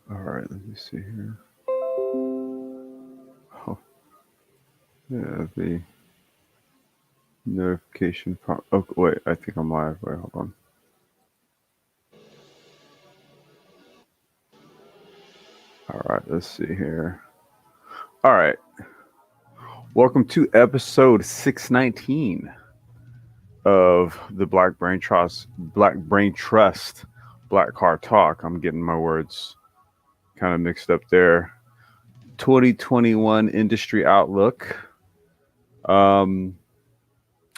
All right, let me see here. Oh, yeah, the notification prompt. Oh, wait, I think I'm live. Wait, hold on. All right, let's see here. All right, welcome to episode 619 of the Black Brain Trust Black Car Talk. I'm getting my words kind of mixed up there. 2021 industry outlook. Um,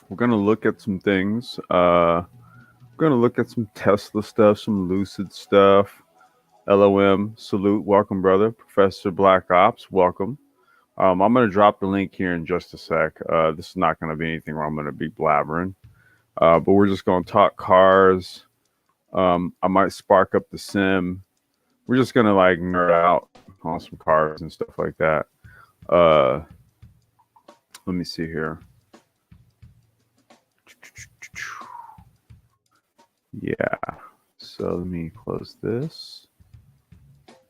we're gonna look at some things. We're gonna look at some Tesla stuff, some Lucid stuff. LOM, salute, welcome, brother. Professor Black Ops, welcome. I'm gonna drop the link here in just a sec. This is not gonna be anything where I'm gonna be blabbering, but we're just gonna talk cars. I might spark up the sim. We're just gonna like nerd out on some cars and stuff like that. Uh, let me see here. Yeah. So let me close this.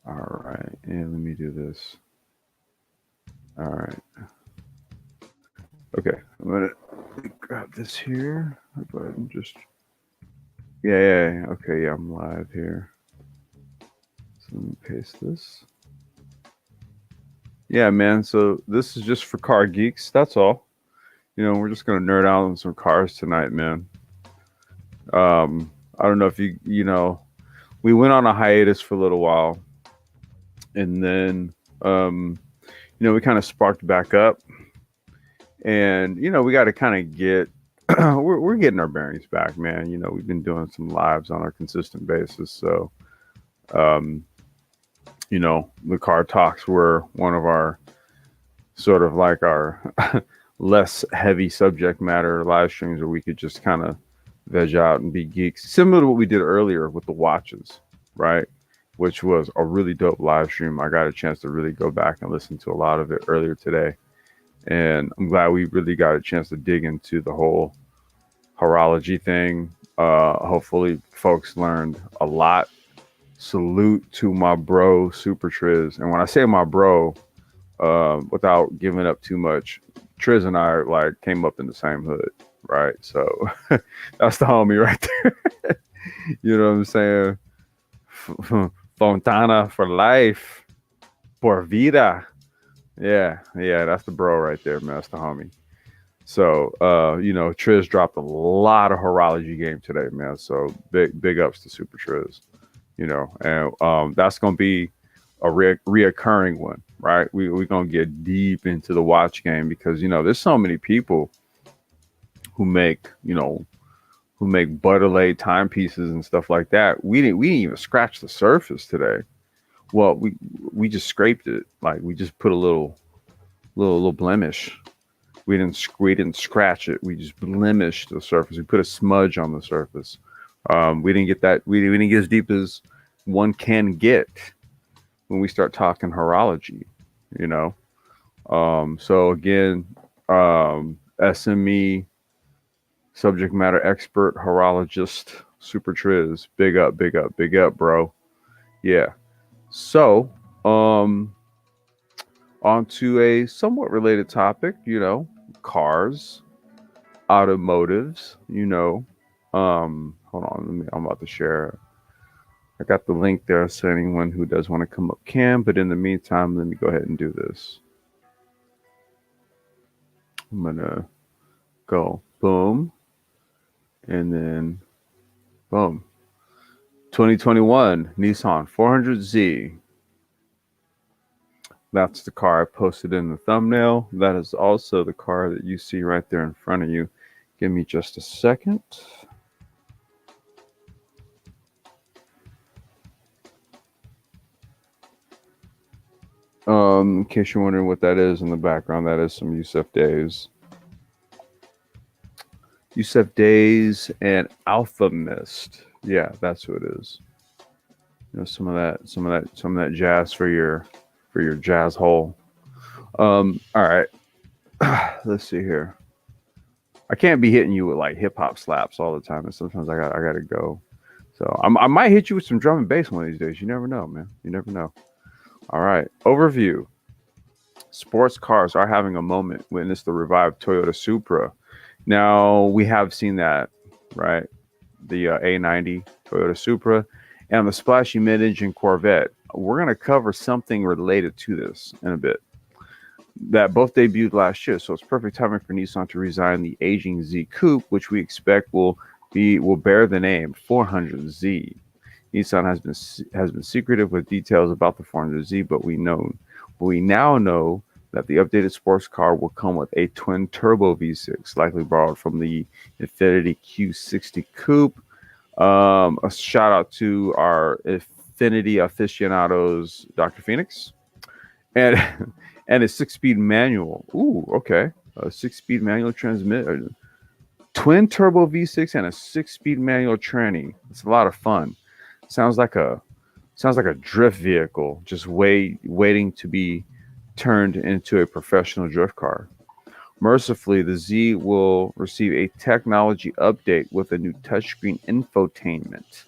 All right, and let me do this. All right. Okay, I'm gonna grab this here. I'll go ahead and just. Yeah. Okay, yeah, I'm live here. So let me paste this. Yeah, man. So this is just for car geeks. That's all. We're just gonna nerd out on some cars tonight, man. I don't know if we went on a hiatus for a little while, and then we kind of sparked back up, and we got to kind of get we're getting our bearings back, man. We've been doing some lives on a consistent basis, so um, the car talks were one of our sort of like our less heavy subject matter live streams where we could just kind of veg out and be geeks, similar to what we did earlier with the watches, right? Which was a really dope live stream. I got a chance to really go back and listen to a lot of it earlier today. And I'm glad we really got a chance to dig into the whole horology thing. Hopefully, folks learned a lot. Salute to my bro, Super Triz. And when I say my bro, without giving up too much, Triz and I like came up in the same hood, right? So that's the homie right there. You know what I'm saying? Fontana for life, por vida. Yeah, that's the bro right there, man. That's the homie. So, Triz dropped a lot of horology game today, man. So big ups to Super Triz, and that's gonna be a reoccurring one, right? We're gonna get deep into the watch game because there's so many people who make butter laid timepieces and stuff like that. We didn't even scratch the surface today. Well, we just scraped it, like we just put a little blemish. We didn't scratch it. We just blemished the surface. We put a smudge on the surface. We didn't get that. We didn't get as deep as one can get when we start talking horology. You know. So again, SME subject matter expert horologist Super Triz. Big up, bro. Yeah. So, on to a somewhat related topic, cars, automotives, hold on, I'm about to share. I got the link there, so anyone who does want to come up can, but in the meantime, let me go ahead and do this. I'm gonna go boom, and then boom. 2021 Nissan 400Z. That's the car I posted in the thumbnail. That is also the car that you see right there in front of you. Give me just a second. In case you're wondering what that is in the background, that is some Yusuf Days. Yusuf Days and Alpha Mist. Yeah, that's who it is. Some of that jazz for your jazz hole. All right. Let's see here. I can't be hitting you with like hip hop slaps all the time, and sometimes I gotta go. So I might hit you with some drum and bass one of these days. You never know, man. You never know. All right. Overview. Sports cars are having a moment. Witness the revived Toyota Supra. Now, we have seen that, right? The A90 Toyota Supra and the splashy mid-engine Corvette. We're going to cover something related to this in a bit. That both debuted last year, so it's perfect timing for Nissan to redesign the aging Z Coupe, which we expect will bear the name 400Z. Nissan has been secretive with details about the 400Z, but we now know that the updated sports car will come with a twin turbo V6, likely borrowed from the Infiniti Q60 Coupe. A shout out to our Infiniti aficionados, Dr. Phoenix, and and a 6-speed manual. Ooh, okay, a 6-speed manual transmission, twin turbo V6, and a 6-speed manual tranny. It's a lot of fun. Sounds like a drift vehicle, just waiting to be turned into a professional drift car. Mercifully, the Z will receive a technology update with a new touchscreen infotainment,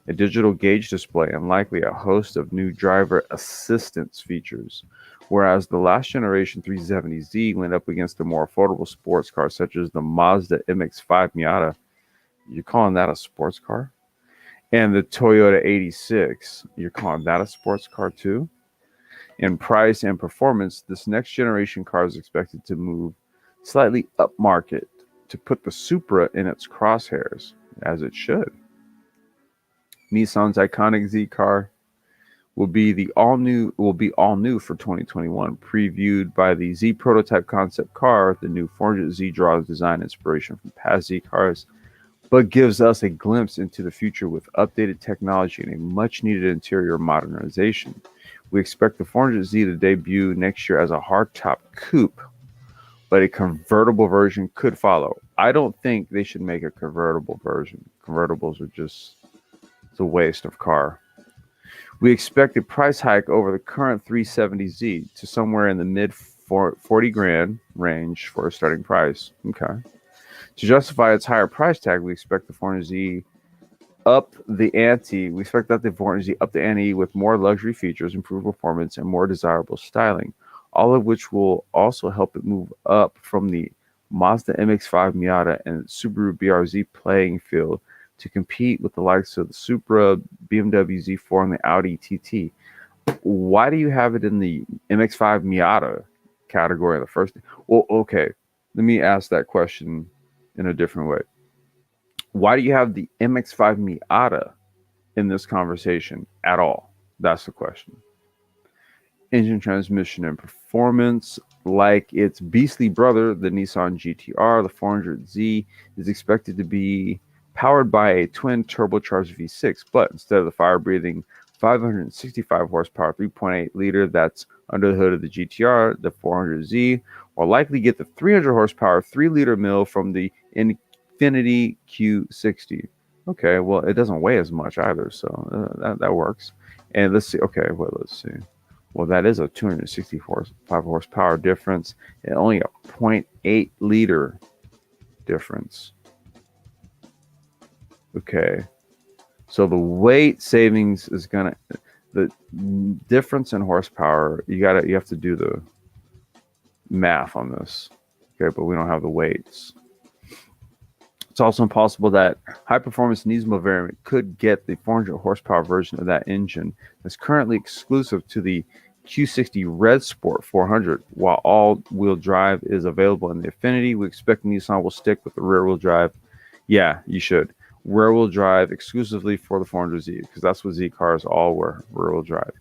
a digital gauge display, and likely a host of new driver assistance features. Whereas the last generation 370Z went up against the more affordable sports cars such as the Mazda MX-5 Miata. You're calling that a sports car? And the Toyota 86, you're calling that a sports car too? In price and performance, this next generation car is expected to move slightly upmarket to put the Supra in its crosshairs, as it should. Nissan's iconic Z car will be all new for 2021. Previewed by the Z prototype concept car, the new 400Z draws design inspiration from past Z cars, but gives us a glimpse into the future with updated technology and a much-needed interior modernization. We expect the 400Z to debut next year as a hardtop coupe, but a convertible version could follow. I don't think they should make a convertible version. Convertibles are just, it's a waste of car. We expect a price hike over the current 370Z to somewhere in the mid 40 grand range for a starting price. Okay. To justify its higher price tag, we expect the 400Z up the ante. We expect that the 400Z up the ante with more luxury features, improved performance, and more desirable styling, all of which will also help it move up from the Mazda MX-5 Miata and Subaru BRZ playing field to compete with the likes of the Supra, BMW Z4, and the Audi TT. Why do you have it in the MX-5 Miata category in the first? Well, okay, let me ask that question in a different way. Why do you have the MX-5 Miata in this conversation at all? That's the question. Engine, transmission, and performance. Like its beastly brother, the Nissan GT-R, the 400Z is expected to be powered by a twin turbocharged V6, but instead of the fire-breathing 565 horsepower 3.8 liter that's under the hood of the GT-R, the 400Z will likely get the 300 horsepower 3-liter mill from the Infiniti Q60. Okay, well, it doesn't weigh as much either, so that works. And let's see. Okay, well, let's see. Well, that is a 265 horsepower difference and only a 0.8 liter difference. Okay, so the weight savings is the difference in horsepower. You have to do the math on this. Okay, but we don't have the weights. It's also impossible that high-performance Nismo variant could get the 400 horsepower version of that engine that's currently exclusive to the Q60 Red Sport 400. While all-wheel drive is available in the Infiniti, we expect Nissan will stick with the rear-wheel drive. Yeah, you should. Rear-wheel drive exclusively for the 400Z, because that's what Z cars all were, rear-wheel drive.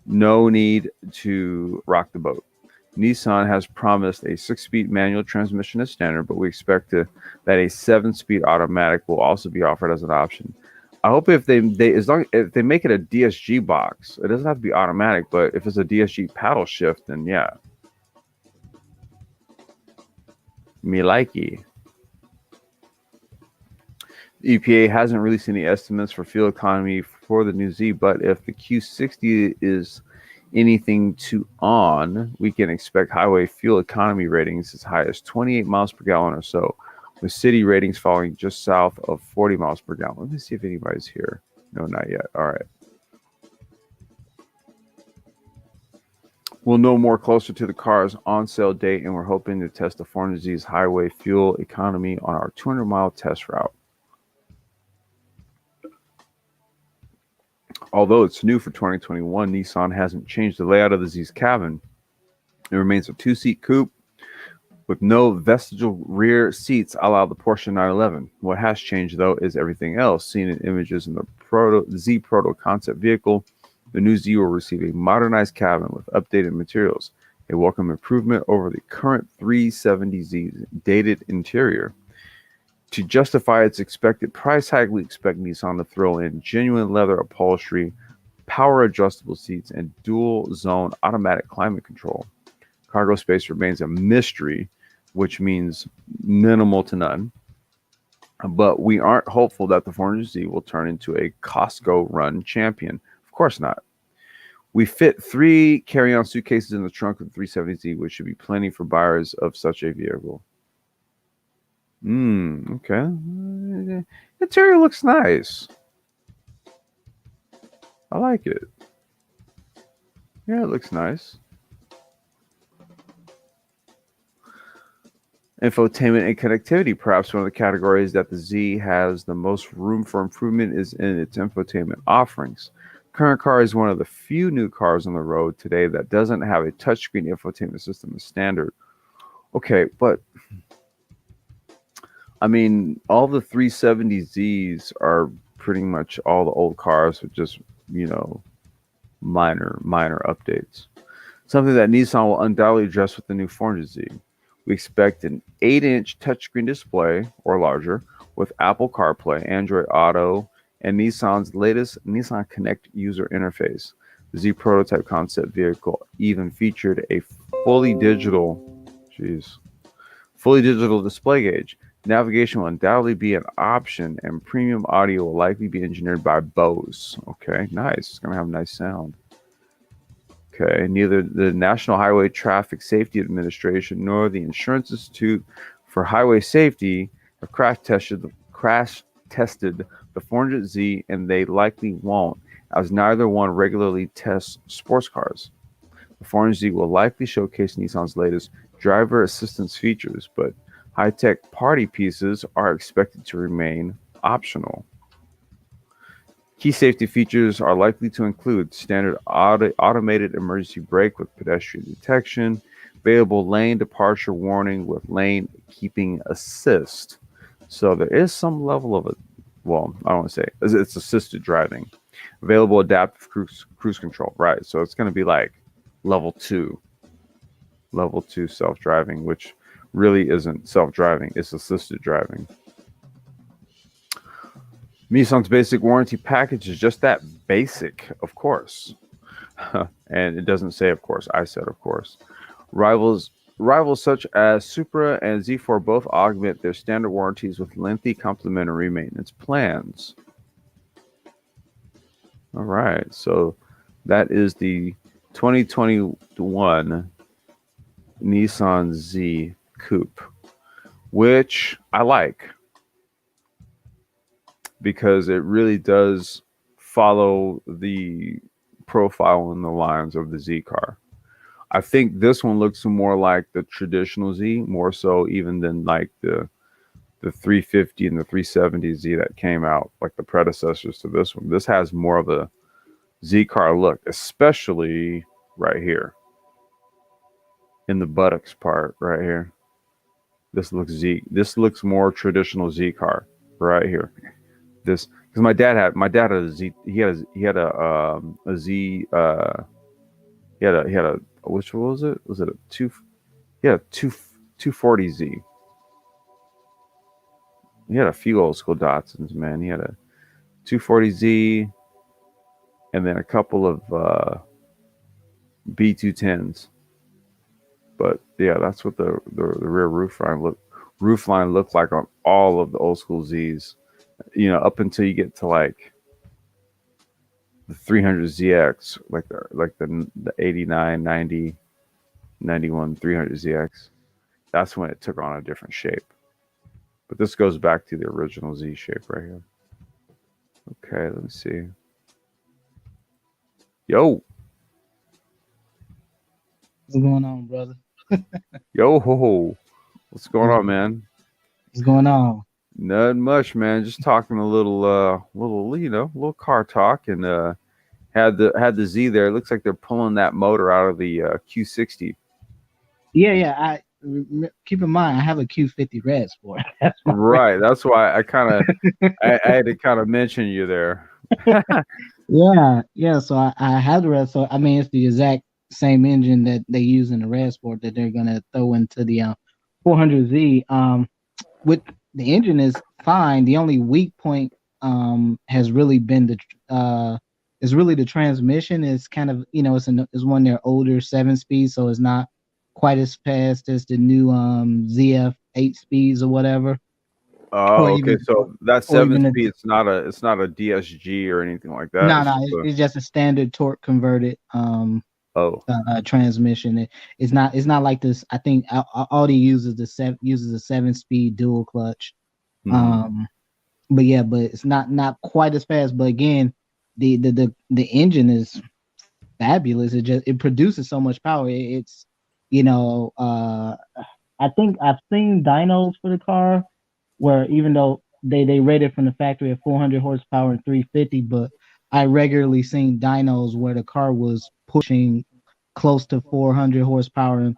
No need to rock the boat. Nissan has promised a 6-speed manual transmission as standard, but we expect that a 7-speed automatic will also be offered as an option. I hope if they make it a DSG box, it doesn't have to be automatic, but if it's a DSG paddle shift, then yeah. Me likey. The EPA hasn't released any estimates for fuel economy for the new Z, but if the Q60 is anything to on, we can expect highway fuel economy ratings as high as 28 miles per gallon or so, with city ratings falling just south of 40 miles per gallon. Let me see if anybody's here. No, not yet. All right. We'll know more closer to the car's on-sale date, and we're hoping to test the 400Z's highway fuel economy on our 200-mile test route. Although it's new for 2021, Nissan hasn't changed the layout of the Z's cabin. It remains a two-seat coupe with no vestigial rear seats a la the Porsche 911. What has changed, though, is everything else. Seen in images in the Z Proto concept vehicle, the new Z will receive a modernized cabin with updated materials, a welcome improvement over the current 370Z's dated interior. To justify its expected price hike, we expect Nissan to throw in genuine leather upholstery, power adjustable seats, and dual zone automatic climate control. Cargo space remains a mystery, which means minimal to none. But we aren't hopeful that the 400Z will turn into a Costco run champion. Of course not. We fit 3 carry-on suitcases in the trunk of the 370Z, which should be plenty for buyers of such a vehicle. Okay. The interior looks nice. I like it. Yeah, it looks nice. Infotainment and connectivity, perhaps one of the categories that the Z has the most room for improvement is in its infotainment offerings. Current car is one of the few new cars on the road today that doesn't have a touchscreen infotainment system as standard. Okay, but I mean, all the 370Zs are pretty much all the old cars with just, minor updates. Something that Nissan will undoubtedly address with the new 400Z. We expect an 8-inch touchscreen display or larger with Apple CarPlay, Android Auto, and Nissan's latest Nissan Connect user interface. The Z prototype concept vehicle even featured a fully digital display gauge. Navigation will undoubtedly be an option, and premium audio will likely be engineered by Bose. Okay, nice. It's going to have a nice sound. Okay, neither the National Highway Traffic Safety Administration nor the Insurance Institute for Highway Safety have crash tested the 400Z, and they likely won't, as neither one regularly tests sports cars. The 400Z will likely showcase Nissan's latest driver assistance features, but high-tech party pieces are expected to remain optional. Key safety features are likely to include standard automated emergency brake with pedestrian detection, available lane departure warning with lane keeping assist. So there is some level of it. Well, I don't want to say it's assisted driving. Available adaptive cruise control, right? So it's going to be like level 2 self-driving, which really isn't self-driving; it's assisted driving. Nissan's basic warranty package is just that, basic, of course. And it doesn't say of course. I said of course. Rivals such as Supra and Z4 both augment their standard warranties with lengthy complimentary maintenance plans. All right, so that is the 2021 Nissan Z Coupe, which I like, because it really does follow the profile and the lines of the Z car. I think this one looks more like the traditional Z, more so even than like the 350 and the 370Z that came out, like the predecessors to this one. This has more of a Z car look, especially right here in the buttocks part right here. This looks more traditional Z car right here. This, because my dad had a Z. He had a Z. He had a which was it? Was it a 240Z? He had a few old school Datsuns, man. He had a 240Z, and then a couple of B210s. But yeah, that's what the rear roof line looked like on all of the old school Zs. Up until you get to like the 300ZX, like the 89, 90, 91 300ZX. That's when it took on a different shape. But this goes back to the original Z shape right here. Okay, let me see. Yo, What's going on, brother? yo, ho, ho. What's going What's, on, man? what's going on? Not much, man. Just talking a little car talk, and had the Z there. It looks like they're pulling that motor out of the Q60. Yeah. Keep in mind, I have a Q50 Red Sport. That's my Right. That's why I had to kind of mention you there. yeah. So I have the Red. So I mean, it's the exact same engine that they use in the Red Sport that they're gonna throw into the 400Z. With the engine is fine. The only weak point has really been the is really the transmission. Is kind of it's one of their older 7 speed, so it's not quite as fast as the new ZF 8 speeds or whatever, or Oh, okay. even So that or seven even the speed, it's not a DSG or anything like that. no It's no just it's just a standard torque converted oh, transmission. It's not like this. I think Audi uses a 7 speed dual clutch. hmm. Um, but it's not quite as fast. But again, the engine is fabulous. It produces so much power. It's you know I think I've seen dynos for the car where even though they rate it from the factory at 400 horsepower and 350, but I regularly seen dynos where the car was pushing close to 400 horsepower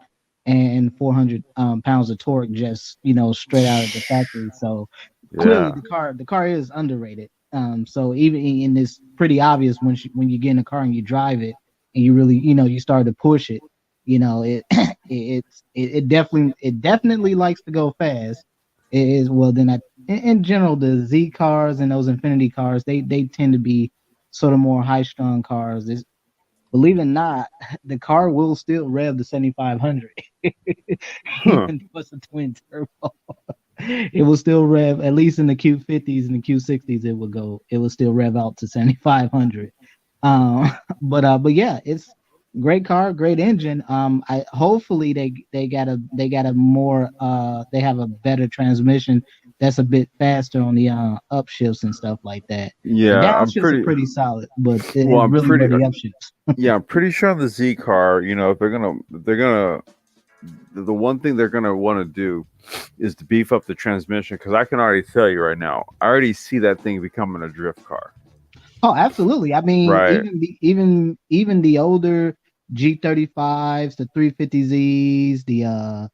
and 400 pounds of torque just straight out of the factory. So clearly Yeah. the car is underrated. So even in it's pretty obvious when you get in a car and you drive it and you really you start to push it, it it definitely likes to go fast. It is well then in general the Z cars and those Infinity cars they tend to be sort of more high strung cars. Believe it or not, the car will still rev the 7,500, Huh. even though it's a twin turbo. It will still rev, at least in the Q50s and the Q60s. It will still rev out to 7,500. Um, but yeah, it's great car, great engine. I hopefully they got a more they have a better transmission that's a bit faster on the upshifts and stuff like that. The Yeah, downshifts are pretty solid, but well, it's I'm really where pretty the upshifts. yeah, I'm pretty sure on the Z car, if they're gonna the one thing they're gonna want to do is to beef up the transmission, because I can already tell you right now, I already see that thing becoming a drift car. Oh, absolutely. I mean, Right. even the older G35s, the 350Zs, the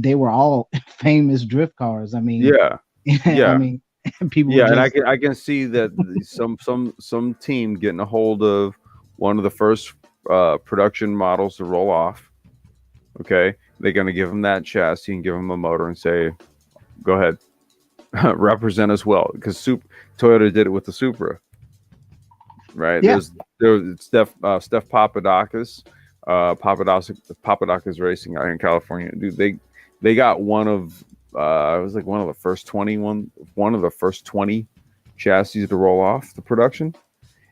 they were all famous drift cars. I mean, Yeah. I Yeah. mean, people would Yeah, and I just can I can see that some team getting a hold of one of the first production models to roll off. Okay, they're gonna give them that chassis and give them a motor and say, "Go ahead, represent us well." Because Toyota did it with the Supra, right? yeah, There's Steph Papadakis, Papadakis Racing out here in California. Dude, they got it was like one of the first 20 chassis to roll off the production,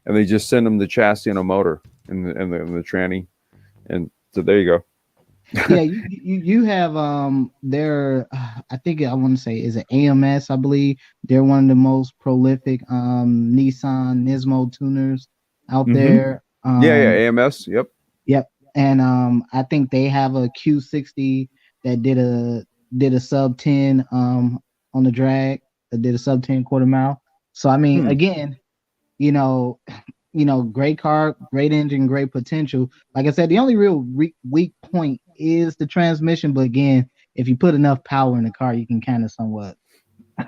and they just send them the chassis and a motor and the tranny, and so there you go. yeah. You have their I think I want to say is it AMS, I believe. They're one of the most prolific Nissan Nismo tuners out Hmm. there. Yeah, AMS. Yep. Yep. And I think they have a Q60 that did a sub 10 on the drag, that did a sub 10 quarter mile. So I mean, Hmm. again, you know, great car, great engine, great potential. Like I said, the only real weak point is the transmission, but again, if you put enough power in the car, you can kind of somewhat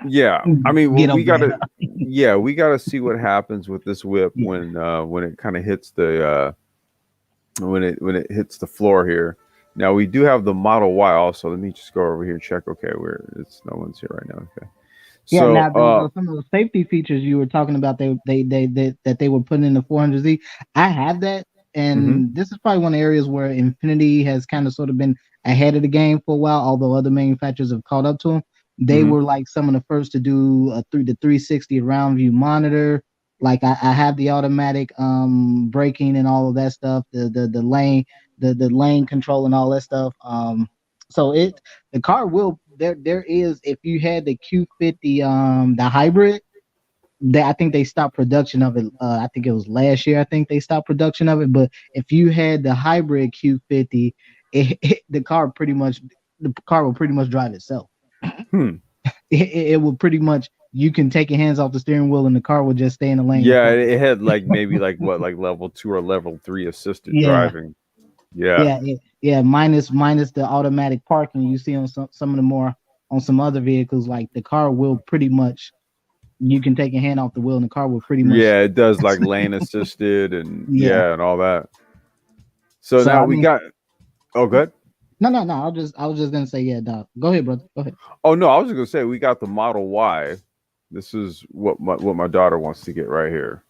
Yeah, I mean, well, get over that. we gotta see what happens with this whip Yeah. when it kind of hits the when it hits the floor here. Now we do have the Model Y also. Let me just go over here and check. Okay, where it's no one's here right now. Okay, Yeah, so now some of the safety features you were talking about, that they were putting in the 400Z. I have that, mhm, and this is probably one of the areas where Infinity has kind of sort of been ahead of the game for a while. Although other manufacturers have caught up to them, they mhm, were like some of the first to do through the 360 round view monitor. Like I have the automatic braking and all of that stuff, the lane control and all that stuff. So the car will there is, if you had the Q50 the hybrid, I think they stopped production of it. I think it was last year. I think they stopped production of it. But if you had the hybrid Q50, the car will pretty much drive itself. Hmm. It will pretty much, you can take your hands off the steering wheel and the car will just stay in the lane in Yeah, front. it had like maybe like what, like level 2 or level 3 assisted Yeah, driving. Yeah. yeah. Minus the automatic parking you see on some of the more, on some other vehicles, like the car will pretty much, you can take your hand off the wheel and the car will pretty much. Yeah, it does like lane assisted and Yeah. yeah, and all that. So So now I we mean, got, oh good. no. I was just gonna say, yeah, dog. Go ahead, brother. Go ahead. Oh no, I was just gonna say we got the Model Y. This is what my daughter wants to get right here.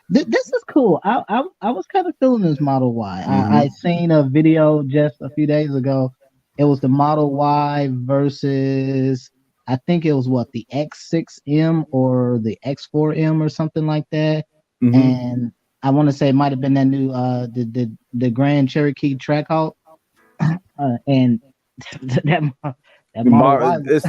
This is cool. I was kind of feeling this Model Y. Hmm. I seen a video just a few days ago. It was the Model Y versus, I think it was what, the X6M or the X4M or something like that. Hmm. And I want to say it might have been that new the Grand Cherokee Trackhawk. And that Model Y. It's,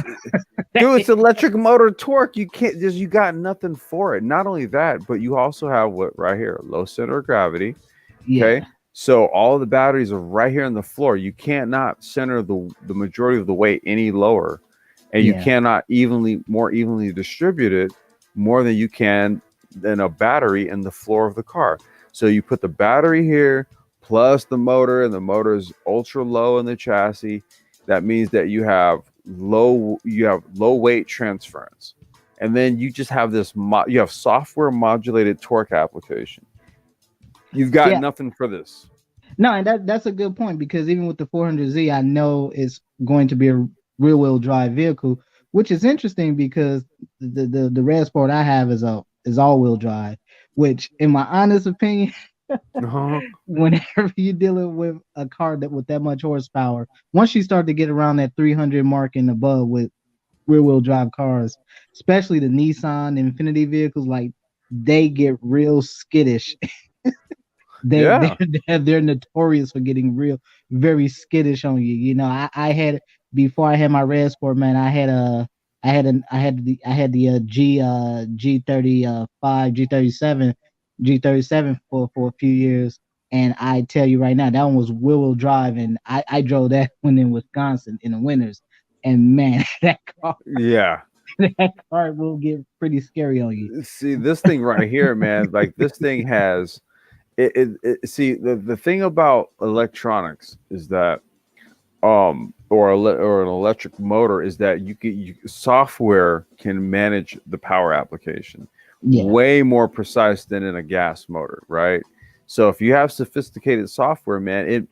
dude, it's electric motor torque. You can't just, you got nothing for it. Not only that, but you also have what right here, low center of gravity. Okay. Yeah, So all the batteries are right here on the floor. You cannot center the majority of the weight any lower. And you yeah, cannot more evenly distribute it more than you can than a battery in the floor of the car. So you put the battery here plus the motor, and the motor is ultra low in the chassis. That means that you have low weight transference. And then you just have you have software modulated torque application. You've got yeah. nothing for this. No, and that's a good point, because even with the 400Z, I know it's going to be a rear wheel drive vehicle, which is interesting because the red sport I have is all wheel drive, which in my honest opinion, Uh-huh. whenever you're dealing with a car that with that much horsepower, once you start to get around that 300 mark and above with rear wheel drive cars, especially the Nissan Infinity vehicles, like they get real skittish. they Yeah. they're notorious for getting real very skittish on you. You know, I had, before I had my red sport, man, I had the G35 G37 for a few years, and I tell you right now, that one was wheel drive, and I drove that one in Wisconsin in the winters, and man, Yeah. that car will get pretty scary on you. See, this thing right here, man, like this thing has see, the thing about electronics is that or an electric motor is that software can manage the power application Yeah, way more precise than in a gas motor, right? So if you have sophisticated software, man,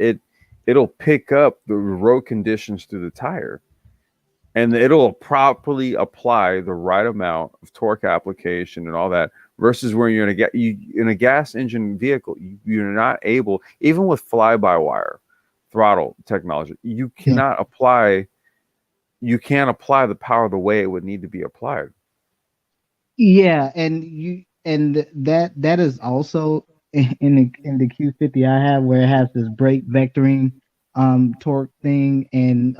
it'll pick up the road conditions through the tire, and it'll properly apply the right amount of torque application and all that. Versus when you're in a gas engine vehicle, you're not able, even with fly-by-wire throttle technology, yeah. you can't apply the power the way it would need to be applied. Yeah, and that is also in the Q50 I have, where it has this brake vectoring torque thing, and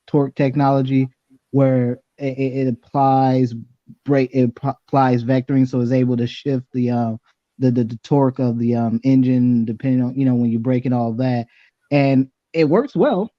torque technology, where it applies applies vectoring, so it's able to shift the torque of the engine depending on, when you brake and all that, and it works well,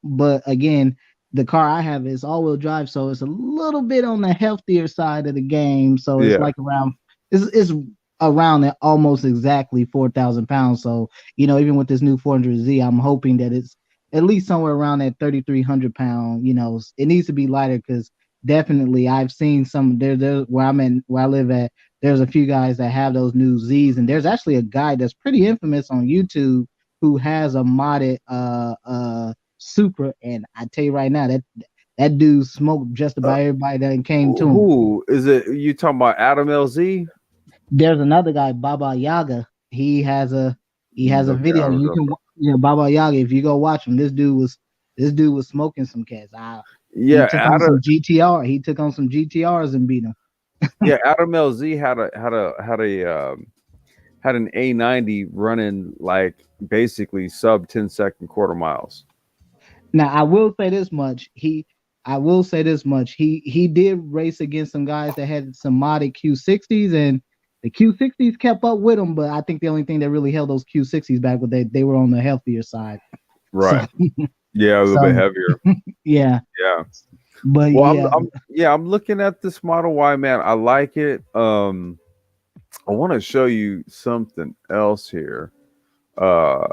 but again, the car I have is all-wheel drive, so it's a little bit on the healthier side of the game. So it's Yeah. like around, it's around at almost exactly 4,000 pounds. So even with this new 400Z, I'm hoping that it's at least somewhere around that 3,300 pound. It needs to be lighter, because definitely I've seen some there where where I live at. There's a few guys that have those new Z's, and there's actually a guy that's pretty infamous on YouTube who has a modded Supra, and I tell you right now, that dude smoked just Uh, about everybody that came to him. who is it? You talking about Adam LZ? There's another guy, Baba Yaga. He has a video. Okay, You can, Baba Yaga. If you go watch him, this dude was smoking some cats. He yeah, took on some GTR. He took on some GTRs and beat him. yeah. Adam LZ had an A90 running like basically sub 10-second quarter miles. Now I will say this much: I will say this much: he did race against some guys that had some modded Q60s, and the Q60s kept up with him. But I think the only thing that really held those Q60s back was they were on the healthier side. Right. So, Yeah, a little bit heavier. yeah. Yeah. But Well, yeah, I'm looking at this Model Y, man. I like it. I want to show you something else here. Uh,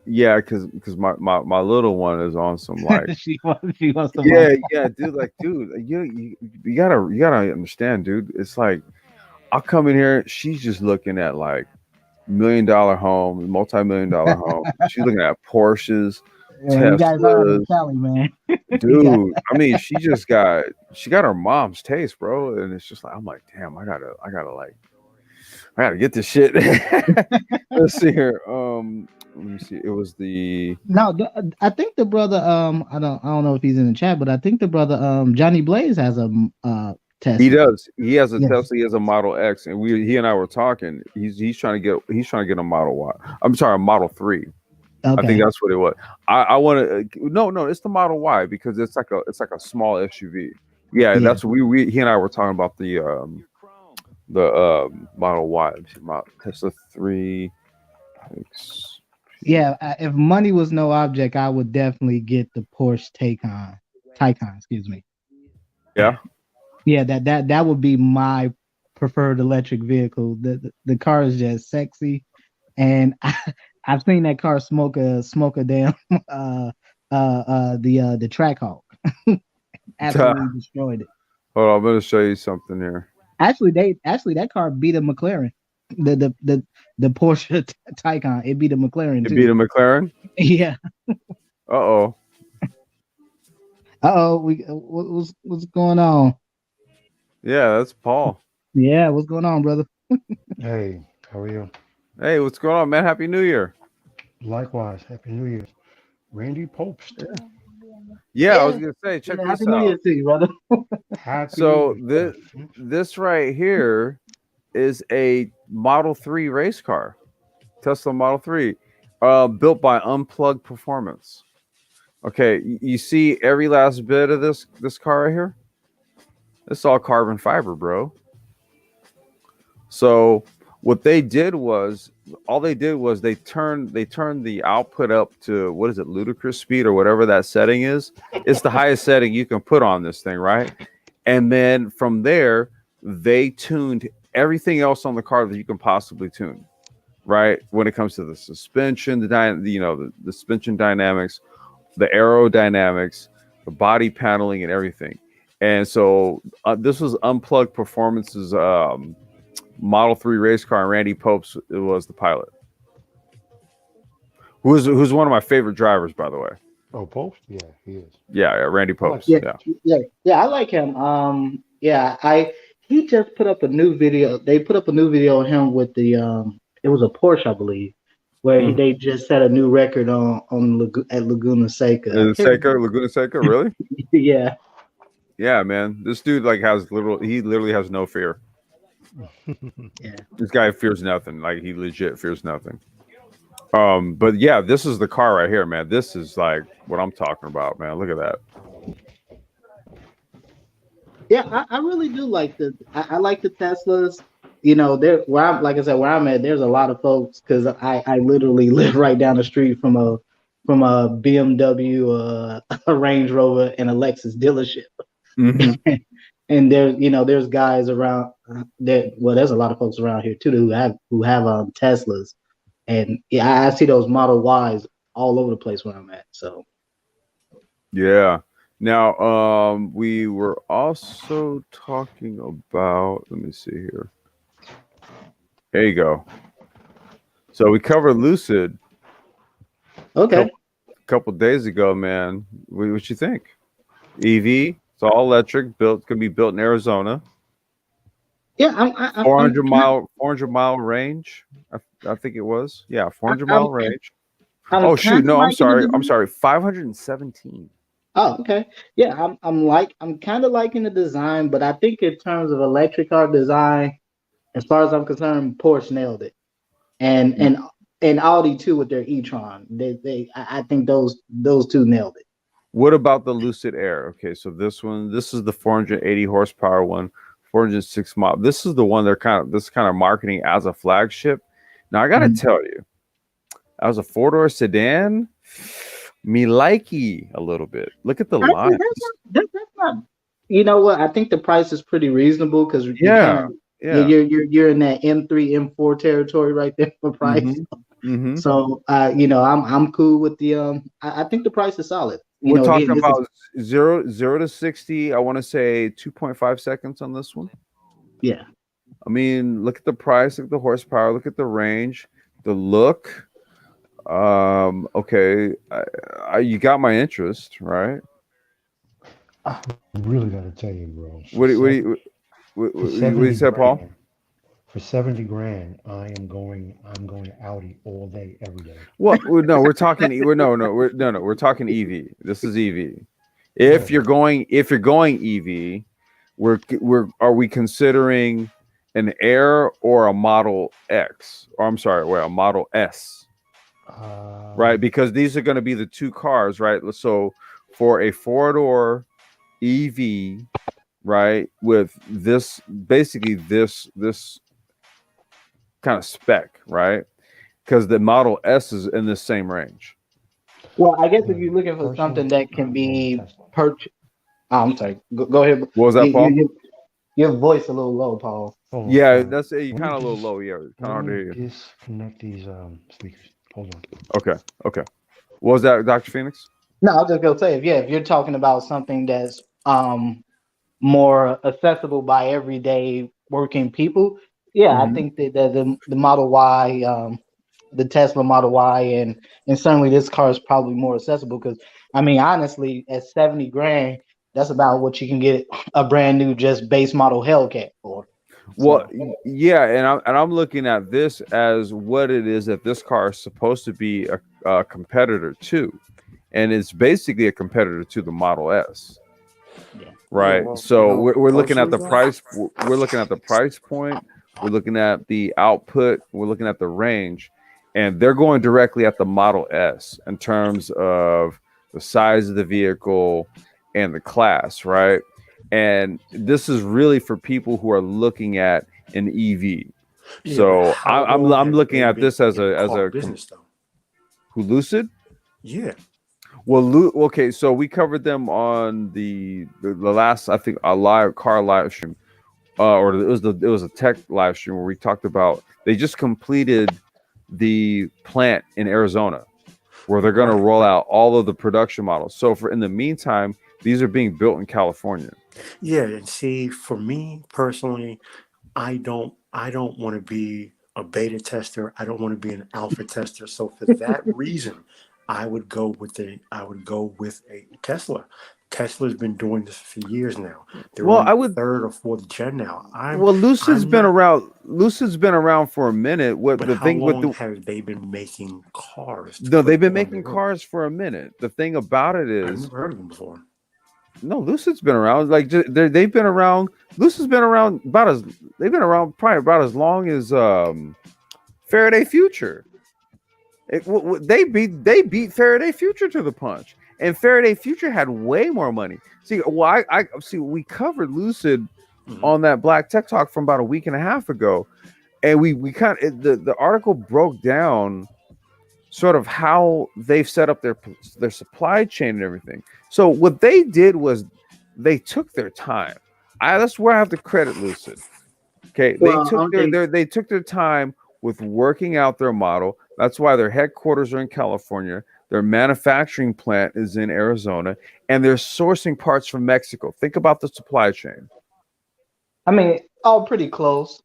yeah, because my little one is on some like she wants to yeah, yeah, dude. Like, dude, you gotta understand, dude. It's like I'll come in here. She's just looking at like $1 million home, multi-million-dollar home. She's looking at Porsches, Yeah, you guys are in Teslas, Cali, man. dude. I mean, she got her mom's taste, bro. And it's just like I'm like, damn, I gotta get this shit. Let's see here. Let me see. It was the No, I think the brother I don't know if he's in the chat, but I think the brother Johnny Blaze has a Tesla. he does. He has a Yes. Tesla. He has a Model X, and he and I were talking. He's trying to get a Model Y. I'm sorry, a Model 3. I think Okay. that's what it was. I want to no, it's the Model Y because it's like a small SUV. Yeah, Yeah. that's we he and I were talking about the Model Y, Tesla 3. Yeah, if money was no object, I would definitely get the Porsche Taycan, excuse me. Yeah. Yeah, that would be my preferred electric vehicle. The car is just sexy, and I've seen that car smoke a damn the Trackhawk. Absolutely destroyed it. Hold on, I'm gonna show you something here. Actually, that car beat a McLaren. The Porsche Taycan, it beat a McLaren too. It beat a McLaren. Yeah. Uh-oh. What's going on? Yeah, that's Paul. Yeah, what's going on, brother? Hey, how are you? Hey, what's going on, man? Happy New Year. Likewise, Happy New Year. Randy Popst. Yeah, I was gonna say, check this Happy New out. Year to you, brother. Happy So New this right here is a Model 3 race car, Tesla Model 3, built by Unplugged Performance. Okay, you see every last bit of this car right here. It's all carbon fiber, bro. So what they did was they turned the output up to, what is it, ludicrous speed or whatever that setting is. It's the highest setting you can put on this thing, right? And then from there, they tuned everything else on the car that you can possibly tune, right? When it comes to the suspension, the suspension dynamics, the aerodynamics, the body paneling, and everything. And so this was Unplugged Performance's Model 3 race car, and Randy Popes was the pilot. Who's one of my favorite drivers, by the way. Oh, Popst? Yeah, he is. Yeah, Randy Popes. Yeah, I like him. He just put up a new video. They put up a new video of him with the it was a Porsche, I believe, where they just set a new record at Laguna Seca. Laguna Seca, really? Yeah. Yeah, man. This dude he literally has no fear. Yeah. This guy fears nothing. Like, he legit fears nothing. But yeah, this is the car right here, man. This is like what I'm talking about, man. Look at that. Yeah, I really do like I like the Teslas. You know, where I'm at, there's a lot of folks, because I literally live right down the street from a BMW, a Range Rover, and a Lexus dealership. Mm-hmm. And there's guys around there. Well, there's a lot of folks around here too who have Teslas, and yeah, I see those Model Ys all over the place where I'm at. So Yeah. Now, we were also talking about. Let me see here. There you go. So we covered Lucid. okay. A couple days ago, man. What you think? EV. It's all electric. Could be built in Arizona. Yeah, 400 mile range. I think it was. Yeah, 400 mile range. Oh shoot! No, I'm sorry. 517. Oh, okay. Yeah, I'm kind of liking the design, but I think in terms of electric car design, as far as I'm concerned, Porsche nailed it, and Audi too with their e-tron. I think those two nailed it. What about the Lucid Air? Okay, so this is the 480 horsepower one, 406 mile. This is the one this kind of marketing as a flagship. Now I got to tell you, as a four-door sedan, me likey a little bit. Look at the lines. That's not. You know what? I think the price is pretty reasonable because Yeah. you're in that M3 M4 territory right there for price. Mm-hmm. So I'm cool with the I think the price is solid. We're talking again, about zero to 60. I want to say 2.5 seconds on this one. Yeah. I mean, look at the price, look at the horsepower, look at the range, the look. Okay, you got my interest, right? I really got to tell you, bro. What do you say, Paul? For 70 grand, I'm going Audi all day, every day. Well, no, we're talking. We're talking EV. This is EV. If you're going EV, are we considering an Air or a Model X? Or I'm sorry, a Model S? Right, because these are going to be the two cars, right? So for a four-door EV, right, with this basically this kind of spec, right? Because the Model S is in the same range. Well, I guess if you're looking for something that can be purchased, I'm sorry. Go ahead. What was that, Paul? Your voice a little low, Paul. Yeah, that's you kind of a little low. Yeah, kind of hard to hear you. Disconnect these speakers. Hold on. Okay. What was that, Dr. Phoenix? No, I was just gonna say if you're talking about something that's more accessible by everyday working people, I think that the Model Y, the Tesla Model Y, and certainly this car is probably more accessible because I mean honestly, at 70 grand, that's about what you can get a brand new just base model Hellcat for. Well, yeah, and I'm looking at this as what it is that this car is supposed to be a competitor to, and it's basically a competitor to the Model S. Yeah. Right. Yeah, well, So we're looking at the price. We're looking at the price point. We're looking at the output. We're looking at the range, and they're going directly at the Model S in terms of the size of the vehicle and the class, right? And this is really for people who are looking at an EV. Yeah, So how I'm long have looking they at been this as in car a business though. who Lucid. Yeah. Well, okay, so we covered them on the last, I think, a live stream, or it was a tech live stream where we talked about they just completed the plant in Arizona where they're going to roll out all of the production models. So in the meantime, these are being built in California. Yeah, and see, for me personally, I don't want to be a beta tester. I don't want to be an alpha tester. So for that reason, I would go with a Tesla. Tesla's been doing this for years now. They're on third or fourth gen now. Lucid's been around. Lucid's been around for a minute. How long have they been making cars? No, they've been making cars for a minute. The thing about it is, I've never heard of them before. No, Lucid's been around. Like they've been around. Lucid's been around they've been around probably about as long as Faraday Future. They beat Faraday Future to the punch, and Faraday Future had way more money. See, I see. We covered Lucid on that Black Tech Talk from about a week and a half ago, and we kind of the article broke down sort of how they've set up their supply chain and everything. So what they did was they took their time. That's where I have to credit Lucid. Okay, they took their time with working out their model. That's why their headquarters are in California. Their manufacturing plant is in Arizona, and they're sourcing parts from Mexico. Think about the supply chain. I mean, all pretty close,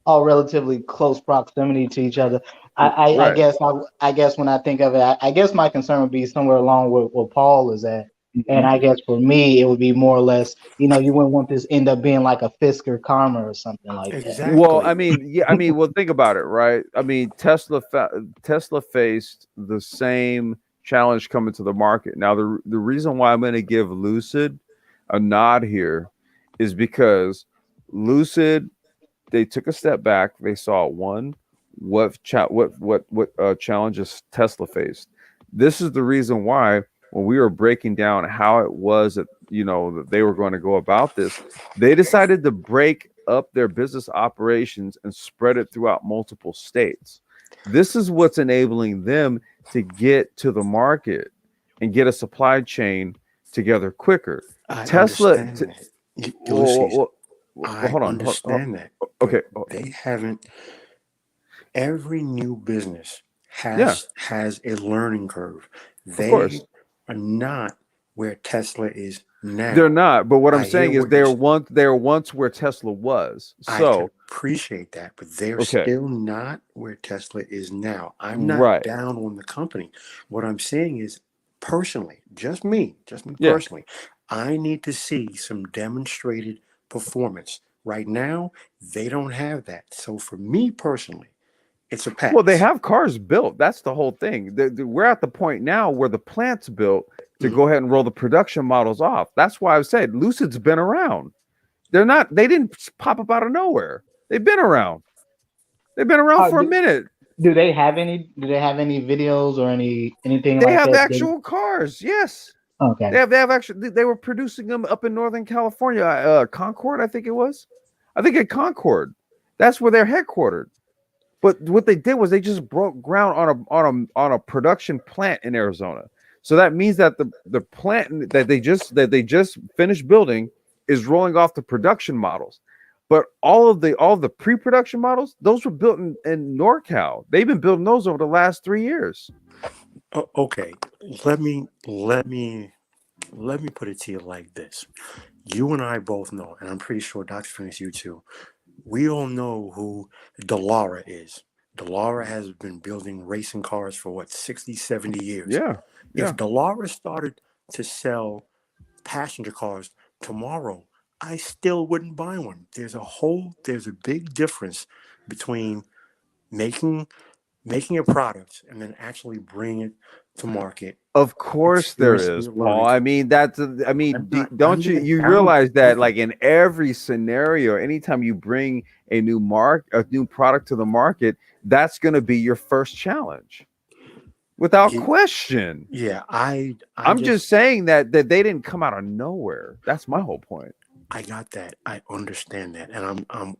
all relatively close proximity to each other. I guess when I think of it, I guess my concern would be somewhere along where Paul is at. And I guess for me, it would be more or less, you wouldn't want this end up being like a Fisker Karma or something like that. Well, well, think about it, right? I mean, Tesla faced the same challenge coming to the market. Now, the reason why I'm going to give Lucid a nod here is because Lucid, they took a step back. They saw what challenges Tesla faced. This is the reason why when we were breaking down how it was that, you know, that they were going to go about this, they decided to break up their business operations and spread it throughout multiple states. This is what's enabling them to get to the market and get a supply chain together quicker. I Tesla, understand that. Ulysses, well, I hold on. understand that. Okay. But they haven't. Every new business Yeah, has a learning curve. of They course. are not where Tesla is They're now. not, but what I'm I hear saying is what you're they're once where Tesla was. I can So, appreciate that, but they're okay, still not where Tesla is now. I'm not right. down on the company. What I'm saying is, personally, just me Yeah. personally, I need to see some demonstrated performance. Right now, they don't have that. So for me personally, it's a Well, they pass. have cars built. That's the whole thing. We're at the point now where the plant's built to Mhm. go ahead and roll the production models off. That's why I've said Lucid's been around. They didn't pop up out of nowhere. They've been around. They've been around for a Do, minute. do they have any? Do they have any videos or anything They like have that? actual cars. Yes. Okay. They have actually they were producing them up in Northern California, Concord, I think it was. I think at Concord. That's where they're headquartered. But what they did was they just broke ground on a production plant in Arizona. So that means that the plant that they just finished building is rolling off the production models. But all of the pre-production models, those were built in NorCal. They've been building those over the last 3 years. Okay, let me put it to you like this. You and I both know, and I'm pretty sure Dr. Phoenix, you too. We all know who Dallara is. Dallara has been building racing cars for what, 60, 70 years. Yeah, If yeah. Dallara started to sell passenger cars tomorrow, I still wouldn't buy one. There's a big difference between making a product and then actually bring it to market. Of course there Experiencing is, the Paul. learning I curve. mean, I'm don't you not you down realize that with like in every scenario, anytime you bring a a new product to the market, that's going to be your first challenge without it. question. Yeah, I I'm just just saying that they didn't come out of nowhere. That's my whole point. I got that. I understand that, and I'm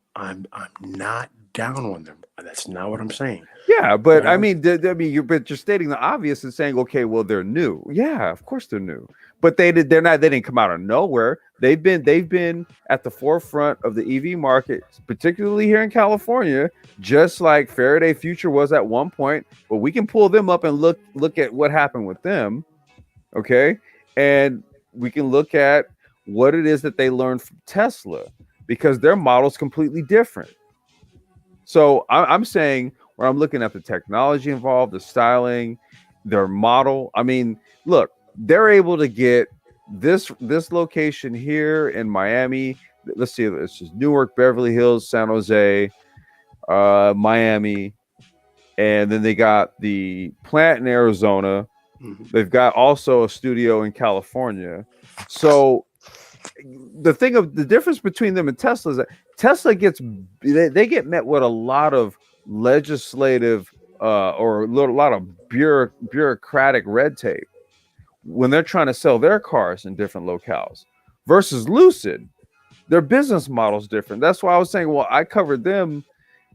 not down on them. That's not what I'm saying. Yeah, but What I I'm mean, you're stating the obvious and saying, okay, well, they're new. Yeah, of course they're new, but they didn't come out of nowhere. They've been at the forefront of the EV market, particularly here in California, just like Faraday Future was at one point. But we can pull them up and look at what happened with them, okay, and we can look at what it is that they learned from Tesla because their model is completely different. So I'm saying where I'm looking at the technology involved, the styling, their model. I mean, look, they're able to get this location here in Miami. Let's see, this is Newark, Beverly Hills, San Jose, Miami, and then they got the plant in Arizona. Mhm. They've got also a studio in California. So the difference between them and Tesla is that Tesla they get met with a lot of legislative or a lot of bureaucratic red tape when they're trying to sell their cars in different locales versus Lucid. Their business model is different. That's why I was saying, well, I covered them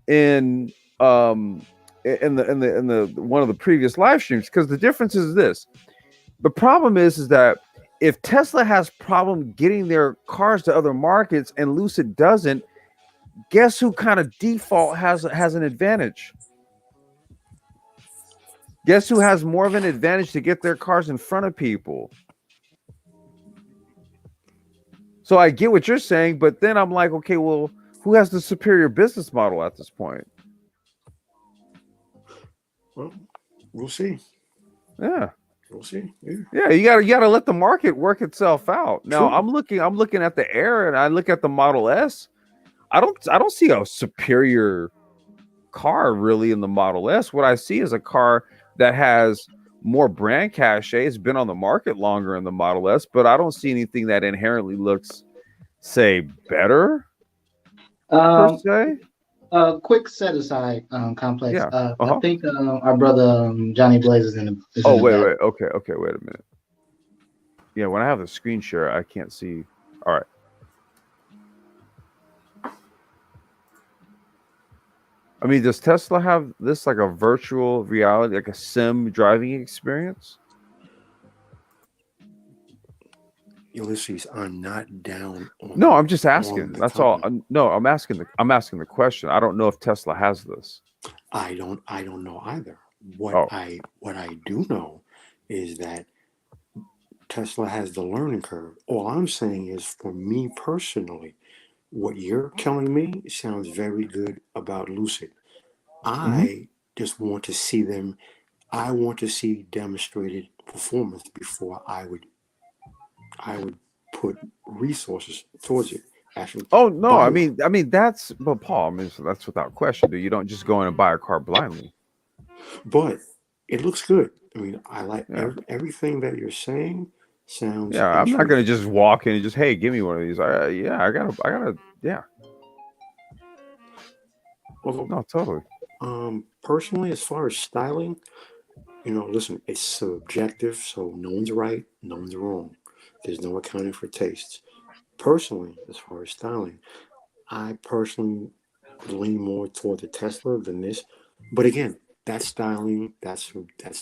in in the one of the previous live streams because the difference is this. The problem is that if Tesla has problem getting their cars to other markets and Lucid doesn't, guess who kind of default has an advantage? Guess who has more of an advantage to get their cars in front of people? So I get what you're saying, but then I'm like, okay, well, who has the superior business model at this point? Well, we'll see. Yeah. We'll see. Yeah. Yeah, you gotta let the market work itself out. Now True. I'm looking at the Air and I look at the Model S. I don't see a superior car really in the Model S. What I see is a car that has more brand cachet. It's been on the market longer in the Model S, but I don't see anything that inherently looks, say, better per se. Quick set aside, complex. Yeah. I think our brother Johnny Blaze is in the Oh, wait. back. Okay. Wait a minute. Yeah, when I have the screen share, I can't see. All right. I mean, does Tesla have this like a virtual reality, like a sim driving experience? Ulysses, I'm not down on No, I'm just on asking. the That's all. company. No, I'm asking the question. I don't know if Tesla has this. I don't know either. Oh, What I do know is that Tesla has the learning curve. All I'm saying is, for me personally, what you're telling me sounds very good about Lucid. hmm I just want to see them. I want to see demonstrated performance before I would put resources towards it. Actually, oh no. buy I one. mean, that's. But Paul, I mean, so that's without question. Dude, you don't just go in and buy a car blindly. But it looks good. I mean, I like Yeah, everything that you're saying. Sounds yeah. I'm not gonna intriguing. just walk in and just, hey, give me one of these. Yeah, I gotta. Yeah, Although, no, totally. personally, as far as styling, listen, it's subjective, so no one's right, no one's wrong. There's no accounting for tastes. Personally, as far as styling, I personally lean more toward the Tesla than this. But again, that styling, that's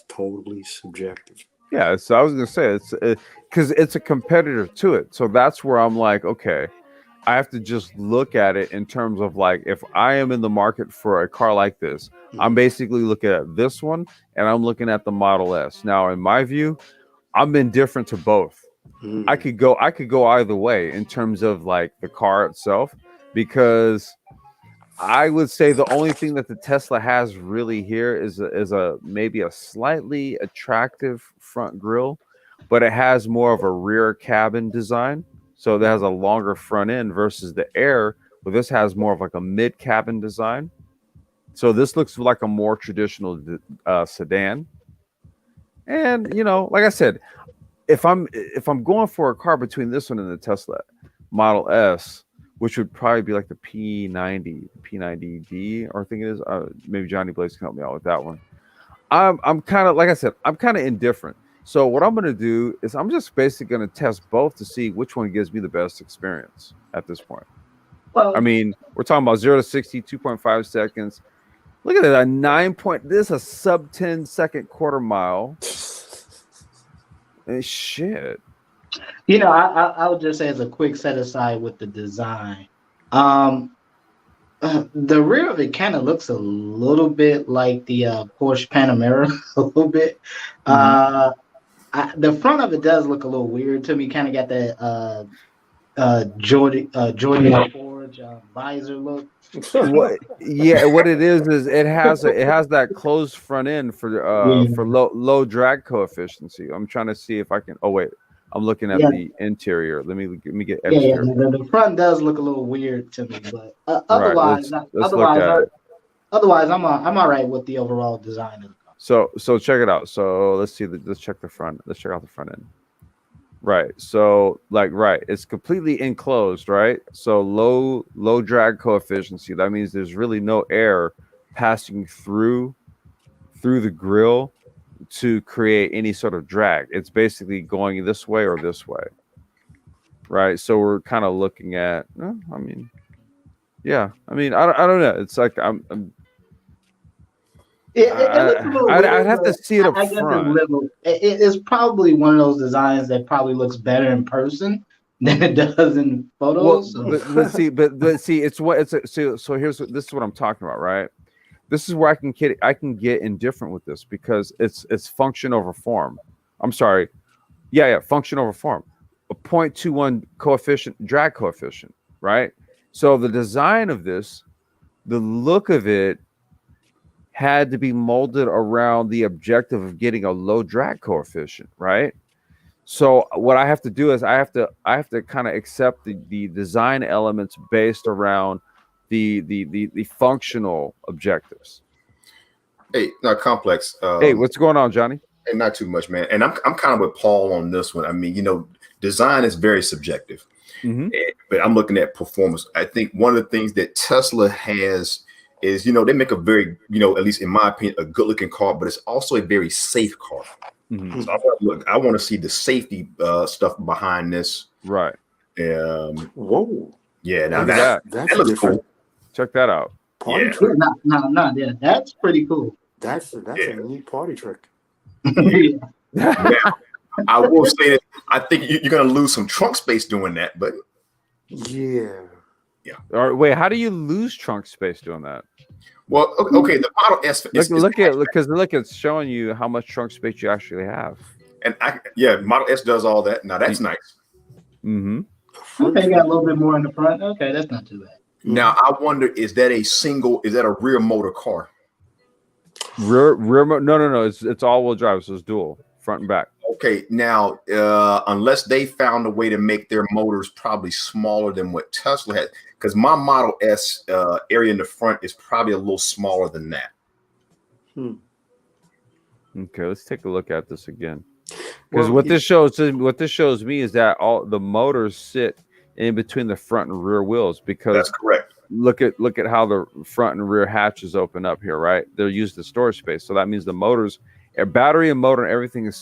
totally subjective. Yeah, so I was gonna say it's because it's a competitor to it. So that's where I'm like, okay, I have to just look at it in terms of like if I am in the market for a car like this, I'm Mm, basically looking at this one and I'm looking at the Model S. Now, in my view, I'm indifferent to both. mm, I could go either way in terms of like the car itself because I would say the only thing that the Tesla has really here is a maybe a slightly attractive front grille, but it has more of a rear cabin design. So it has a longer front end versus the Air, where this has more of like a mid cabin design. So this looks like a more traditional sedan. And like I said, if I'm going for a car between this one and the Tesla Model S, which would probably be like the P90, P90D, or I think it is. Maybe Johnny Blaze can help me out with that one. I'm kind of like I said, I'm kind of indifferent. So what I'm going to do is I'm just basically going to test both to see which one gives me the best experience at this point. I Well, mean, we're talking about 0 to 60, 2.5 seconds. Look at that, a 9 point. This is a sub 10-second quarter mile. And shit. I would just say as a quick set aside with the design, um, the rear of it kind of looks a little bit like the Porsche Panamera, a little bit. Mhm. The front of it does look a little weird to me. Kind of got that Jordan Forge visor look. What? Yeah, what it is it has that closed front end Yeah, for low drag coefficient. I'm trying to see if I can. Oh wait, I'm looking at yeah, the interior. Let me get yeah. exterior. The front does look a little weird to me, but Right. Let's look at it. otherwise, I'm all right with the overall design of the car. So check it out. So let's see. Let's check the front. Let's check out the front end. Right. So right, it's completely enclosed. Right. So low drag coefficient. That means there's really no air passing through the grill to create any sort of drag. It's basically going this way or this way, right? So we're kind of looking at. I mean, yeah. I mean, I don't know. It's like It looks a little I'd weird, have to but see it up I guess front. it's probably one of those designs that probably looks better in person than it does in Well, photos. So. but see, it's what it's so here's this is what I'm talking about, right? This is where I can get indifferent with this because it's function over form. I'm sorry. Yeah, function over form. A 0.21 coefficient, drag coefficient, right? So the design of this, the look of it had to be molded around the objective of getting a low drag coefficient, right? So what I have to do is I have to kind of accept the design elements based around the functional objectives. Hey, not complex. Hey, what's going on, Johnny? And not too much, man. And I'm kind of with Paul on this one. I mean, design is very subjective, Mm-hmm. but I'm looking at performance. I think one of the things that Tesla has is, they make a very, at least in my opinion, a good looking car, but it's also a very safe car. Mhm. So I want to see the safety stuff behind this. Right. Whoa. Yeah, now Look at That's that looks different. cool. Check that out. Party Yeah. trick. No, yeah, that's pretty cool. That's a Yeah. neat party trick. Yeah. Now, I will say that I think you're going to lose some trunk space doing that, but Yeah. Or wait, how do you lose trunk space doing that? well, okay. The Model S Look, it's showing you how much trunk space you actually have. and Model S does all that. Now that's nice. Mm-hmm. Okay, got a little bit more in the front. Okay, that's not too bad. Now I wonder, is that a rear motor car? No. It's all-wheel drive, so it's dual, front and back. Okay, now unless they found a way to make their motors probably smaller than what Tesla has, because my Model S area in the front is probably a little smaller than that. Okay, let's take a look at this again. Because Well, what this shows me is that all the motors sit in between the front and rear wheels. Because That's correct. look at how the front and rear hatches open up here, right? They're used as storage space. So that means the motors, a battery and motor, and everything is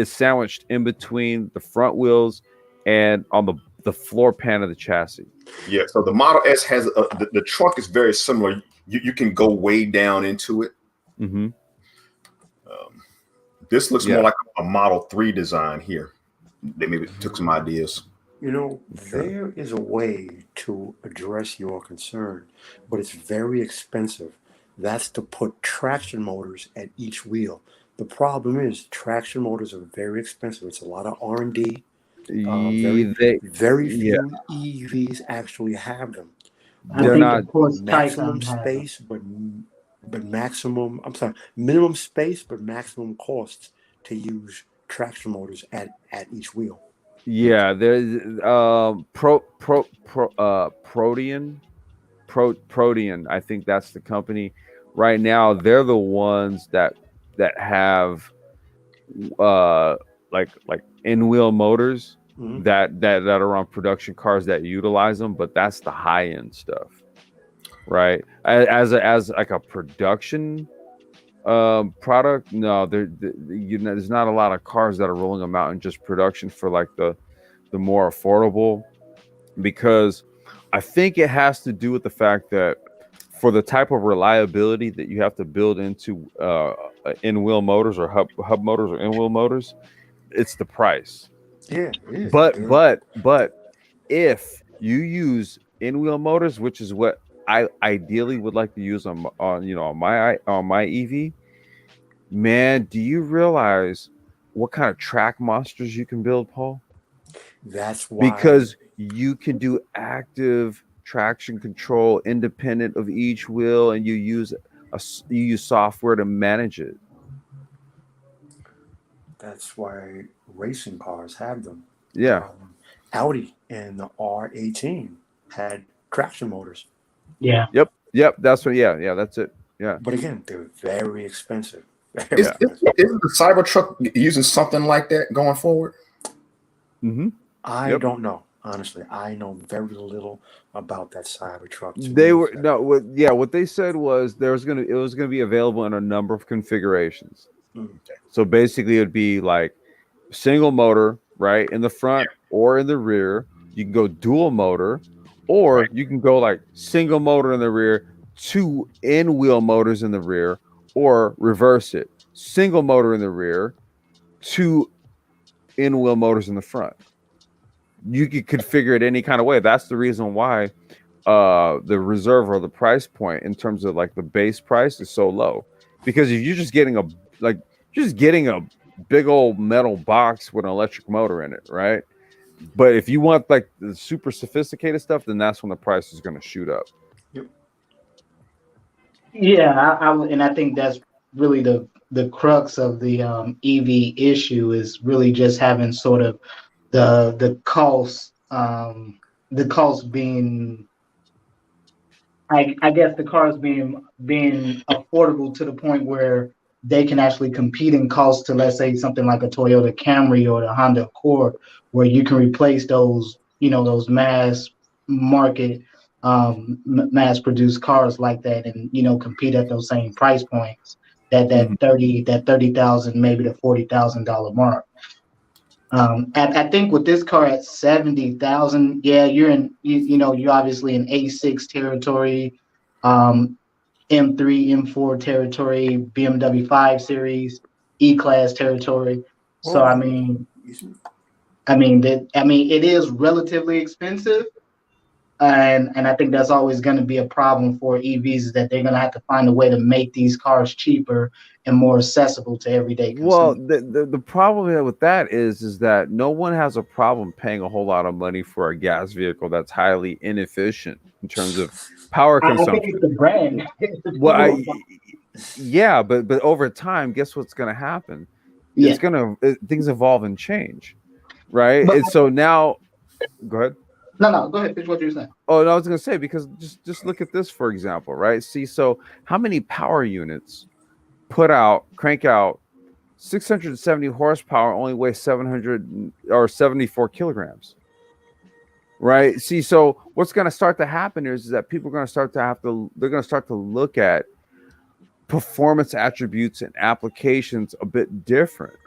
sandwiched in between the front wheels and on the floor pan of the chassis. Yeah. So the Model S has the trunk is very similar. You can go way down into it. Mm-hmm. This looks more like a Model 3 design here. They maybe took some ideas. You know, there is a way to address your concern, but it's very expensive. That's to put traction motors at each wheel. The problem is traction motors are very expensive. It's a lot of R&D. Very few EVs actually have them. They're not Maximum space, but minimum space, but maximum costs to use traction motors at each wheel. Yeah, there's Protean. I think that's the company. Right now, they're the ones that have like in-wheel motors that are on production cars that utilize them, but that's the high-end stuff, right? As like a production product, no, there's not a lot of cars that are rolling them out in just production for like the more affordable, because I think it has to do with the fact that for the type of reliability that you have to build into in-wheel motors or hub motors or in-wheel motors, it's the price. Yeah, it is. But if you use in-wheel motors, which is what I ideally would like to use on my EV, man, do you realize what kind of track monsters you can build, Paul? That's why, because you can do active traction control independent of each wheel, and you use software to manage it. That's why racing cars have them. Yeah. Audi and the R18 had traction motors. Yeah. Yep. That's what. Yeah. That's it. Yeah. But again, they're very expensive. Is the Cybertruck using something like that going forward? Mm-hmm. I don't know. Honestly, I know very little about that Cybertruck. What they said was it was gonna be available in a number of configurations. So basically, it would be like single motor, right, in the front or in the rear. You can go dual motor, or you can go like single motor in the rear, 2 in-wheel motors in the rear, or reverse it: single motor in the rear, 2 in-wheel motors in the front. You could configure it any kind of way. That's the reason why the reserve or the price point in terms of like the base price is so low, because if you're just getting a big old metal box with an electric motor in it, right? But if you want like the super sophisticated stuff, then that's when the price is going to shoot up. Yep. Yeah, I think that's really the crux of the EV issue, is really just having sort of the cost being, I guess the cars being affordable to the point where they can actually compete in cost to, let's say, something like a Toyota Camry or the Honda Accord, where you can replace those mass market, mass produced cars like that, and compete at those same price points that Mhm. 30,000 maybe the $40,000 mark. I think with this car at 70,000, yeah, you're you're obviously in A6 territory, M3, M4 territory, BMW 5 Series, E-Class territory. So Well, it is relatively expensive, and I think that's always going to be a problem for EVs is that they're going to have to find a way to make these cars cheaper and more accessible to everyday Well, consumers. the problem with that is that no one has a problem paying a whole lot of money for a gas vehicle that's highly inefficient in terms of power I think consumption. it's the brand. It's the Well, people. yeah, but over time, guess what's going to happen? Yeah, Things evolve and change, right? but And so now, go ahead. no, go ahead. Finish what you're saying. Oh, no, I was going to say because just look at this for example, right? See, so how many power units crank out 670 horsepower, only weigh 700 or 74 kilograms, right? See, so what's going to start to happen is that people are going to they're going to start to look at performance attributes and applications a bit different.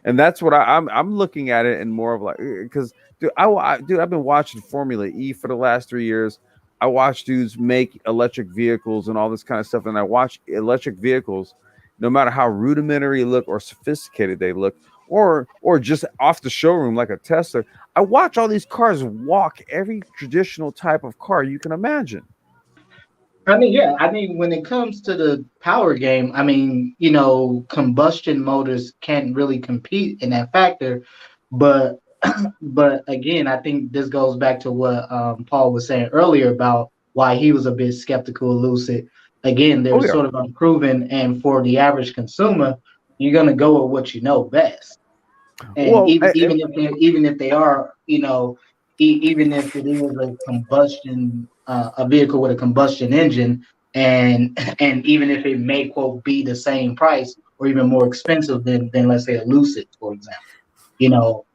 And that's what I'm looking at it in more of like, because I've been watching Formula E for the last 3 years. I watch dudes make electric vehicles and all this kind of stuff, and I watch electric vehicles, no matter how rudimentary look or sophisticated they look, or just off the showroom like a Tesla. I watch all these cars walk every traditional type of car you can imagine. When it comes to the power game, combustion motors can't really compete in that factor. But but again, I think this goes back to what Paul was saying earlier about why he was a bit skeptical of Lucid. Again, they're Oh yeah. sort of unproven, and for the average consumer, you're gonna go with what you know best. And Well, even if they are, even if it is a vehicle with a combustion engine, and even if it may quote be the same price or even more expensive than let's say a Lucid, for example, you know,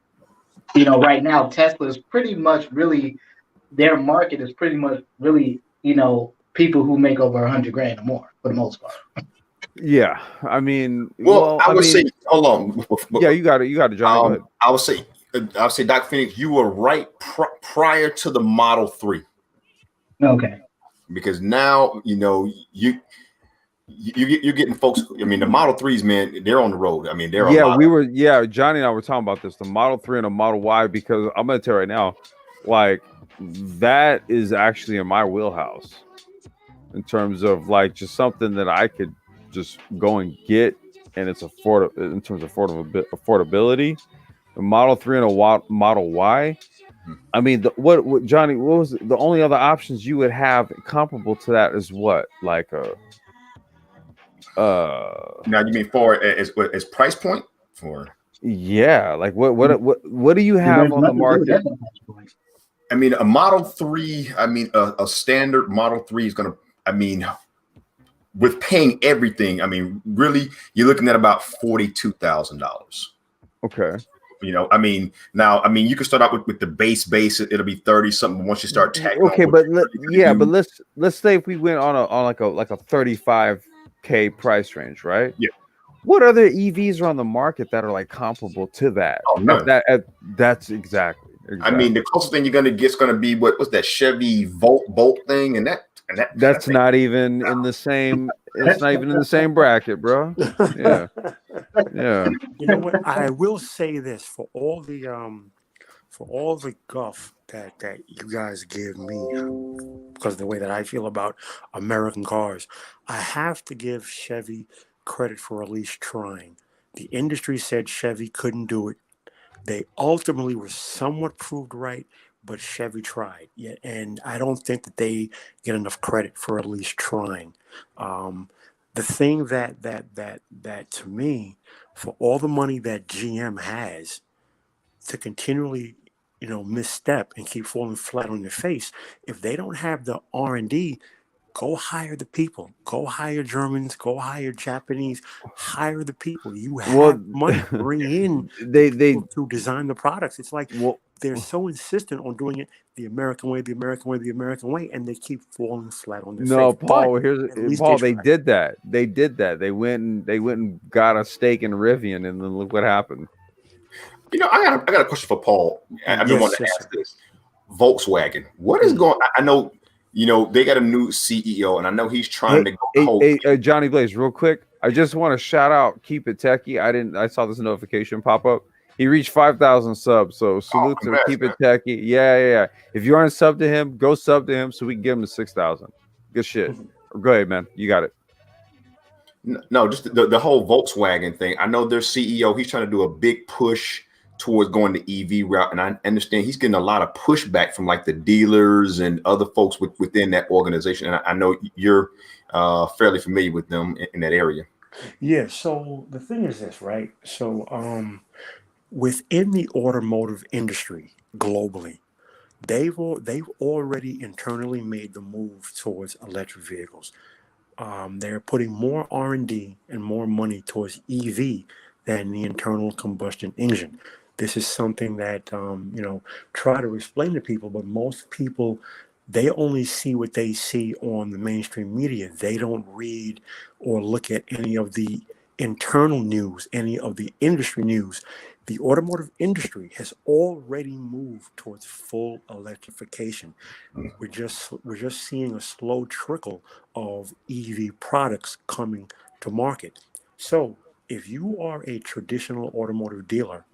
right now Tesla is pretty much really their market is pretty much really people who make over 100 grand or more for the most part. yeah. I mean, Well, I would say, hold on. Yeah, you got it, Johnny. Go ahead. I would say, Dr. Phoenix, you were right prior to the Model 3. Okay. Because now, you're getting folks. I mean, the Model 3s, man, they're on the road. I mean, Johnny and I were talking about this, the Model 3 and the Model Y, because I'm going to tell you right now, like, that is actually in my wheelhouse in terms of like just something that I could just go and get, and it's affordable in terms of affordability. The Model 3 and a Model Y. I mean, what Johnny? What was the only other options you would have comparable to that? Is what, like a now you mean for as price point for? Yeah, like what do you have on the market? I mean, a Model 3. I mean, a standard Model 3 is gonna. I mean, with paying everything, I mean, really, you're looking at about $42,000. Okay. I mean, now, I mean, you can start out with the base. It'll be 30 something once you start tagging. Okay, but let's say if we went on like a 35K price range, right? Yeah. What other EVs are on the market that are like comparable to that? Oh, no. That's exactly. I mean, the closest thing you're gonna get is gonna be what's that Chevy Bolt thing, and that's not even in the same. It's not even in the same bracket, bro. Yeah. Yeah. You know what? I will say this for all the guff that you guys give me because of the way that I feel about American cars, I have to give Chevy credit for at least trying. The industry said Chevy couldn't do it. They ultimately were somewhat proved right, but Chevy tried. Yeah, and I don't think that they get enough credit for at least trying. The thing that to me, for all the money that GM has, to continually, misstep and keep falling flat on their face, if they don't have the R&D, go hire the people. Go hire Germans. Go hire Japanese. Hire the people. You have money. Bring in they to design the products. It's like they're so insistent on doing it the American way, the American way, the American way, and they keep falling flat on their No, face. Paul. But Here's at least Paul. they They tried. did that. They did that. They went and got a stake in Rivian, and then look what happened. You know, I got a question for Paul. I've been wanting to ask this. Volkswagen, what is going? I know, you know, they got a new CEO, and I know he's trying to go. Johnny Blaze, real quick. I just want to shout out Keep It Techie. I saw this notification pop up. He reached 5,000 subs, so salute to Keep It Techie. Yeah. If you aren't subbed to him, go sub to him so we can give him to 6,000. Good shit. Go ahead, man. You got it. No, just the whole Volkswagen thing. I know their CEO, he's trying to do a big push towards going the EV route, and I understand he's getting a lot of pushback from like the dealers and other folks within that organization. And I know you're fairly familiar with them in that area. Yeah. So the thing is this, right? So within the automotive industry globally, they've already internally made the move towards electric vehicles. They're putting more R&D and more money towards EV than the internal combustion engine. This is something that try to explain to people, but most people, they only see what they see on the mainstream media. They don't read or look at any of the internal news, any of the industry news. The automotive industry has already moved towards full electrification. We're just seeing a slow trickle of EV products coming to market. So if you are a traditional automotive dealer,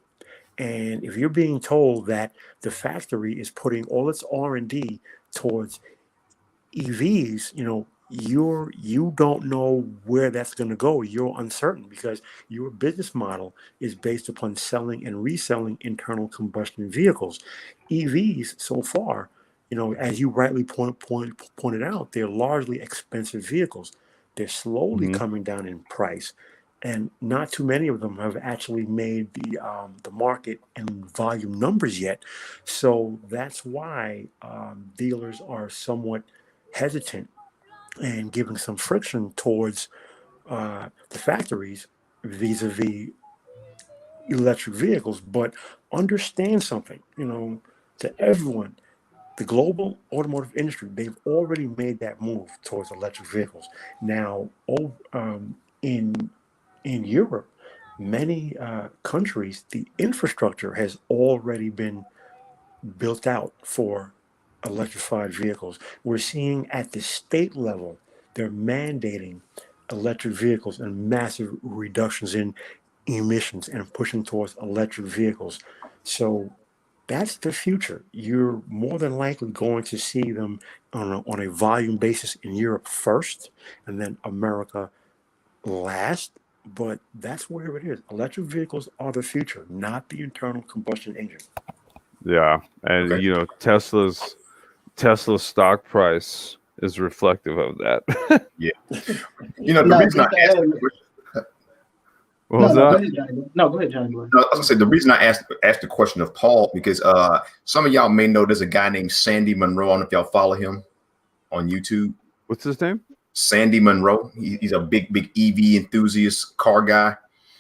and if you're being told that the factory is putting all its R&D towards EVs, you don't know where that's going to go. You're uncertain because your business model is based upon selling and reselling internal combustion vehicles. EVs so far, as you rightly pointed out, they're largely expensive vehicles. They're slowly coming down in price, and not too many of them have actually made the market in volume numbers yet. So that's why dealers are somewhat hesitant and giving some friction towards the factories vis-a-vis electric vehicles. But understand something, to everyone, the global automotive industry, they've already made that move towards electric vehicles. Now, in Europe, many countries, the infrastructure has already been built out for electrified vehicles. We're seeing at the state level, they're mandating electric vehicles and massive reductions in emissions and pushing towards electric vehicles. So that's the future. You're more than likely going to see them on a volume basis in Europe first, and then America last. But that's where it is. Electric vehicles are the future, not the internal combustion engine. Yeah, and Okay. Tesla's stock price is reflective of that. Yeah. The reason I asked What was Go that? ahead, Johnny. No, go ahead, Johnny. I was gonna say the reason I asked the question of Paul because some of y'all may know there's a guy named Sandy Monroe. I don't know if y'all follow him on YouTube. What's his name? Sandy Monroe. He's a big EV enthusiast, car guy.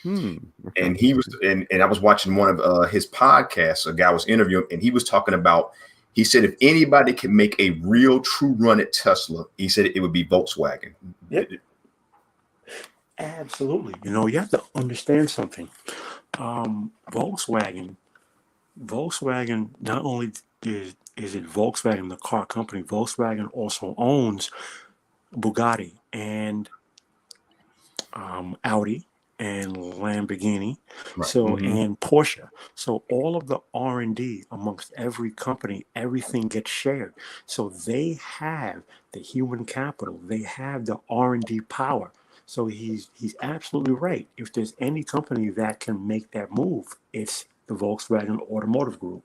Okay. And he was, and I was watching one of his podcasts. A guy was interviewing, and he was talking about. He said if anybody can make a real true run at Tesla, he said it would be Volkswagen. Yep. Absolutely. You have to understand something. Volkswagen, not only is it Volkswagen, the car company, Volkswagen also owns Bugatti and Audi and Lamborghini, Right. And Porsche. So all of the R&D amongst every company, everything gets shared. So they have the human capital, they have the R&D power. So he's absolutely right. If there's any company that can make that move, it's the Volkswagen Automotive Group.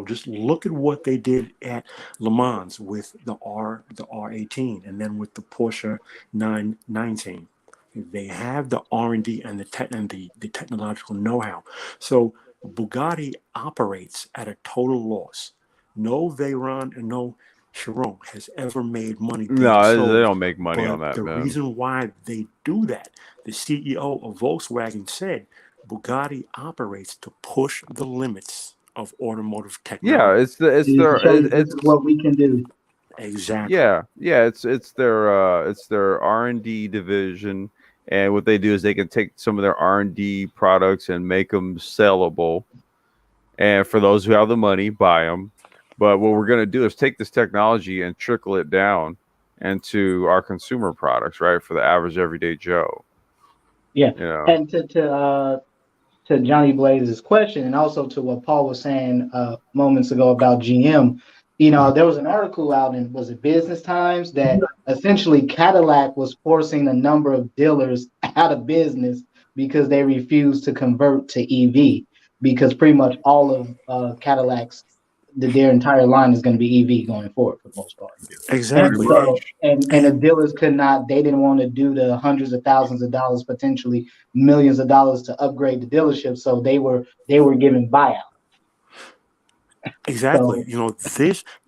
Just look at what they did at Le Mans with the R18, and then with the Porsche 919. They have the R&D and the technological know-how. So Bugatti operates at a total loss. No Veyron and no Chiron has ever made money. No, they don't make money on that, the man. reason why they do that, the CEO of Volkswagen said, Bugatti operates to push the limits of automotive Yeah, technology. This is what we can do. Exactly. yeah, it's their R&D division, and what they do is they can take some of their R&D products and make them sellable, and for those who have the money, buy them. But what we're going to do is take this technology and trickle it down into our consumer products, right, for the average everyday Joe. Yeah, You know, and to Johnny Blaze's question, and also to what Paul was saying moments ago about GM. There was an article out in, was it Business Times, that essentially Cadillac was forcing a number of dealers out of business because they refused to convert to EV, because pretty much all of Cadillac's their entire line is going to be EV going forward for the most part. And Exactly. so, and the dealers could not, they didn't want to do the hundreds of thousands of dollars, potentially millions of dollars to upgrade the dealership. So they were giving buyout. Exactly. So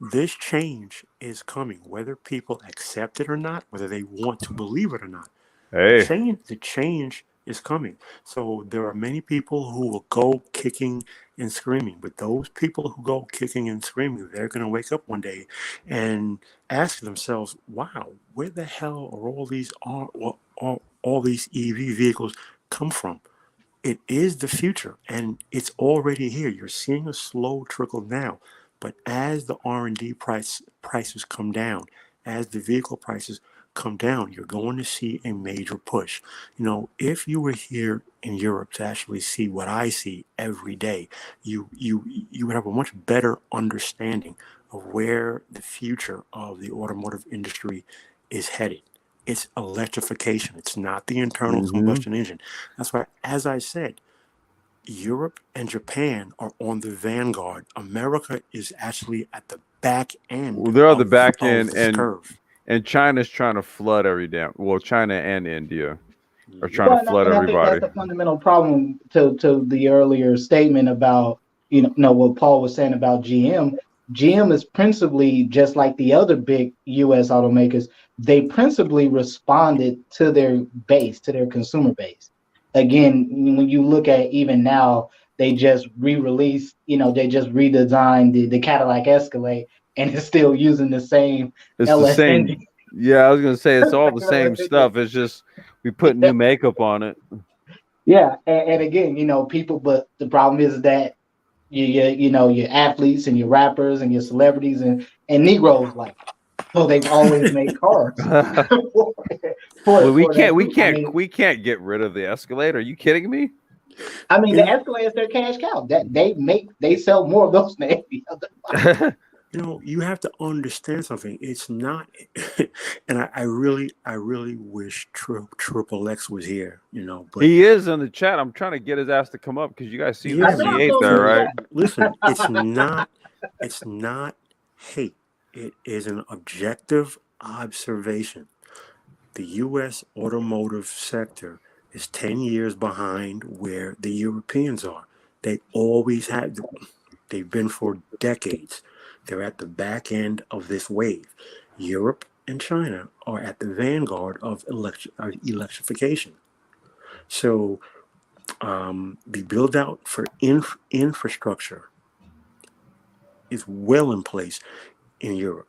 This change is coming, whether people accept it or not, whether they want to believe it or not. hey, The change is coming. So there are many people who will go kicking and screaming, but those people who go kicking and screaming, they're going to wake up one day and ask themselves, "Wow, where the hell are all these EV vehicles come from?" It is the future, and it's already here. You're seeing a slow trickle now, but as the R&D prices come down, as the vehicle prices come down, you're going to see a major push. If you were here in Europe to actually see what I see every day, you would have a much better understanding of where the future of the automotive industry is headed. It's electrification. It's not the internal combustion engine. That's why, as I said, Europe and Japan are on the vanguard. America is actually at the back end well, they're on the of, back of end, this curve. and China's trying to flood every damn. Well, China and India are trying to well, flood and I think that's everybody. the fundamental problem to the earlier statement about what Paul was saying about GM. GM is principally just like the other big U.S. automakers. They principally responded to their base, to their consumer base. Again, when you look at even now, they just re-released, they just redesigned the Cadillac Escalade, and it's still using the same It's the LS engine. same. Yeah, I was gonna say it's all the same stuff. It's just we put new makeup on it. Yeah, and again, people, but the problem is that your athletes and your rappers and your celebrities and Negroes like it. So they've always made cars for, Well, for that group. we can't get rid of the Escalade. Are you kidding me? The Escalade is their cash cow. That they sell more of those than any other. You have to understand something. It's not, and I really wish Triple X was here. But He is in the chat. I'm trying to get his ass to come up because you guys see the Yeah, C8 there, right? listen, it's not hate. It is an objective observation. The U.S. automotive sector is 10 years behind where the Europeans are. They always have. They've been for decades. They're at the back end of this wave. Europe and China are at the vanguard of electrification. So the build out for infrastructure is well in place in Europe.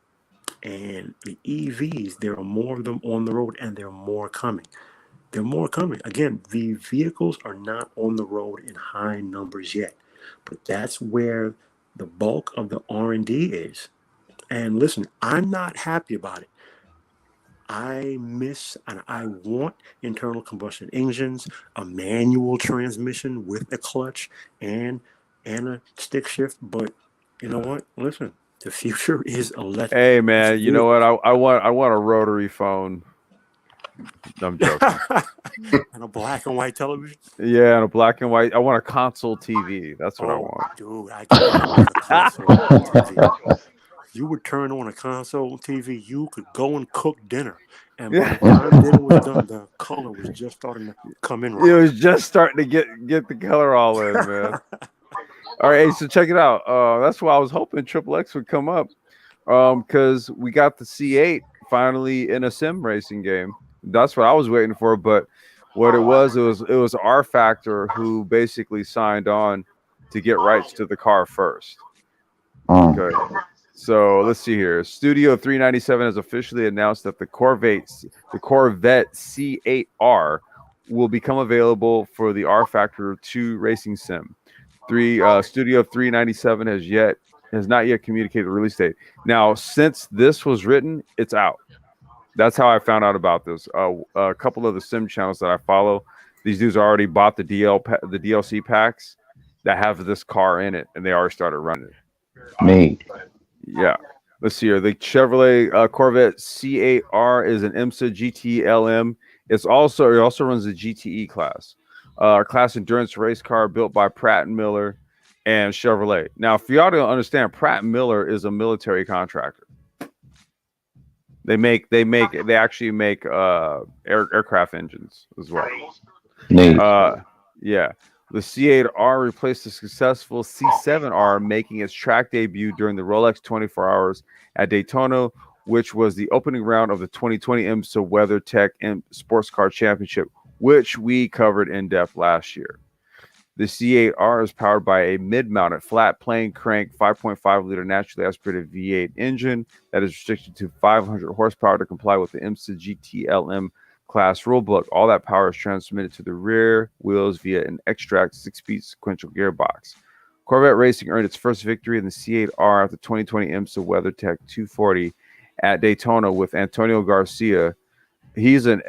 And the EVs, there are more of them on the road, and there are more coming. There are more coming. Again, the vehicles are not on the road in high numbers yet, but that's where the bulk of the R&D is. And listen, I'm not happy about it. I miss and I want internal combustion engines, a manual transmission with a clutch and a stick shift. But you know what? Listen, the future is electric. Hey man, you know what? I want a rotary phone. I'm joking. And a black and white television. Yeah, and a black and white. I want a console TV. That's what I want. Dude, I can't with a console TV. You would turn on a console TV, you could go and cook dinner. And by the time dinner was done, the color was just starting to come in right. It was just starting to get the color all in, man. All right, so check it out. That's why I was hoping Triple X would come up. Because we got the C8 finally in a sim racing game. That's what I was waiting for. But what it was R Factor who basically signed on to get rights to the car first. Mm. Okay. So let's see here. Studio 397 has officially announced that the Corvette C8R will become available for the R Factor 2 racing sim. Studio 397 has not yet communicated the release date. Now, since this was written, it's out. That's how I found out about this. A couple of the sim channels that I follow, these dudes already bought the DLC packs that have this car in it, and they already started running it. Neat. Yeah. Let's see here. The Chevrolet Corvette C8R is an IMSA GT-LM. It also runs the GTE class, class endurance race car built by Pratt and Miller and Chevrolet. Now, for y'all to understand, Pratt and Miller is a military contractor. They actually make aircraft engines as well. Neat. Yeah. The C8R replaced the successful C7R, making its track debut during the Rolex 24 Hours at Daytona, which was the opening round of the 2020 IMSA WeatherTech Sports Car Championship, which we covered in depth last year. The C8R is powered by a mid-mounted flat plane crank 5.5-liter naturally aspirated V8 engine that is restricted to 500 horsepower to comply with the IMSA GT-LM class rulebook. All that power is transmitted to the rear wheels via an extract 6-speed sequential gearbox. Corvette Racing earned its first victory in the C8R at the 2020 IMSA WeatherTech 240 at Daytona with Antonio Garcia. He's an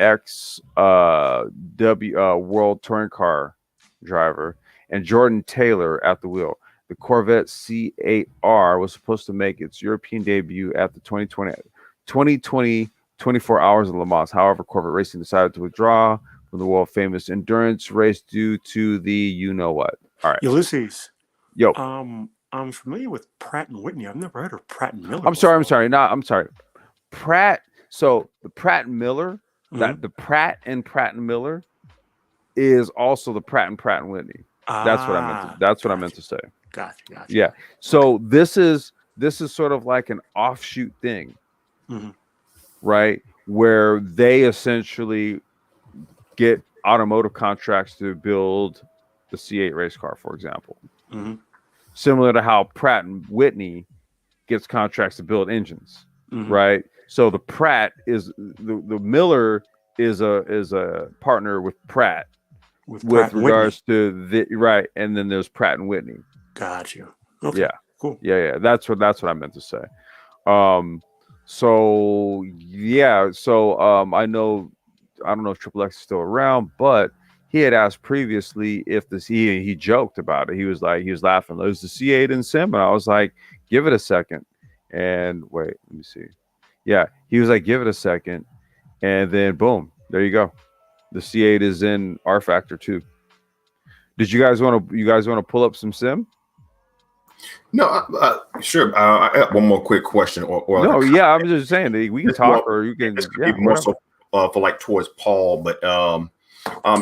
World Touring Car driver, and Jordan Taylor at the wheel. The Corvette C8R was supposed to make its European debut at the 2020 24 Hours of Le Mans. However, Corvette Racing decided to withdraw from the world famous endurance race due to the you-know-what. All right. Ulysses. Yo. I'm familiar with Pratt and Whitney. I've never heard of Pratt and Miller. I'm sorry. Pratt. So the Pratt and Miller, that the Pratt and Miller is also the Pratt and Whitney. That's what I meant to. That's what I meant to say. Gotcha. Yeah. So this is sort of like an offshoot thing, right? Where they essentially get automotive contracts to build the C8 race car, for example. Similar to how Pratt and Whitney gets contracts to build engines, right? So the Pratt is the Miller is a partner with Pratt. With regards to the right, and then there's Pratt and Whitney. Gotcha. Okay. Yeah. Cool. Yeah. That's what I meant to say. So yeah. So I don't know if Triple X is still around, but he had asked previously if he joked about it. He was laughing. There's the C8 in sim, and I was like, give it a second. And wait, let me see. Yeah, he was like, give it a second, and then boom, there you go. The C8 is in R Factor 2. Did you guys want to pull up some sim? No, sure. I have one more quick question. No, yeah, I'm just saying we can talk, or you can. Yeah, more so for like towards Paul, but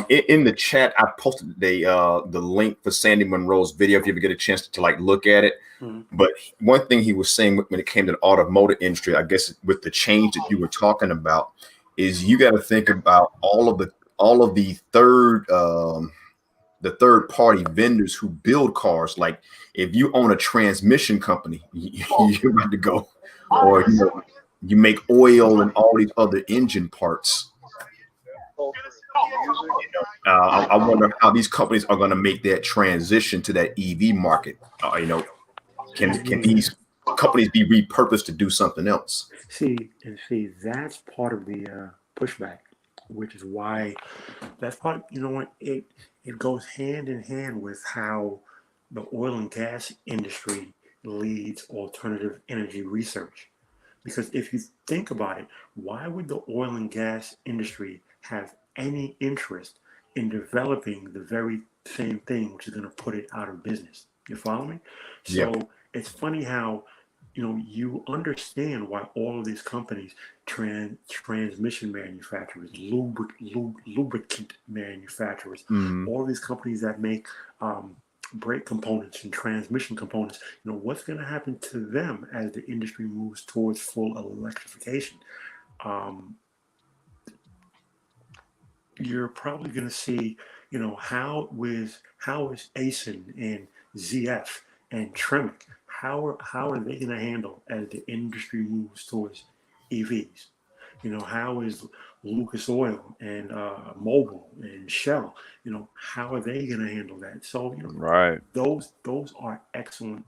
in the chat I posted the link for Sandy Monroe's video if you ever get a chance to like look at it. But one thing he was saying when it came to the automotive industry, I guess with the change that you were talking about, is you got to think about all of the third party vendors who build cars. Like if you own a transmission company, you're about to go, or you make oil and all these other engine parts. I wonder how these companies are going to make that transition to that EV market. Can these companies be repurposed to do something else? See, that's part of the pushback, which is why that's part. You know what? It goes hand in hand with how the oil and gas industry leads alternative energy research. Because if you think about it, why would the oil and gas industry have any interest in developing the very same thing which is going to put it out of business? You follow me? Yeah. So it's funny how you understand why all of these companies, transmission manufacturers, lubricant manufacturers, all these companies that make brake components and transmission components, what's going to happen to them as the industry moves towards full electrification? You're probably going to see, how is ASIN and ZF and Tremec, how are they going to handle as the industry moves towards EVs? You know, how is Lucas Oil and Mobil and Shell, you know, how are they going to handle that? So, you know, Right. those are excellent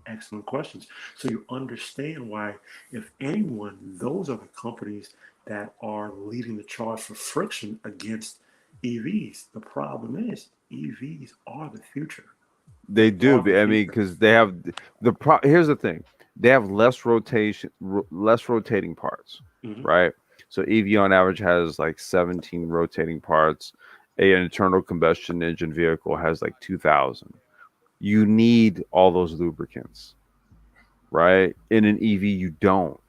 questions. So you understand why, if anyone, those are the companies that are leading the charge for friction against EVs. The problem is EVs are the future. They do. Are the I mean, future. because they have here's the thing. They have less rotating parts, Mhm. right? So EV on average has like 17 rotating parts. An internal combustion engine vehicle has like 2,000. You need all those lubricants, right? In an EV, you don't.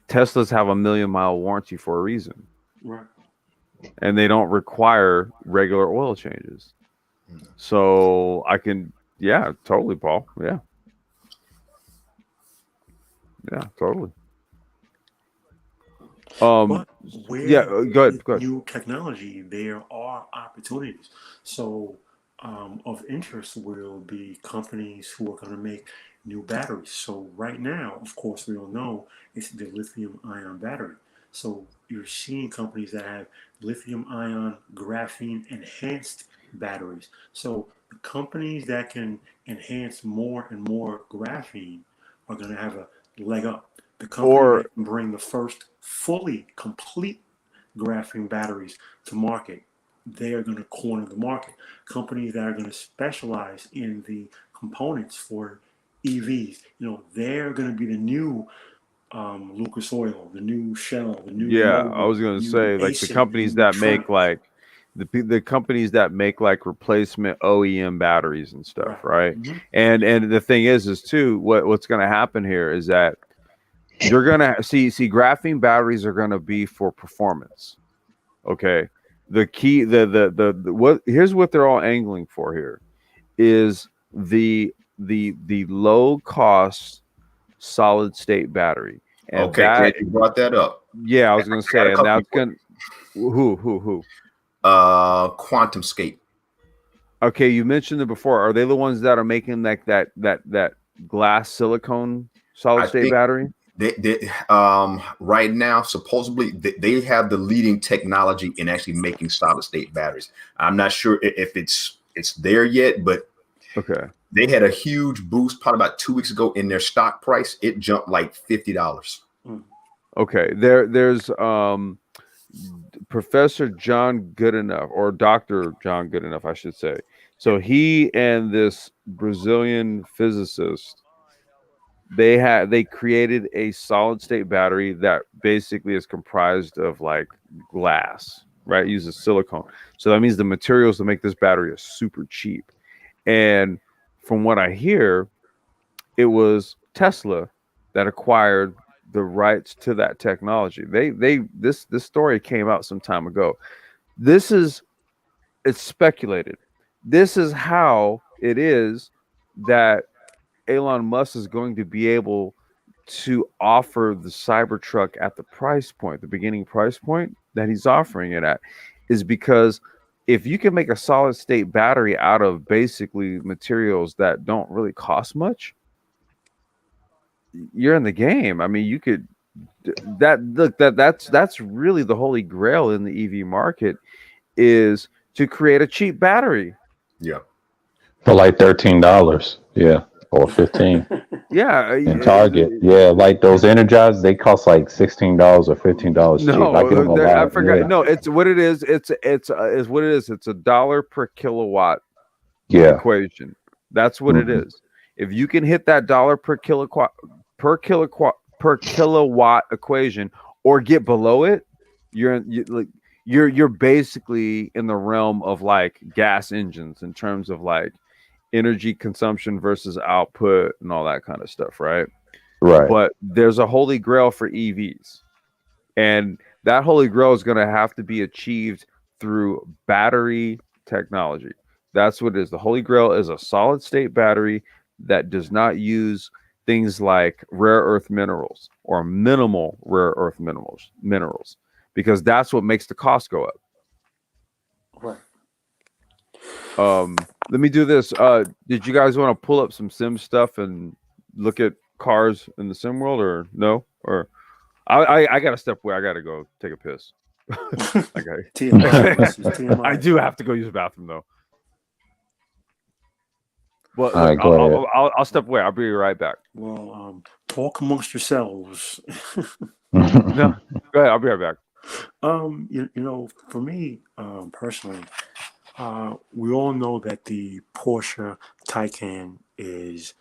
Teslas have a 1,000,000-mile warranty for a reason, Right. and they don't require regular oil changes. So I can, yeah, totally, Paul. Yeah, totally. But Yeah, where go ahead, with go ahead. new technology, there are opportunities. So, of interest will be companies who are going to make new batteries. So, right now, of course, we all know it's the lithium ion battery. So, you're seeing companies that have lithium ion graphene enhanced batteries. So, the companies that can enhance more and more graphene are going to have a leg up. The company Or that can bring the first fully complete graphene batteries to market, they are going to corner the market. Companies that are going to specialize in the components for EVs, you know, they're going to be the new Lucas Oil, the new Shell, the new yeah, I Mobil, was the gonna new say like the ASIC, the companies new that make Tremec. like the companies that make like replacement OEM batteries and stuff, Right. right? Mm-hmm. And the thing is too, what's gonna happen here is that you're gonna see graphene batteries are gonna be for performance. Okay. The key, the what here's what they're all angling for here is the low cost solid state battery. And Okay, glad that, you brought that up. yeah, I was I gonna got say, a and couple that's more. gonna who. Quantum Skate. Okay, you mentioned it before. Are they the ones that are making like that glass silicone solid I state think battery? they right now supposedly they have the leading technology in actually making solid state batteries. I'm not sure if it's there yet, but Okay. they had a huge boost probably about 2 weeks ago in their stock price. It jumped like $50. Okay. There's Professor John Goodenough, or Dr. John Goodenough, I should say. So he and this Brazilian physicist, they created a solid state battery that basically is comprised of like glass, right? It uses silicone. So that means the materials to make this battery are super cheap. And from what I hear, it was Tesla that acquired the rights to that technology. This story came out some time ago. It's speculated. This is how it is that Elon Musk is going to be able to offer the Cybertruck at the price point, the beginning price point that he's offering it at, is because if you can make a solid state battery out of basically materials that don't really cost much, you're in the game. I mean, you could that's really the holy grail in the EV market, is to create a cheap battery. Yeah. For like $13. Yeah. Or 15 Yeah, in Target. Yeah, like those Energizers, they cost like $16 or $15 cheap. I get them a I lot. forgot. Yeah. No, it's what it is. It's is what it is. It's $1 per kilowatt Yeah. equation. That's what it Hmm. is. If you can hit that dollar per kilowatt equation, or get below it, you're basically in the realm of like gas engines in terms of like energy consumption versus output and all that kind of stuff, right? Right. But there's a holy grail for EVs, and that holy grail is going to have to be achieved through battery technology. That's what it is. The holy grail is a solid state battery that does not use things like rare earth minerals or minimal rare earth minerals, because that's what makes the cost go up. Right. Let me do this. Did you guys want to pull up some sim stuff and look at cars in the sim world, or no? Or I got to step away. I got to go take a piss. Okay. TMI versus TMI. I do have to go use the bathroom though. But All right, go ahead. I'll step away. I'll be right back. Well, talk amongst yourselves. No, go ahead. I'll be right back. You know, for me, personally, we all know that the Porsche Taycan is,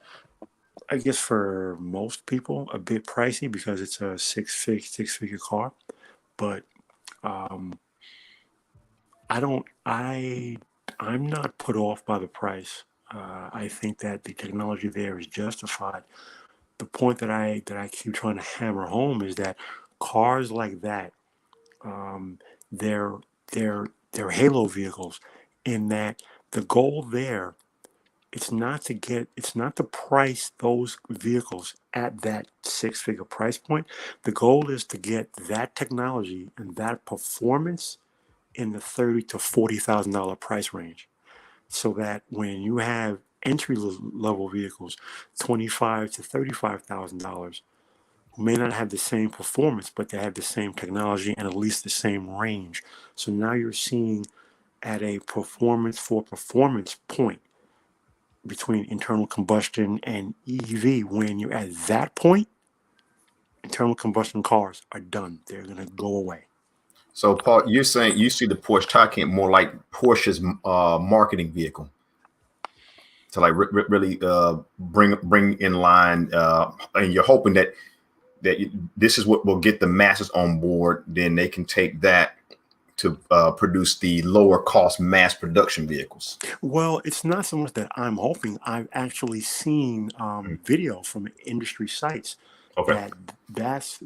I guess, for most people, a bit pricey because it's a six-figure car. But I'm not put off by the price. I think that the technology there is justified. The point that I keep trying to hammer home is that cars like that, they're they're halo vehicles, in that the goal there, it's not to price those vehicles at that six-figure price point. The goal is to get that technology and that performance in the $30,000 to $40,000 price range, so that when you have entry level vehicles, $25,000 to $35,000, who may not have the same performance, but they have the same technology and at least the same range. So now you're seeing at a performance for performance point between internal combustion and EV. When you're at that point, internal combustion cars are done. They're going to go away. So, Paul, you're saying you see the Porsche Taycan more like Porsche's marketing vehicle to like really bring in line, and you're hoping that this is what will get the masses on board. Then they can take that to produce the lower cost mass production vehicles. Well, it's not so much that I'm hoping. I've actually seen video from industry sites. Okay. That's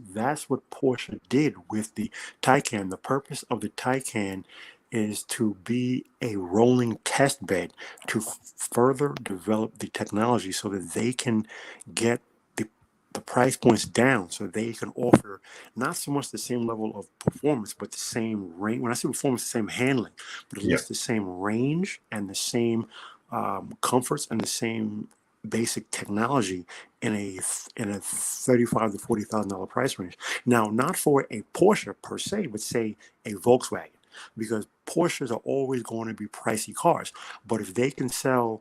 what Porsche did with the Taycan. The purpose of the Taycan is to be a rolling test bed to further develop the technology so that they can get the price points down, so they can offer not so much the same level of performance, but the same range. When I say performance, the same handling, but at least the same range and the same comforts and the same basic technology in a $35,000 to $40,000 price range. Now, not for a Porsche per se, but say a Volkswagen, because Porsches are always going to be pricey cars. But if they can sell,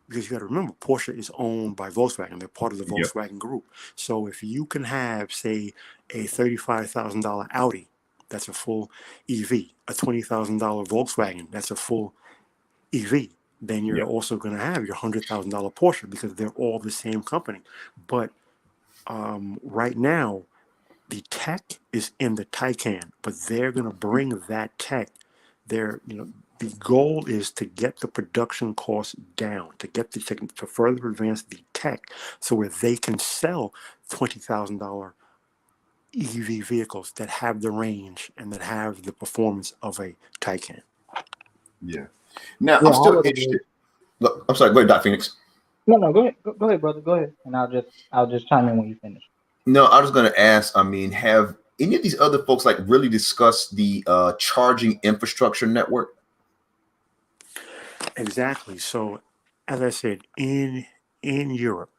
because you got to remember, Porsche is owned by Volkswagen. They're part of the Volkswagen group. So if you can have, say, a $35,000 Audi, that's a full EV, a $20,000 Volkswagen, that's a full EV, then you're also going to have your $100,000 Porsche, because they're all the same company. But right now, the tech is in the Taycan, but they're going to bring that tech there. The goal is to get the production costs down, to get the tech, to further advance the tech, so where they can sell $20,000 EV vehicles that have the range and that have the performance of a Taycan. Yeah. Now I'm still interested. Look, I'm sorry. Go ahead, Dr. Phoenix. No, go ahead. Go ahead, brother. Go ahead, and I'll just chime in when you finish. No, I was going to ask. I mean, have any of these other folks like really discussed the charging infrastructure network? Exactly. So, as I said, in Europe,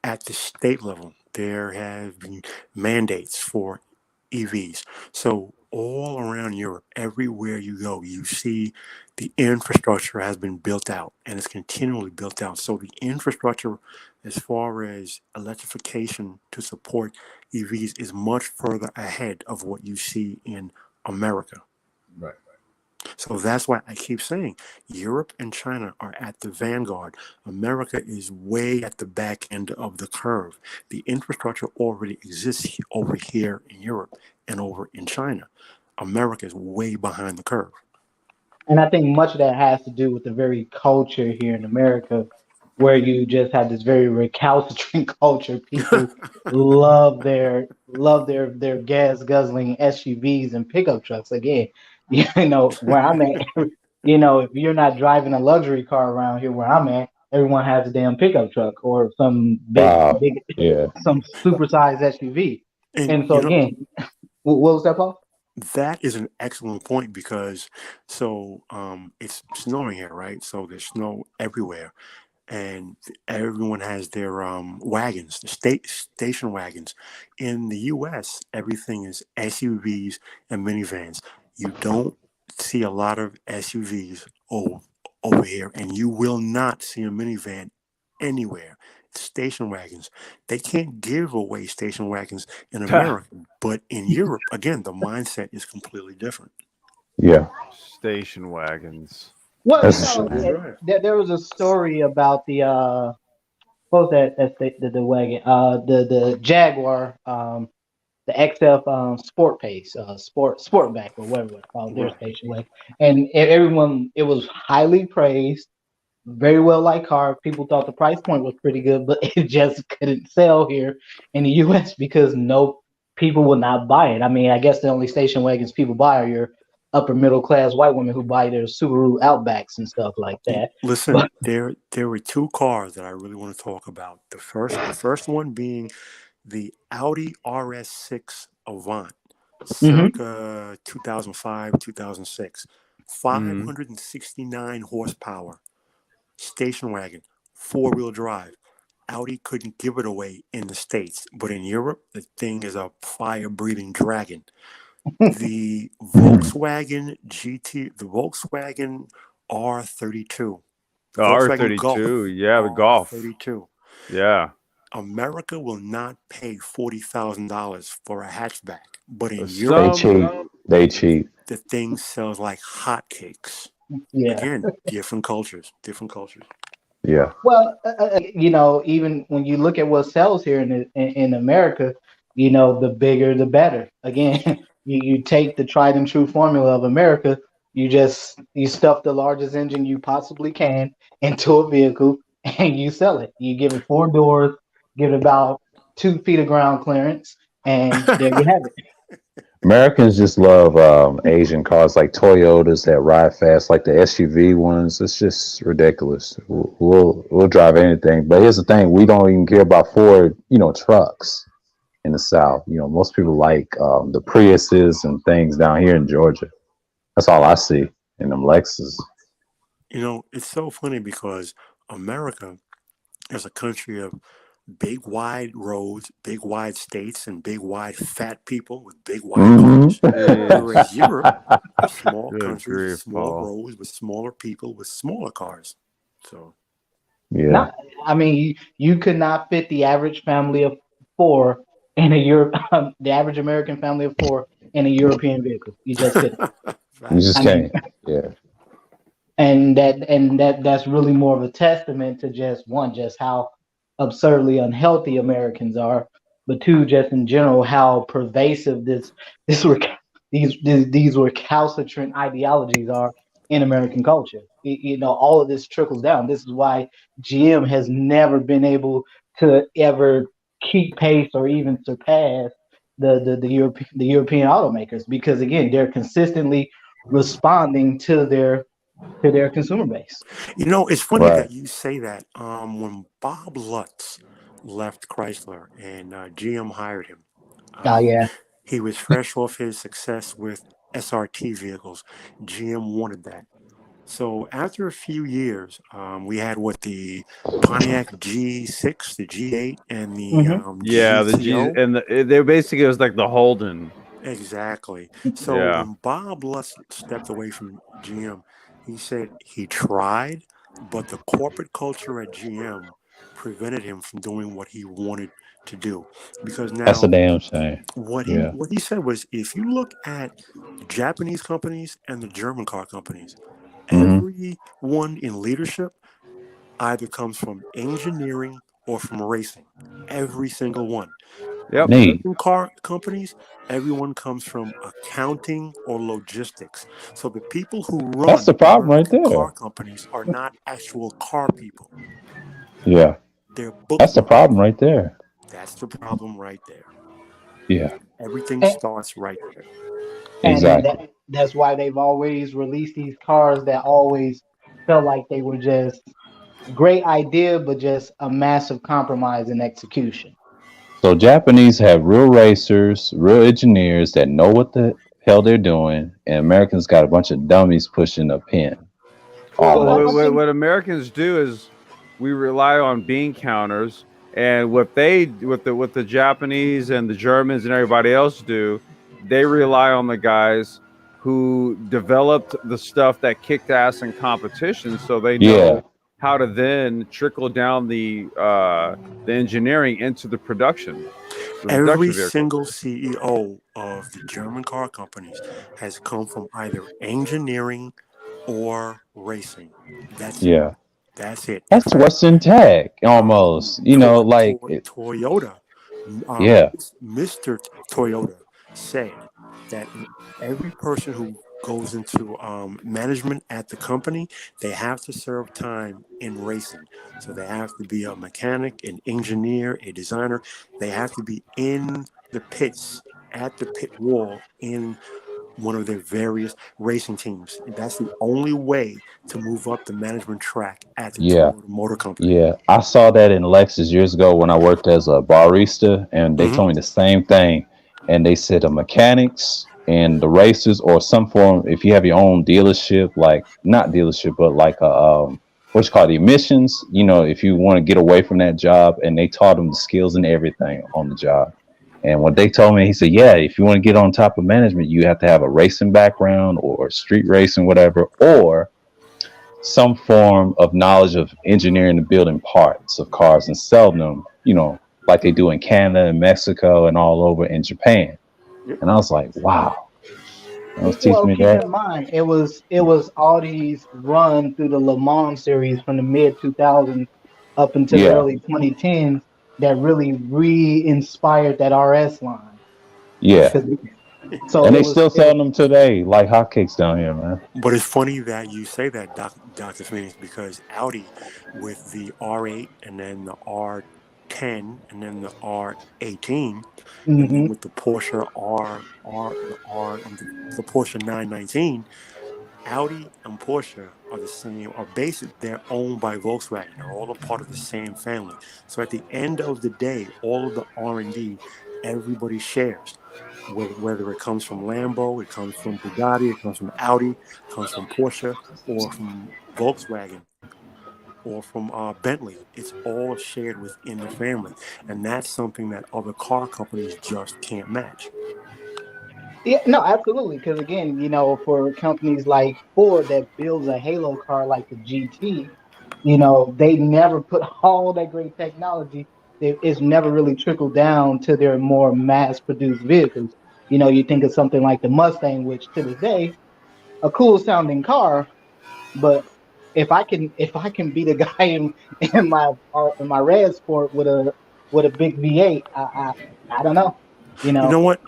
at the state level, there have been mandates for EVs. So all around Europe, everywhere you go, you see the infrastructure has been built out, and it's continually built out. So the infrastructure, as far as electrification to support EVs, is much further ahead of what you see in America. Right. So that's why I keep saying Europe and China are at the vanguard. America is way at the back end of the curve. The infrastructure already exists over here in Europe and over in China. America is way behind the curve. And I think much of that has to do with the very culture here in America, where you just have this very recalcitrant culture. People love their gas guzzling SUVs and pickup trucks. Again, where I'm at, if you're not driving a luxury car around here where I'm at, everyone has a damn pickup truck or some some supersized SUV. And so again, what was that, Paul? That is an excellent point because it's snowing here, right? So there's snow everywhere, and everyone has their wagons, the station wagons. In the U.S., everything is SUVs and minivans. You don't see a lot of SUVs over here, and you will not see a minivan anywhere. Station wagons. They can't give away station wagons in America, but in Europe, again, the mindset is completely different. Yeah. Station wagons. Well, That's That's right. there was a story about the what was that? That's the wagon. The Jaguar, the XF Sport Pace, Sportback or whatever it's called, their Right. station wagon, and everyone, it was highly praised, very well liked car. People thought the price point was pretty good, but it just couldn't sell here in the U.S. because no people will not buy it. I mean, I guess the only station wagons people buy are your upper middle class white women who buy their Subaru Outbacks and stuff like that. Listen, there were two cars that I really want to talk about. The first one being the Audi RS6 Avant, circa 2005, 2006, Mhm. 569 horsepower, station wagon, four-wheel drive. Audi couldn't give it away in the States, but in Europe, the thing is a fire-breathing dragon. The Volkswagen R32, The Volkswagen Golf R32. Yeah, the Golf. R32. Yeah. America will not pay $40,000 for a hatchback, but in Some- Europe, They cheat. the thing sells like hotcakes. Yeah. Again, different cultures. Yeah. Well, even when you look at what sells here in America, the bigger the better. Again, you take the tried and true formula of America. You stuff the largest engine you possibly can into a vehicle and you sell it. You give it 4 doors, give it about 2 feet of ground clearance, and there you have it. Americans just love Asian cars like Toyotas that ride fast, like the SUV ones. It's just ridiculous. We'll drive anything. But here's the thing: we don't even care about Ford, trucks in the South. Most people like the Priuses and things down here in Georgia. That's all I see in them Lexus. It's so funny because America is a country of big wide roads, big wide states, and big wide fat people with big wide cars. Whereas Europe, small Good countries, grief, small Paul. roads with smaller people with smaller cars. So Yeah. I mean, you could not fit the average family of four in a Europe, the average American family of four in a European vehicle. You just couldn't. You just I mean, can't. Yeah. and that's really more of a testament to just how absurdly unhealthy Americans are, but two, just in general, how pervasive this these recalcitrant ideologies are in American culture. All of this trickles down. This is why GM has never been able to ever keep pace or even surpass the European automakers, because again, they're consistently responding to their consumer base. it's funny Right. that you say that. When Bob Lutz left Chrysler and GM hired him, Oh yeah. he was fresh off his success with SRT vehicles. GM wanted that. So after a few years, we had the Pontiac G6, the G8, and the Mm-hmm. Yeah, the G GTO. and they basically, it was like the Holden. Exactly. So Yeah. when Bob Lutz stepped away from GM, he said he tried, but the corporate culture at GM prevented him from doing what he wanted to do. Because That's a now damn shame. what Yeah. he said was, if you look at the Japanese companies and the German car companies, hmm everyone in leadership either comes from engineering or from racing. Every single one. Yep. Neat. American car companies, everyone comes from accounting or logistics. So the people who That's the run problem right American there. car companies are not actual car people. Yeah. They're That's the bookkeepers. problem right there. That's the problem right there. Yeah. Everything And, starts right there. and Exactly. that's why they've always released these cars that always felt like they were just great idea, but just a massive compromise in execution. So Japanese have real racers, real engineers that know what the hell they're doing, and Americans got a bunch of dummies pushing a pen. Well, I Almost. think what Americans do is we rely on bean counters, and what the Japanese and the Germans and everybody else do, they rely on the guys who developed the stuff that kicked ass in competition, so they Yeah, know how to then trickle down the engineering into the production Every vehicles. single CEO of the German car companies has come from either engineering or racing. That's it. yeah. That's it. In That's fact, Western tech almost. Toyota, Yeah, Mr. Toyota said that every person who goes into management at the company, they have to serve time in racing. So they have to be a mechanic, an engineer, a designer. They have to be in the pits, at the pit wall, in one of their various racing teams. And that's the only way to move up the management track at the yeah, Toyota Motor Company. yeah. I saw that in Lexus years ago when I worked as a barista, and they Hmm. told me the same thing. And they said the mechanics and the racers, or some form, if you have your own dealership, like not dealership, but like a what's called emissions. If you want to get away from that job, and they taught them the skills and everything on the job. And what they told me, he said, yeah, if you want to get on top of management, you have to have a racing background or street racing, whatever, or some form of knowledge of engineering and building parts of cars and selling them, like they do in Canada and Mexico and all over in Japan. And I was like, wow, that was teaching well, me keep that. in mind it was Audi's run through the Le Mans series from the mid 2000s up into the Yeah, early 2010s that really re-inspired that RS line. yeah. 'Cause- So And it they was still it was selling them today like hotcakes down here, man. But it's funny that you say that, Dr. Phoenix, because Audi with the R8 and then the R10 and then the R18 and then mhm. with the Porsche the Porsche 919, Audi and Porsche are the same, are basic. They're owned by Volkswagen. They're all a part of the same family. So at the end of the day, all of the R&D, everybody shares. Whether it comes from Lambo, it comes from Bugatti, it comes from Audi, it comes from Porsche, or from Volkswagen, or from Bentley. It's all shared within the family, and that's something that other car companies just can't match. Yeah, no, absolutely. Because again, for companies like Ford that builds a halo car like the GT, they never put all that great technology. It's never really trickled down to their more mass-produced vehicles. You think of something like the Mustang, which to this day, a cool sounding car, but if I can beat a guy in my red sport with a big V8, I don't know. You know what?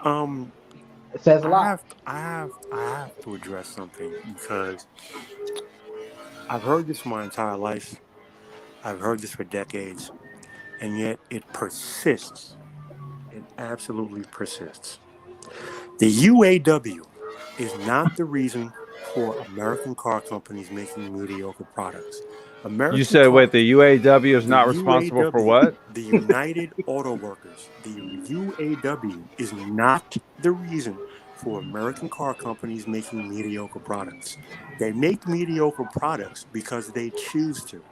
It says a I lot. have, I have, I have to address something because I've heard this my entire life. I've heard this for decades, and yet it persists. It absolutely persists. The UAW is not the reason for American car companies making mediocre products. You American said, car, wait, the UAW is the not responsible for UAW, what? the United Auto Workers, the UAW is not the reason for American car companies making mediocre products. They make mediocre products because they choose to.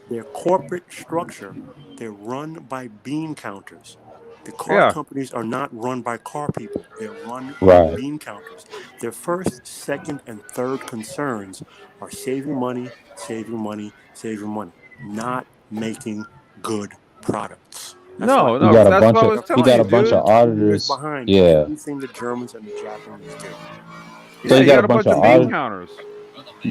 Their corporate structure, they're run by bean counters. The car Yeah. companies are not run by car people. They're run by Right. bean counters. Their first, second, and third concerns are saving money, saving money, saving money, not making good products. That's why No, He no, got a Audi that's bunch what I of was are he telling got you, a bunch of dude. 15 years auditors. behind Yeah. everything the Germans and the Japanese do. So Yeah, you you got a got a bunch bunch of of bean audit counters.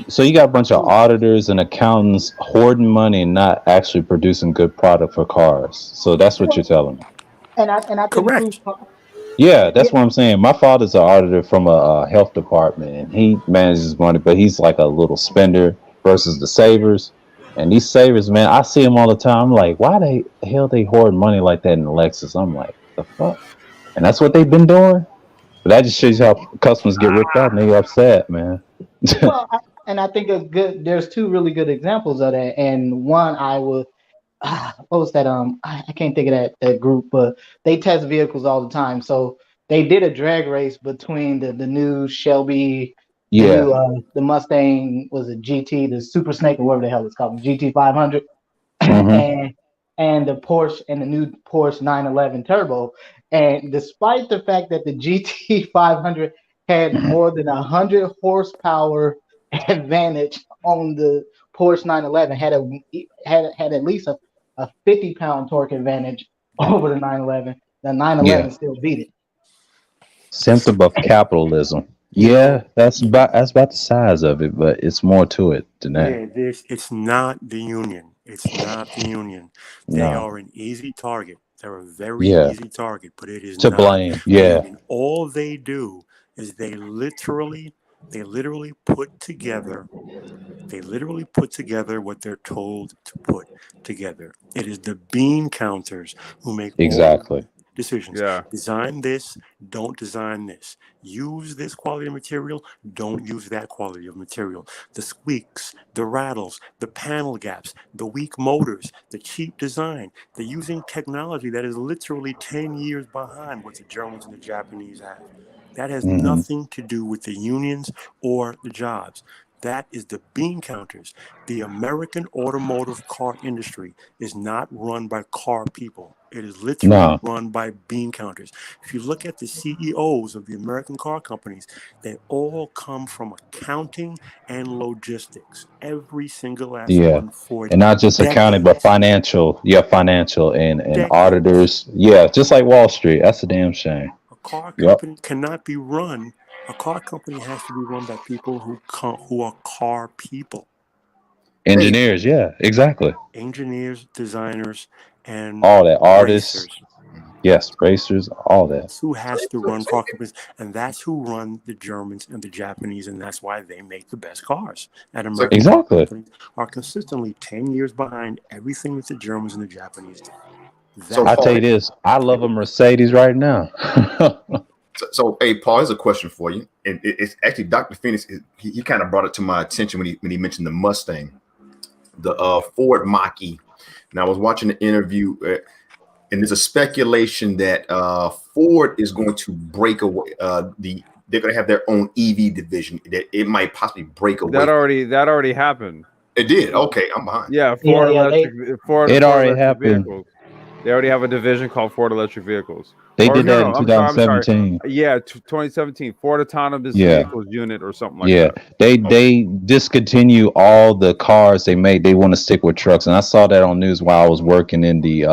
so you got a bunch of auditors and accountants hoarding money and not actually producing good product for cars. So that's what you're Well, telling me. and I think too. Correct. Yeah, that's Yeah, what I'm saying. My father's an auditor from a health department, and he manages money, but he's like a little spender versus the savers. And these savers, man, I see them all the time. I'm like, why the hell they hoard money like that in Lexus? I'm like, the fuck? And that's what they've been doing. But that just shows you how customers get ripped off and they upset, man. well, and I think there's two really good examples of that. And one, what was that? I can't think of that group, but they test vehicles all the time. So they did a drag race between the new Shelby, the Yeah. new the Mustang, was it GT, the Super Snake, or whatever the hell it's called, GT 500, Mhm. and the Porsche and the new Porsche 911 Turbo. And despite the fact that the GT 500 had more than 100 horsepower advantage on the Porsche 911, had at least a 50-pound torque advantage over the 911. The 911 Yeah. still beat it. Symptom of capitalism. You know, Yeah, that's about the size of it, but it's more to it than that. yeah, it's not the union. It's not the union. They No. are an easy target. They're a very Yeah. easy target, but it is To not blame. the Yeah. union. All they do is they literally put together what they're told to put together. It is the bean counters who make all Exactly. decisions. Yeah. Design this, don't design this. Use this quality of material, don't use that quality of material. The squeaks, the rattles, the panel gaps, the weak motors, the cheap design. They're using technology that is literally 10 years behind what the Germans and the Japanese have. That has Mhm. nothing to do with the unions or the jobs. That is the bean counters. The American automotive car industry is not run by car people. It is literally No. run by bean counters. If you look at the CEOs of the American car companies, they all come from accounting and logistics. Every single last Yeah. one for And not just accounting, but decades. financial. Yeah, financial and Decades. auditors. Yeah, just like Wall Street. That's a damn shame. A car Yep. company cannot be run. A car company has to be run by people who are car people. Hey, Engineers. Yeah, exactly. Engineers, designers, and All that. Artists. racers. Yes, racers. All that. That's who has to run car companies, and that's who run the Germans and the Japanese, and that's why they make the best cars. And so American car Exactly. companies are consistently 10 years behind everything that the Germans and the Japanese do. so I That's tell Paul, you this. I love a Mercedes right now. hey Paul, here's a question for you. And it's actually Dr. Phoenix. He kind of brought it to my attention when he mentioned the Mustang, the Ford Mach-E. And I was watching the interview, and there's a speculation that Ford is going to break away. They're going to have their own EV division. That it might possibly break away. That already happened. It did. Okay, I'm behind. Yeah, Yeah, Ford yeah, Electric, Ford It already Electric happened. Vehicles. They already have a division called Ford Electric Vehicles. They Or did that in I'm sorry. 2017. Yeah, 2017 Ford Autonomous Yeah. Vehicles Unit or something like Yeah, that. they discontinue all the cars they make. They want to stick with trucks, and I saw that on news while I was working in the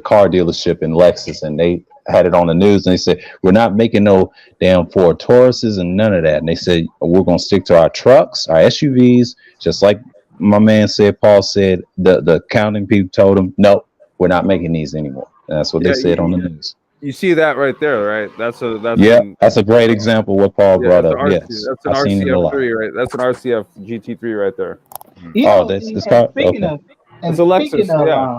car dealership in Lexus, and they had it on the news, and they said we're not making no damn Ford Tauruses and none of that. And they said we're gonna stick to our trucks, our SUVs, just like my man said. Paul said the accounting people told him, no, we're not making these anymore. And that's what they Yeah, said on the news. you see that right there, right? That's Yeah, an that's a great example of what Paul yeah, brought that's up. an RC, Yes, that's an I've seen it a lot. RCF3, right? That's an RCF GT3 right there. You Oh, know, this and car. speaking Okay. of It's a Lexus, yeah.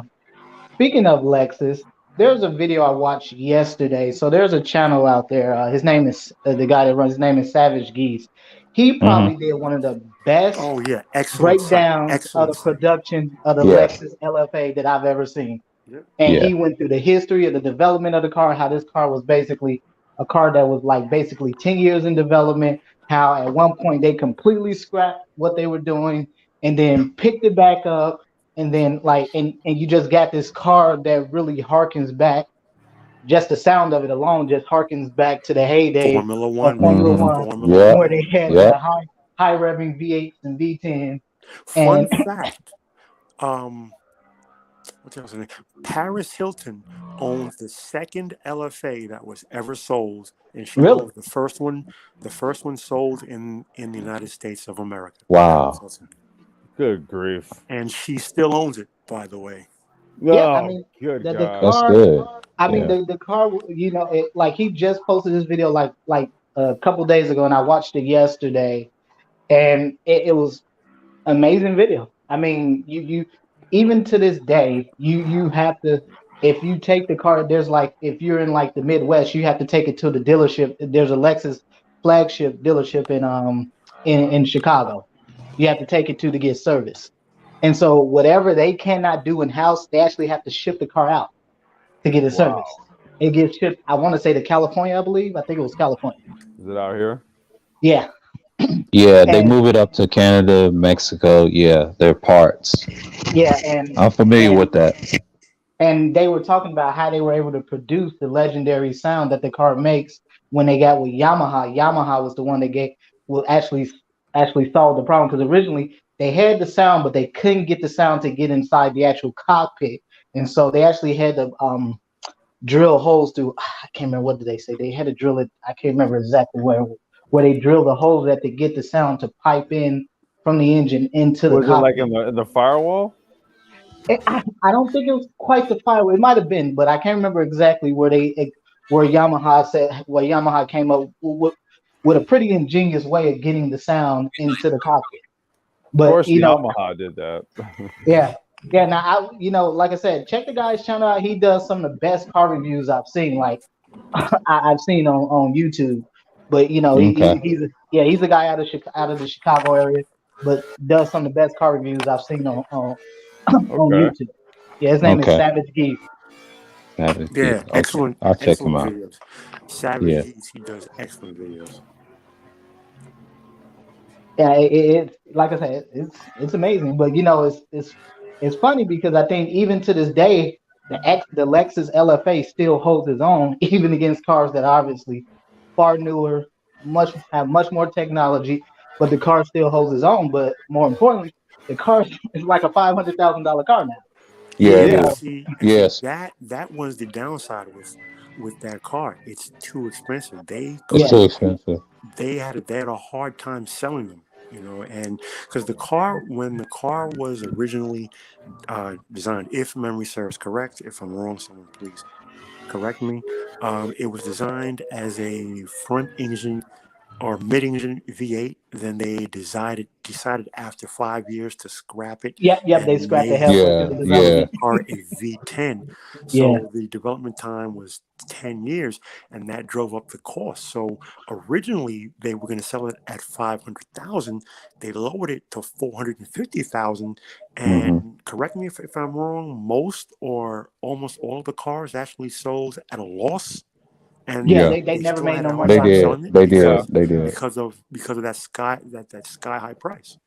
speaking of Lexus, there's a video I watched yesterday. So there's a channel out there. His name is the guy that runs. His name is Savage Geese. He probably did one of the best Oh yeah, excellent site, breakdowns of excellent the site. production of the Yeah. Lexus LFA that I've ever seen. Yep. And Yeah. he went through the history of the development of the car, how this car was basically a car that was like basically 10 years in development, how at one point they completely scrapped what they were doing and then picked it back up. And then and you just got this car that really harkens back. Just the sound of it alone just harkens back to the heyday Formula of One, Formula baby. One, Formula Yeah. where One. they had Yeah. the high revving V8s and V10s. Fun And fact. What's else? Paris Hilton owns the second LFA that was ever sold, and she really, owns the first one. The first one sold in the United States of America. Wow. Paris Hilton. Good grief. And she still owns it, by the way. yeah, I Oh, mean, good the God. That's car. good. I mean, Yeah. the car. You know, like he just posted this video like a couple days ago, and I watched it yesterday, and it was amazing video. I mean, you even to this day, you have to, if you take the car, there's like, if you're in like the Midwest, you have to take it to the dealership. There's a Lexus flagship dealership in Chicago. You have to take it to get service. And so whatever they cannot do in house, they actually have to ship the car out to get it Wow. serviced. It gets shipped. I want to say to California, I believe. I think it was California. Is it out here? Yeah, Yeah, they and move it up to Canada, Mexico. Yeah, their parts. yeah, I'm familiar and with that. and they were talking about how they were able to produce the legendary sound that the car makes when they got with Yamaha. Yamaha was the one that actually solved the problem because originally they had the sound, but they couldn't get the sound to get inside the actual cockpit, and so they actually had to drill holes through. I can't remember what did they say. They had to drill it. I can't remember exactly where they drill the holes that to get the sound to pipe in from the engine into the Was it like cockpit. in the firewall? I don't think it was quite the fire. It might have been, but I can't remember exactly where Yamaha came up with a pretty ingenious way of getting the sound into the cockpit. Of But course, Yamaha did that. yeah, yeah. Now like I said, check the guy's channel out. He does some of the best car reviews I've seen. Like I've seen on YouTube. But Okay. he's a guy out of the Chicago area, but does some of the best car reviews I've seen on Okay. YouTube. Yeah, his name is Okay. Savage Geese. Savage Yeah, Geek. Okay. excellent, I'll check them excellent out. videos. Savage Yeah. Geese, he does excellent videos. Yeah, it's like I said, it's amazing. But it's funny because I think even to this day, the Lexus LFA still holds its own, even against cars that are obviously far newer, have much more technology, but the car still holds its own. But more importantly, the car is like a $500,000 car now. Yeah, it You Yeah. know, is. See, Yes. that was the downside with that car. It's too expensive. They It's yeah, too couldn't. expensive. They had a hard time selling them. And because when the car was originally designed, if memory serves correct, if I'm wrong, someone please correct me. It was designed as a front engine or mid-engine V8. Then they decided after 5 years to scrap it yep. They and scrapped the halfway through Yeah, the made yeah. development. the car a V10. Yeah, So the development time was 10 years, and that drove up the cost. So originally they were going to sell it at 500,000. They lowered it to 450,000. hmm And correct me if I'm wrong, most or almost all of the cars actually sold at a loss, yeah. and Yeah, They they never still made had a no hard money they off time of it. did. selling it They did. Yeah. They did. because of that sky high price.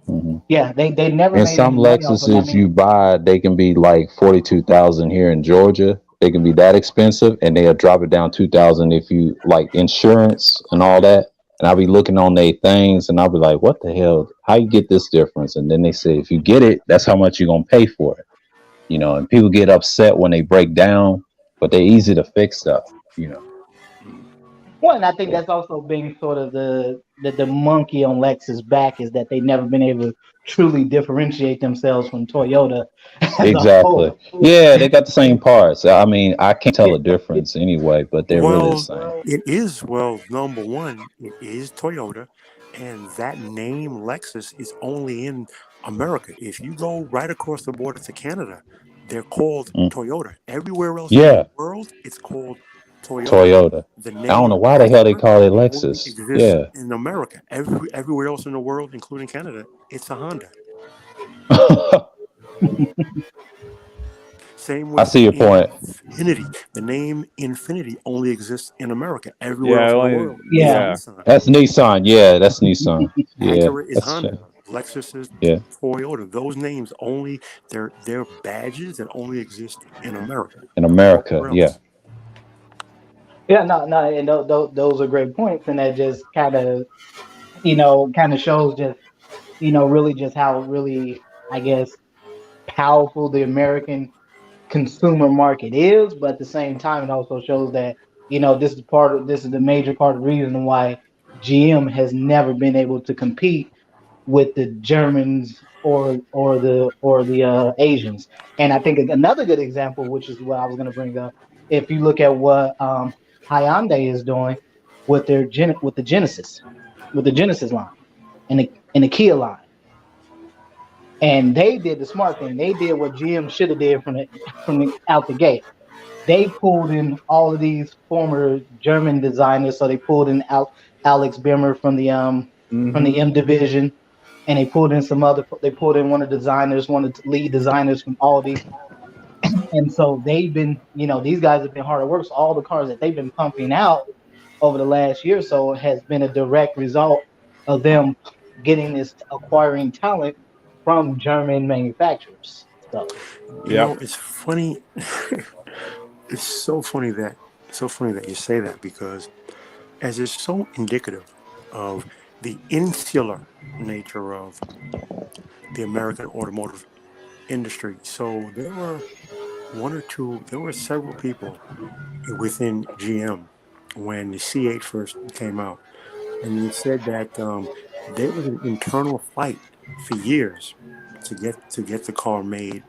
hmm Yeah, they never And made some any money off of it. I Lexuses you mean, buy, they can be like 42,000 here in Georgia. They can be that expensive, and they'll drop it down 2,000 if you like insurance and all that. And I'll be looking on their things, and I'll be like, "What the hell? How you get this difference?" And then they say, "If you get it, that's how much you're gonna pay for it." And people get upset when they break down, but they're easy to fix stuff. You know. one, I think that's also been sort of the monkey on Lexus back is that they've never been able to truly differentiate themselves from Toyota as a Exactly. whole. Yeah, they got the same parts. I mean, I can't tell a difference anyway, but they're really the Well, same. it is. Well, number one, it is Toyota, and that name Lexus is only in America. If you go right across the border to Canada, they're called Mm. Toyota. Everywhere else in the Yeah, world, it's called Toyota. Toyota. The I don't know name why the hell they Chrysler call it only Lexus. exists Yeah. in America. Everywhere else in the world, including Canada, it's a Honda. Same I with see your point. Infinity. The name Infinity only exists in America. Everywhere Yeah. else in the Only, world, it's Yeah, yeah. Nissan. That's Nissan. Yeah, that's Nissan. Yeah, Acura is that's Honda. Lexus is yeah. Toyota. Those names only they're badges that only exist in America. In America, Nowhere yeah. else. yeah, no, and those are great points, and that just kind of shows just really just how really I guess powerful the American consumer market is, but at the same time, it also shows that this is the major part of the reason why GM has never been able to compete with the Germans or the Asians. And I think another good example, which is what I was going to bring up, if you look at what Hyundai is doing with with the Genesis line and the Kia line. And they did the smart thing. They did what GM should have did from the out the gate. They pulled in all of these former German designers. So they pulled in Alex Bimmer from the Hmm. M division, and they pulled in some other. They pulled in one of the designers, one of the lead designers from Audi, And so they've been, these guys have been hard at work. So all the cars that they've been pumping out over the last year or so has been a direct result of them getting this acquiring talent from German manufacturers. So Yep. It's funny. It's so funny that you say that, because as it's so indicative of the insular nature of the American automotive industry. So there were several people within GM when the C8 first came out, and they said that there was an internal fight for years to get the car made,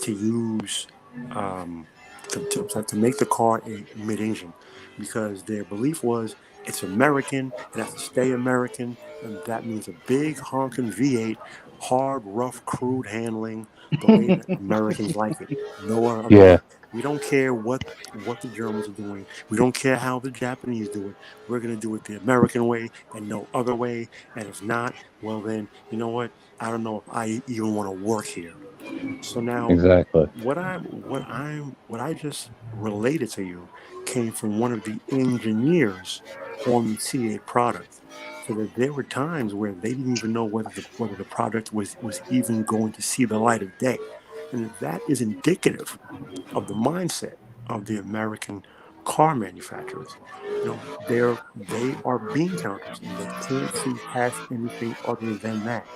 to use um, to make the car a mid-engine, because their belief was it's American, it has to stay American, and that means a big honking V8, hard, rough, crude handling, the way that Americans like it. No, Yeah, we don't care what the Germans are doing. We don't care how the Japanese do it. We're gonna do it the American way and no other way. And if not, well then, you know what? I don't know if I even want to work here. So now, exactly. what I just related to you came from one of the engineers on the C8 product. So that there were times where they didn't even know whether the product was even going to see the light of day. And that is indicative of the mindset of the American car manufacturers. They are bean counters, and they can't see past anything other than that.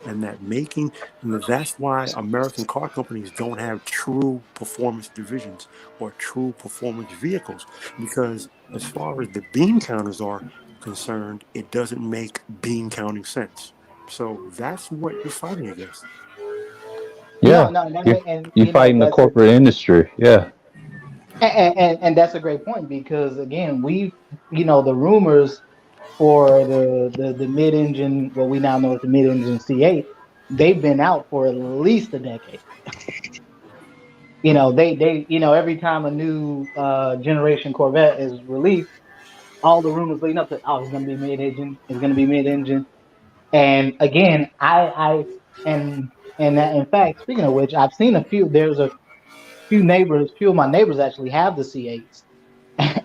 And that's why American car companies don't have true performance divisions or true performance vehicles, because as far as the bean counters are concerned, it doesn't make bean counting sense. So that's what you're fighting against. no, Yeah, no, that you and you fighting the that's a corporate industry. Yeah, and that's a great point because again, the rumors for the mid-engine, what we now know as the mid-engine C8, they've been out for at least a decade. Every time a new generation Corvette is released, all the rumors leading up to, oh, it's going to be mid-engine, it's going to be mid-engine. And again, and in fact, speaking of which, I've seen a few. There's a few of my neighbors actually have the C8s,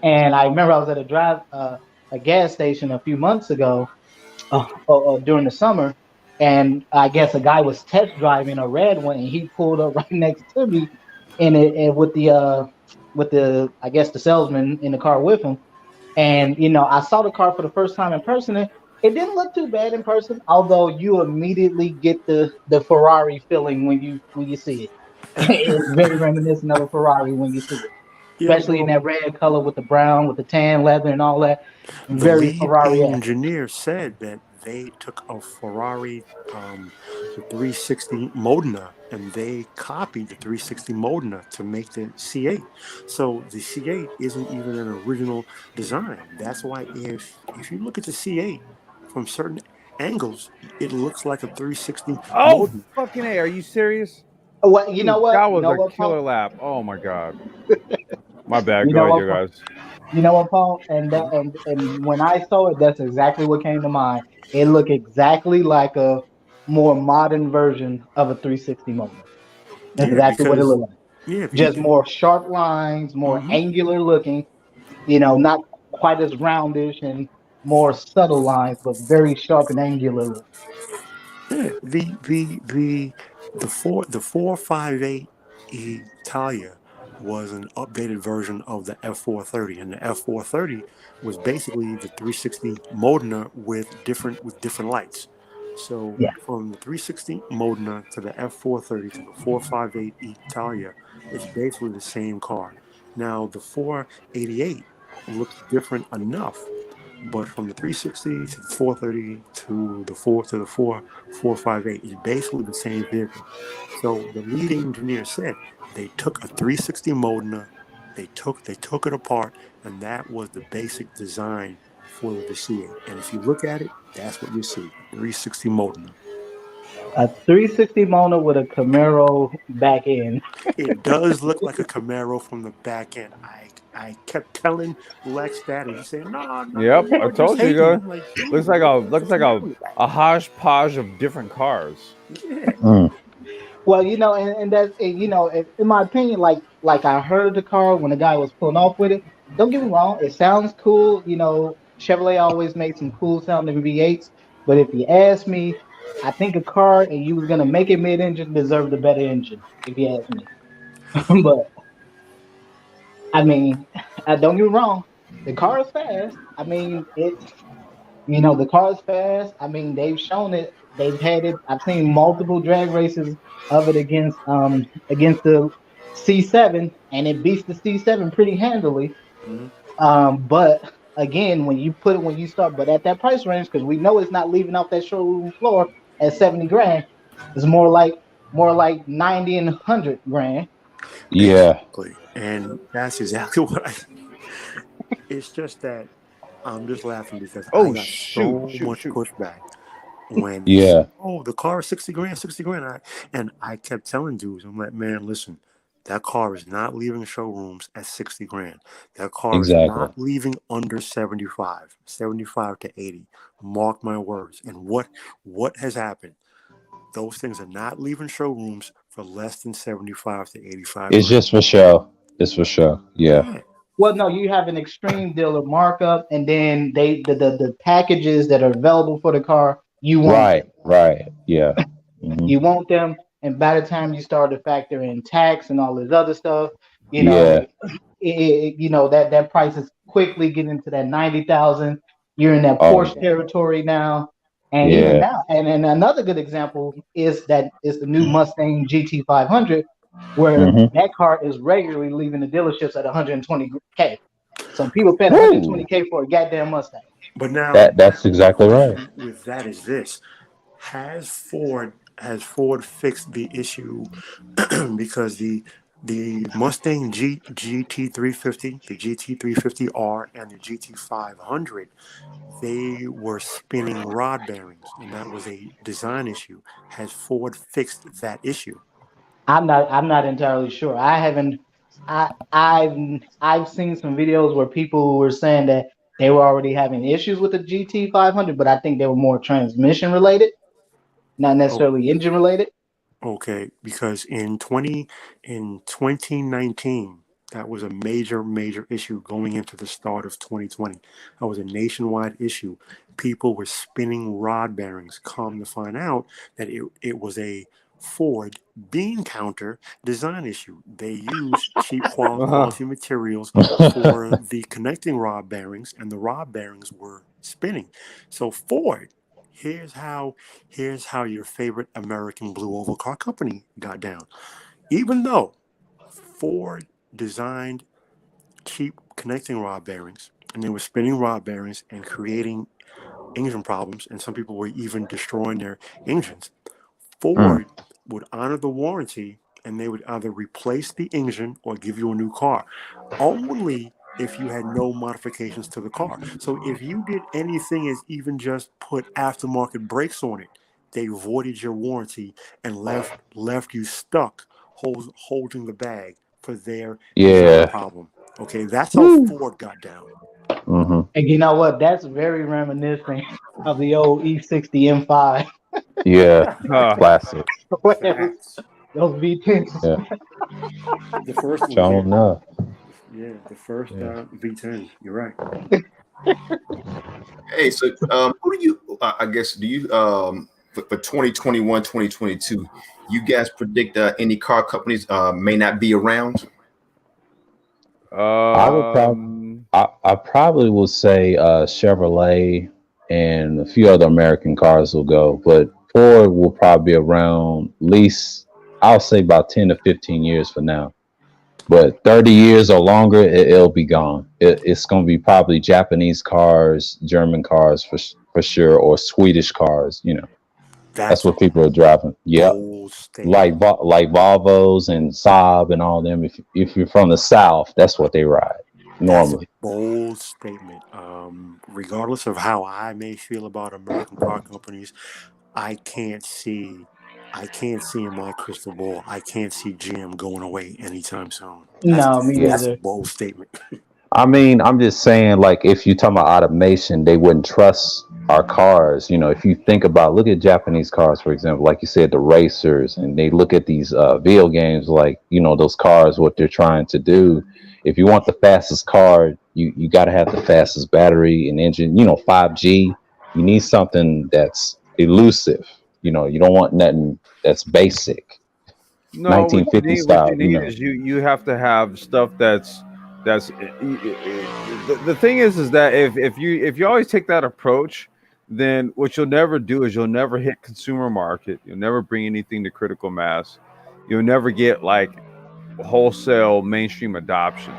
and I remember I was at a gas station a few months ago, during the summer, and I guess a guy was test driving a red one, and he pulled up right next to me, and with the I guess the salesman in the car with him, and I saw the car for the first time in person, and it didn't look too bad in person, although you immediately get the Ferrari feeling when you see it. It's very reminiscent of a Ferrari when you see it, especially in Well, that red color with the brown, with the tan leather and all that. the Very lead Ferrari-esque. engineer said that they took a Ferrari, the 360 Modena, and they copied the 360 Modena to make the C8. So the C8 isn't even an original design. That's why if you look at the C8 from certain angles, it looks like a 360 Oh, Modena. fucking A. Are you serious? What you know Dude, what that you was know a what killer Paul? lap. Oh my god. My bad. You Go know ahead, what you Paul? guys. You know what, Paul? And when I saw it, that's exactly what came to mind. It looked exactly like a more modern version of a 360 motor. That's Yeah, exactly what it because looked like. yeah, Just more sharp lines, more mhm. angular looking. Not quite as roundish and more subtle lines, but very sharp and angular looking. Yeah, the 458 Italia was an updated version of the F430, and the F430 was basically the 360 Modena with different lights. So Yeah. from the 360 Modena to the F430 to the 458 Italia, it's basically the same car. Now the 488 looks different enough, but from the 360 to the 430 to the 458 is basically the same vehicle. So the lead engineer said they took a 360 Modena, they took it apart, and that was the basic design for the C8. And if you look at it, that's what you see, a 360 Modena. A 360 Mona with a Camaro back end. It does look like a Camaro from the back end. I kept telling Lex that, and he said, "No, no, Yep, you I are just told you hating." guys. I'm like, Looks "Dude, like a it's looks a like Camaro in the back." a hodgepodge of different cars. Yeah. Mm. Well, and that's in my opinion, like I heard the car when the guy was pulling off with it. Don't get me wrong, it sounds cool. Chevrolet always made some cool sounding V8s, but if you ask me, I think a car and you was gonna make it mid-engine deserved a better engine, if you ask me. But I mean, don't get me wrong, the car is fast. I mean, the car is fast. I mean, they've shown it. They've had it. I've seen multiple drag races of it against the C7, and it beats the C7 pretty handily. Mhm. But again, when you start, but at that price range, because we know it's not leaving off that showroom floor at 70 grand. It's more like 90 and 100 grand. Yeah. Exactly. And that's exactly what I. It's just that I'm just laughing because I Oh got shoot, so shoot, much shoot. pushback when they Yeah. said, "Oh, the car is 60 grand, 60 grand." And I kept telling dudes, I'm like, "Man, listen, that car is not leaving showrooms at 60 grand. That car is Exactly. not leaving under 75 to 80. Mark my words." And what has happened? Those things are not leaving showrooms for less than 75 to 85 It's grand. just for show. It's for show. Yeah. Yeah. Well, no, you have an extreme dealer markup, and then the packages that are available for the car, you want them. Right. Right. Yeah. Hmm. You want them, and by the time you start to factor in tax and all this other stuff, you Yeah. know, that price is quickly getting into that 90,000. You're in that Oh Porsche yeah. territory now, and even Yeah. now, and another good example is the new Mustang GT 500, where Hmm. that car is regularly leaving the dealerships at 120K. So people paying Woo. 120K for a goddamn Mustang. But now That's my exactly right. question with that is this: Has Ford fixed the issue because the Mustang GT350, the GT350R, and the GT500, they were spinning rod bearings, and that was a design issue. Has Ford fixed that issue? I'm not entirely sure. I haven't. I've seen some videos where people were saying that they were already having issues with the GT 500, but I think they were more transmission related, not Oh, necessarily engine related. okay, because in 2019, that was a major issue going into the start of 2020. That was a nationwide issue. People were spinning rod bearings. Come to find out that it was a Ford bean counter design issue. They used cheap Uh-huh. quality materials for the connecting rod bearings, and the rod bearings were spinning. So Ford, here's how here's how your favorite American blue oval car company got down. Even though Ford designed cheap connecting rod bearings, and they were spinning rod bearings and creating engine problems, and some people were even destroying their engines, Mm. Ford would honor the warranty, and they would either replace the engine or give you a new car, only if you had no modifications to the car. So if you did anything as even just put aftermarket brakes on it, they voided your warranty and left you stuck holding the bag for their design Yeah. problem. Okay, that's how Woo. Ford got down. Hmm. And you know what? That's very reminiscent of the old E60 M5. Yeah. Uh, Classic. Facts. Those V10s. Yeah. The first ones, Sure yeah. enough. Yeah, the first Yeah. V10s. You're right. Hey, so who do you? I guess do you for 2021, 2022? You guys predict any car companies may not be around? I would probably. um, I probably would say Chevrolet and a few other American cars will go, but Ford will probably be around at least I'll say about 10 to 15 years for now. But 30 years or longer, it'll be gone. It's going to be probably Japanese cars, German cars for sure, or Swedish cars. That's That's a what people are driving. Yep. bold statement. Like Volvos and Saab and all them. If you're from the South, that's what they ride That's a normally. bold statement. Regardless of how I may feel about American car companies, I can't see, I can't see in my crystal ball. I can't see GM going away anytime soon. No, me Yeah. That's a neither. bold statement. I mean, I'm just saying, like, if you're talking about automation, they wouldn't trust our cars, you know, if you think about, look at Japanese cars, for example, like you said, the racers, and they look at these video games, like, you know, those cars, what they're trying to do. If you want the fastest car, you got to have the fastest battery and engine, you know, 5G. You need something that's elusive. You know, you don't want nothing that's basic, No, 1950 what you style, you need know. is you have to have stuff that's the thing is that if you always take that approach, then what you'll never do is you'll never hit consumer market. You'll never bring anything to critical mass. You'll never get like wholesale mainstream adoption.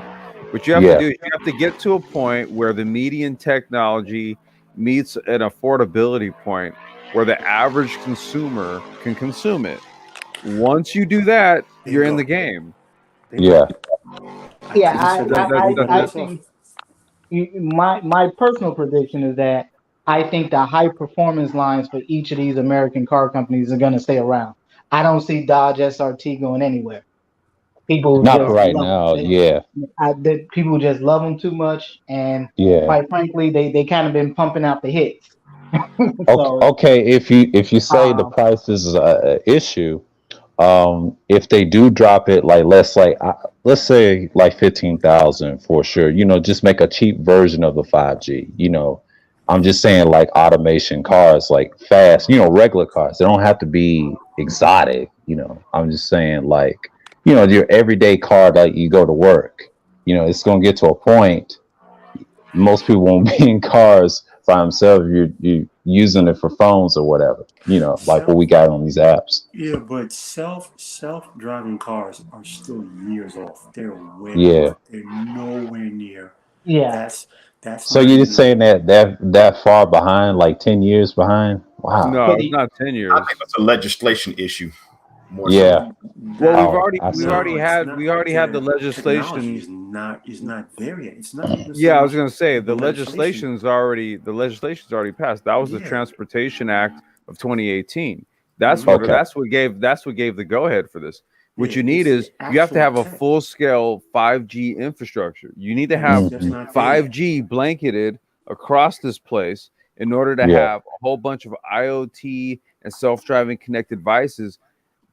What you have to Yeah, do is you have to get to a point where the median technology meets an affordability point where the average consumer can consume it. Once you do that, you're in Bingo. the game. Bingo. yeah, I Yeah, couldn't have So said that any better I myself. think my personal prediction is that I think the high performance lines for each of these American car companies are going to stay around. I don't see Dodge SRT going anywhere. People not for just right love now. they, Yeah, people just love them too much, and yeah. quite frankly, they kind of been pumping out the hits. Okay, So okay. If you say the um, price is a issue, if they do drop it, like let's say like 15,000 for sure. You know, just make a cheap version of the 5G. You know, I'm just saying like automation cars, like fast. You know, regular cars. They don't have to be exotic. You know, I'm just saying like, you know, your everyday car that you go to work. You know, it's gonna get to a point most people won't be in cars by themselves. You using it for phones or whatever. You know, like what Self, we got on these apps. yeah, but self driving cars are still years off. They're way Yeah. off. They're nowhere near. yeah, That's that's So not you're just even. saying that far behind, like 10 years behind? Wow. No, but it's not 10 I think years. that's a legislation issue more so. Yeah. Well, Not Oh, I we've see. already no, it's had not. the The technology legislation. is not there yet. It's not even so Yeah, I was much going to say the legislation. the legislation's already passed. That was the Yeah. Transportation Act of 2018. That's Hmm. what Okay. gave the go ahead for this. What Yeah, you need it's the is you have to actual have a tech, full scale 5G infrastructure. You need to and it's have just Hmm. not there yet. 5G blanketed across this place in order to Yeah. have a whole bunch of IoT and self-driving connected devices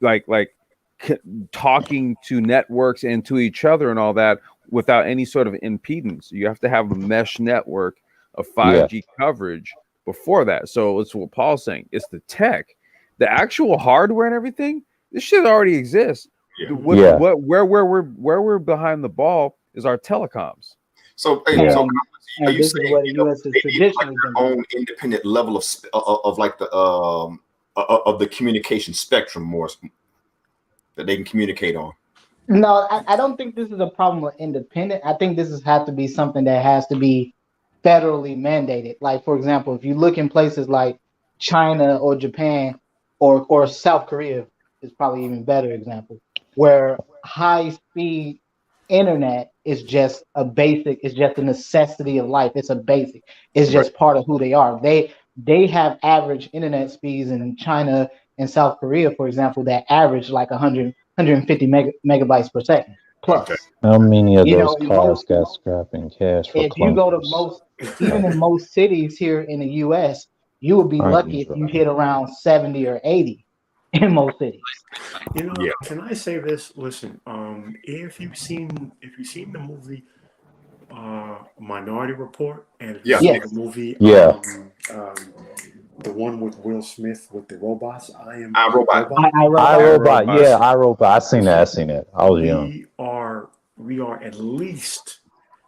like c- talking to networks and to each other and all that without any sort of impedance. You have to have a mesh network of Yeah. 5G coverage before that. So it's what Paul's saying. It's the tech, the actual hardware and everything. This shit already exists. Yeah. Yeah. Where we're behind the ball is our telecoms. So, Yeah. are and you this is saying where the U.S. has they need like traditionally been their doing. own independent level of like the of the communication spectrum more that they can communicate on? No, I don't think this is a problem with independent. I think this has had to be something that has to be federally mandated. Like, for example, if you look in places like China or Japan or South Korea is probably even better example, where high speed internet is just a basic, it's just a necessity of life. It's a basic. It's Right. just part of who they are. They have average internet speeds in China and South Korea, for example, that average like 150 megabytes per second Okay. plus. How many of You those know, in cars most got scrapped in cash for if you go to clunkers? most, even in most cities here in the US, you would be Aren't lucky you if you dry? hit around 70 or 80 in most cities. Yeah. Can I say this? Listen, if you've seen the movie Minority Report, and if you've Yeah. seen Yes. the movie Yeah. the one with Will Smith with the robots, I am I robot. Robot. I wrote that. iRobot. iRobot. Yeah, Listen, iRobot. I seen that. I listen. seen that. I was young. We are at least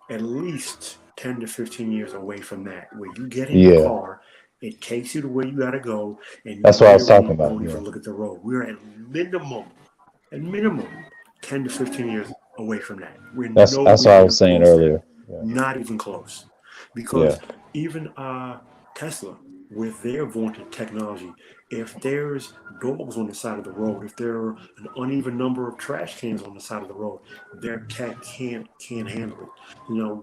10 to 15 years away from that, where you get in your Yeah. car, it takes you to where you got to go, and you That's what I was talking literally about. don't Yeah. even look at the road. We're at minimum 10 to 15 years away from that. We're That's what nowhere I near was saying close to that. earlier. Yeah. Not even close. Yeah. Because even Tesla, with their vaunted technology, if there's dogs on the side of the road, if there are an uneven number of trash cans on the side of the road, their tech can't handle it.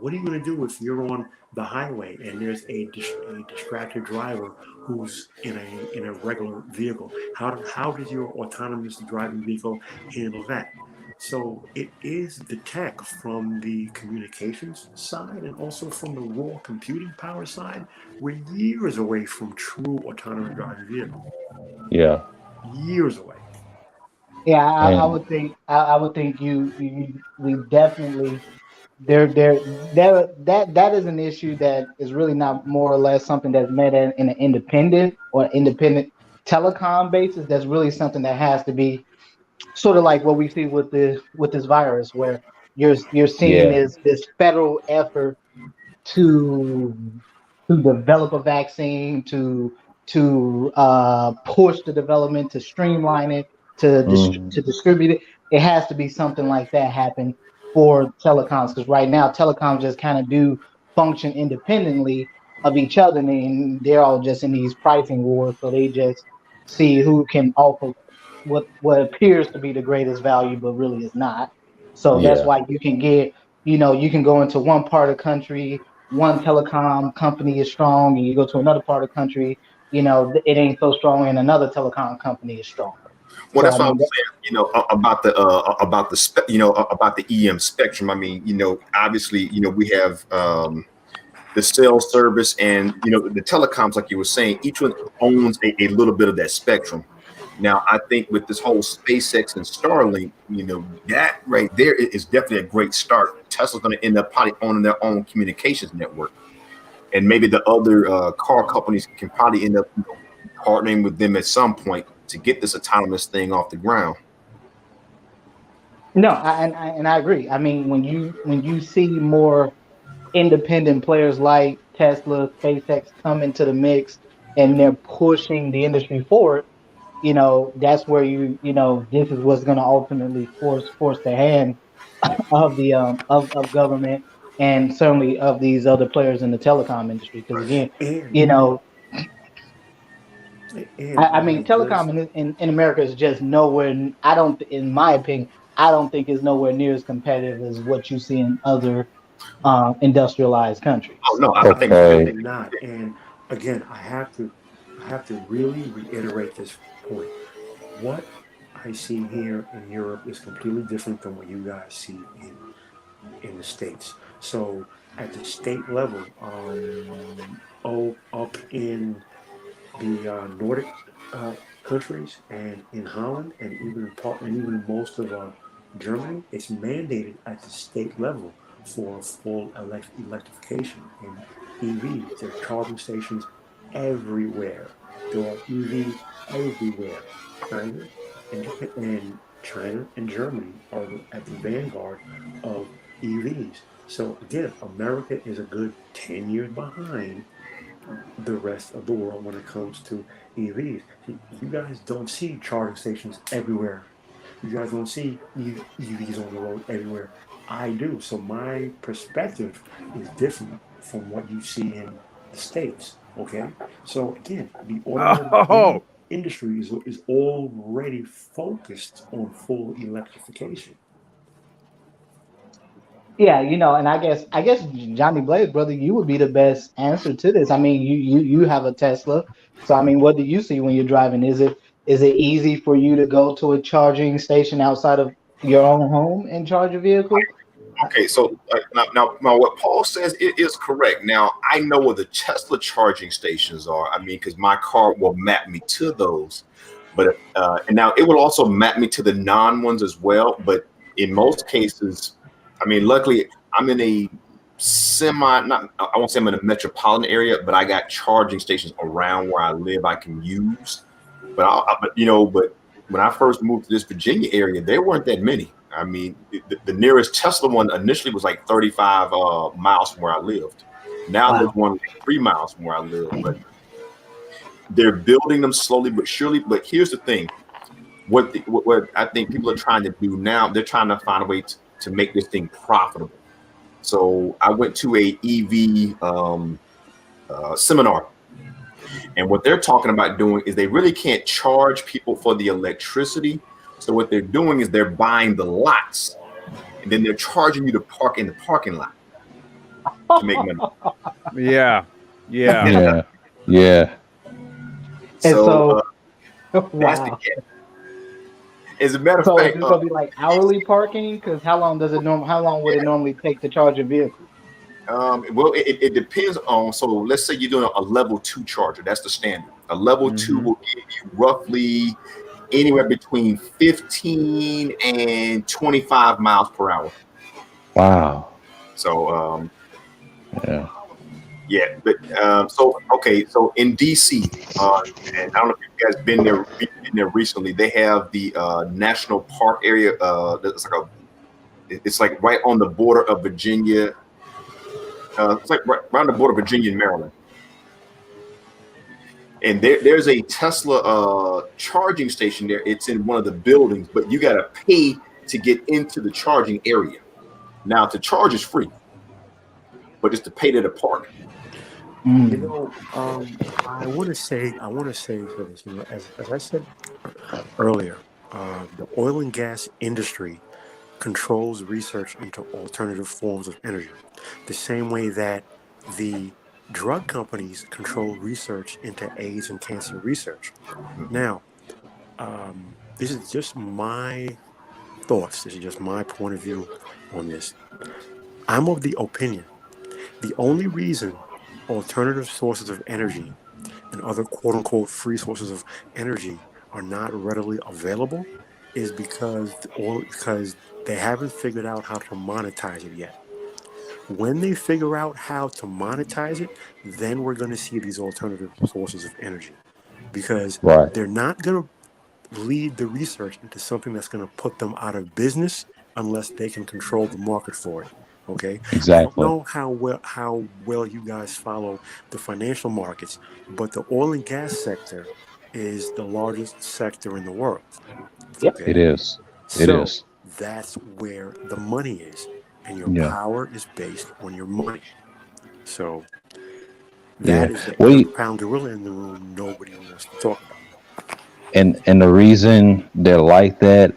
What are you going to do if you're on the highway and there's a distracted driver who's in a regular vehicle? How does your autonomous driving vehicle handle that? So it is the tech from the communications side and also from the raw computing power side. We're years away from true autonomous driving vehicle. Yeah. Years away. Yeah, I And would think I would think we definitely that is an issue that is really not more or less something that's met in an independent telecom basis. That's really something that has to be sort of like what we see with this virus, where you're seeing yeah. this federal effort to develop a vaccine, to push the development, to streamline it, Mm, to distribute it. It has to be something like that happen for telecoms, because right now telecoms just kind of do function independently of each other, and they're all just in these pricing wars. So they just see who can offer what appears to be the greatest value, but really is not. So that's yeah. why you can get, you can go into one part of the country, one telecom company is strong, and you go to another part of the country, it ain't so strong, and another telecom company is stronger. Well, So that's I what I mean, was saying, about the EM spectrum. I mean, obviously, we have the cell service and the telecoms, like you were saying, each one owns a little bit of that spectrum. Now, I think with this whole SpaceX and Starlink, that right there is definitely a great start. Tesla's going to end up probably owning their own communications network, and maybe the other car companies can probably end up partnering with them at some point to get this autonomous thing off the ground. no, and I agree. I mean, when you see more independent players like Tesla, SpaceX come into the mix, and they're pushing the industry forward, that's where this is what's going to ultimately force the hand of the of government, and certainly of these other players in the telecom industry. Because again, And you know, I mean, there's telecom in America is just nowhere. I don't, in my opinion, I don't think it's nowhere near as competitive as what you see in other industrialized Oh countries. no, I think Okay. absolutely not. And again, I have to really reiterate this point. What I see here in Europe is completely different than what you guys see in the States. So at the state level, up in the Nordic countries and in Holland and even most of Germany, it's mandated at the state level for full electrification and EVs. There are charging stations everywhere. There are EVs everywhere. China China and Germany are at the vanguard of EVs. So again, America is a good 10 years behind the rest of the world when it comes to EVs. You guys don't see charging stations everywhere. You guys don't see EVs on the road everywhere. I do. So my perspective is different from what you see in the States. Okay. So again, the automotive Oh, industry is already focused on full electrification. Yeah, and I guess Johnny Blaze, brother, you would be the best answer to this. I mean, you have a Tesla, so I mean, what do you see when you're driving? Is it easy for you to go to a charging station outside of your own home and charge a vehicle? Okay, so now, what Paul says it is correct. Now, I know where the Tesla charging stations are. I mean, because my car will map me to those, but and now it will also map me to the non ones as well. But in most cases, I mean, luckily I'm in a semi, not I won't say I'm in a metropolitan area, but I got charging stations around where I live I can use. But when I first moved to this Virginia area, there weren't that many. I mean, the nearest Tesla one initially was like 35 miles from where I lived. Now there's Wow. one like 3 miles from where I live, but they're building them slowly but surely. But here's the thing: what I think people are trying to do now, they're trying to find a way to make this thing profitable. So I went to a EV seminar, and what they're talking about doing is they really can't charge people for the electricity. So what they're doing is they're buying the lots, and then they're charging you to park in the parking lot to make money. yeah, yeah. Yeah. Yeah. And So so, that's the wow. catch. As a matter of So is fact, this gonna be like hourly parking? Because how long does it How long would it normally take to charge a vehicle? well, it depends on. So let's say you're doing a level 2 charger. That's the standard. A level 2 will give you roughly anywhere between 15 and 25 miles per hour. Wow. So Yeah. yeah, but so okay, so in DC, and I don't know if you guys been there recently. They have the national park area. It's like right on the border of Virginia. It's like right around the border of Virginia and Maryland. And there's a Tesla charging station there. It's in one of the buildings, but you got to pay to get into the charging area. Now, to charge is free, but it's to pay to the park. You know, I want to say for this, you know, as I said earlier, the oil and gas industry controls research into alternative forms of energy, the same way that the drug companies control research into AIDS and cancer research. Now, this is just my thoughts. This is just my point of view on this. I'm of the opinion the only reason alternative sources of energy and other quote unquote free sources of energy are not readily available is because they haven't figured out how to monetize it yet. When they figure out how to monetize it, then we're going to see these alternative sources of energy because Right. they're not going to lead the research into something that's going to put them out of business unless they can control the market for it. Okay. I don't Exactly. know how well you guys follow the financial markets, but the oil and gas sector is the largest sector in the world. Yep. It Okay. is. It So is. that's where the money is, and your Yeah. power is based on your money. So Yeah. that is the We 800-pound gorilla in the room nobody wants to talk about. and the reason they're like that,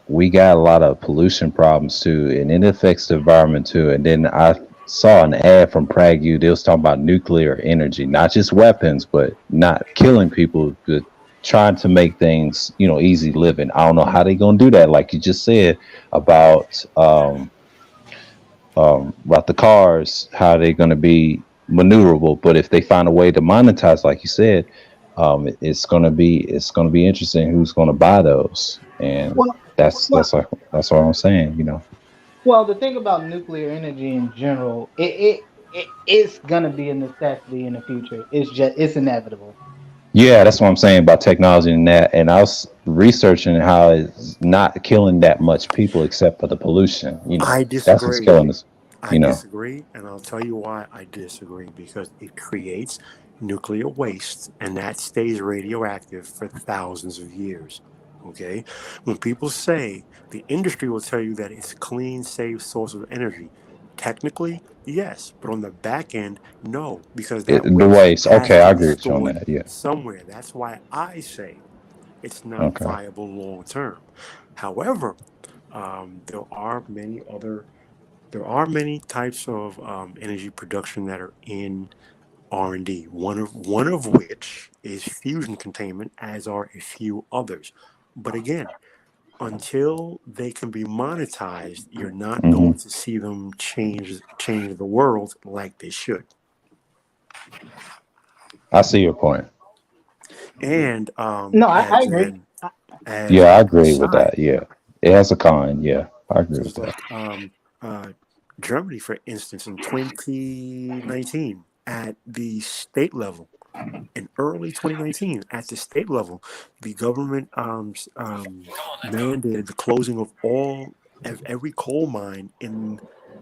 we got a lot of pollution problems too, and it affects the environment too. And then I saw an ad from Prague. They was talking about nuclear energy, not just weapons, but not killing people, but trying to make things, easy living. I don't know how they gonna do that, like you just said about the cars, how they're gonna be maneuverable. But if they find a way to monetize, like you said, it's gonna be interesting who's gonna buy those, and Well, that's well, that's like that's what I'm saying. well, the thing about nuclear energy in general, it's gonna be a necessity in the future. It's inevitable. Yeah, that's what I'm saying about technology and that. And I was researching how it's not killing that much people except for the pollution. I That's what's disagree. killing us. I You know. disagree, and I'll tell you why I disagree. Because it creates nuclear waste, and that stays radioactive for thousands of years. Okay? When people say the industry will tell you that it's a clean, safe source of energy, technically, yes, but on the back end, no, because that The waste waste. has Okay, to I be agree with you on stored that. Yeah. somewhere. That's why I say it's not Okay. viable long term. However, there are many types of energy production that are in R&D. One of which is fusion containment, as are a few others. But again, until they can be monetized, you're not Hmm. going to see them change the world like they should. I see your point. And No, I agree. Yeah, as I an agree with aside, that. Yeah, it has a con. Yeah, I agree with just that. like Germany, for instance, in 2019 at the state level, in early 2019 at the state level, the government mandated the closing of every coal mine in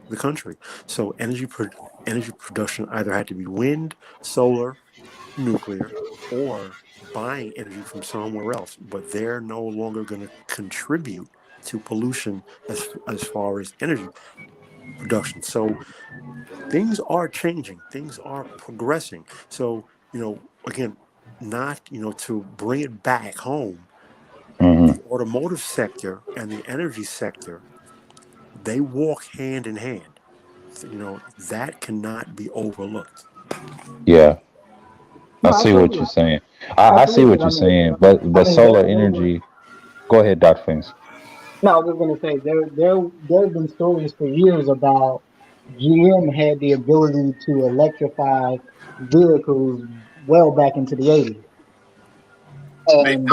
the country. So energy production either had to be wind, solar, nuclear, or buying energy from somewhere else. But they're no longer going to contribute to pollution as far as energy production. So things are changing, things are progressing. So, again, not, to bring it back home, Hmm. the automotive sector and the energy sector, they walk hand in hand. So, that cannot be overlooked. Yeah, I No, see what absolutely, you're saying. I see absolutely. what I you're mean, saying, but I mean solar those are energy. Go ahead, Dr. Phoenix. No, I was going to say there've been stories for years about GM had the ability to electrify vehicles well back into the 80s, Hey, and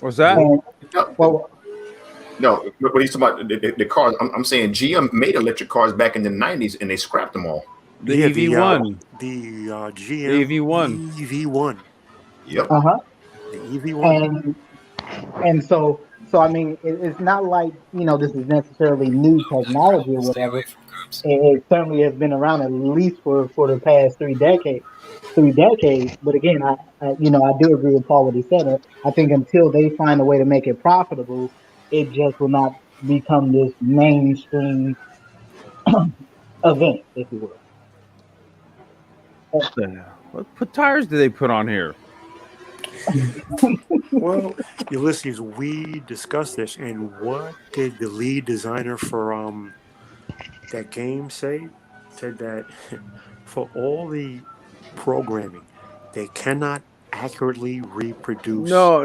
What's that? and no, well, no, but he's talking about the cars. I'm saying GM made electric cars back in the 90s and they scrapped them all. The Yeah, EV1. the The GM EV1. EV1, Yep. the EV1. and so I mean, it's not like this is necessarily new technology or whatever. It certainly has been around at least for the past 3 decades. 3 decades, but again, I do agree with Paul what he said. I think until they find a way to make it profitable, it just will not become this mainstream event, if you will. What tires do they put on here? Well, Ulysses, we discussed this, and what did the lead designer for that game say? Said that for all the programming, they cannot accurately reproduce. No.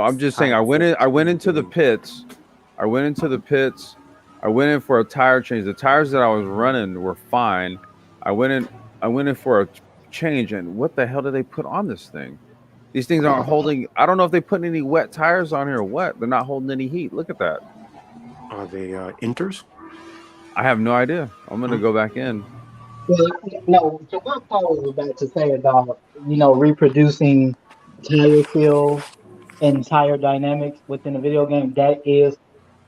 I'm just saying. I went into the pits. I went into the pits. I went in for a tire change. The tires that I was running were fine. I went in for a change, and what the hell did they put on this thing? These things aren't holding. I don't know if they put any wet tires on here or what. They're not holding any heat. Look at that. Are they Inters? I have no idea. I'm gonna go back in. Well, no, so what Paul was about to say about reproducing tire feel and tire dynamics within a video game, that is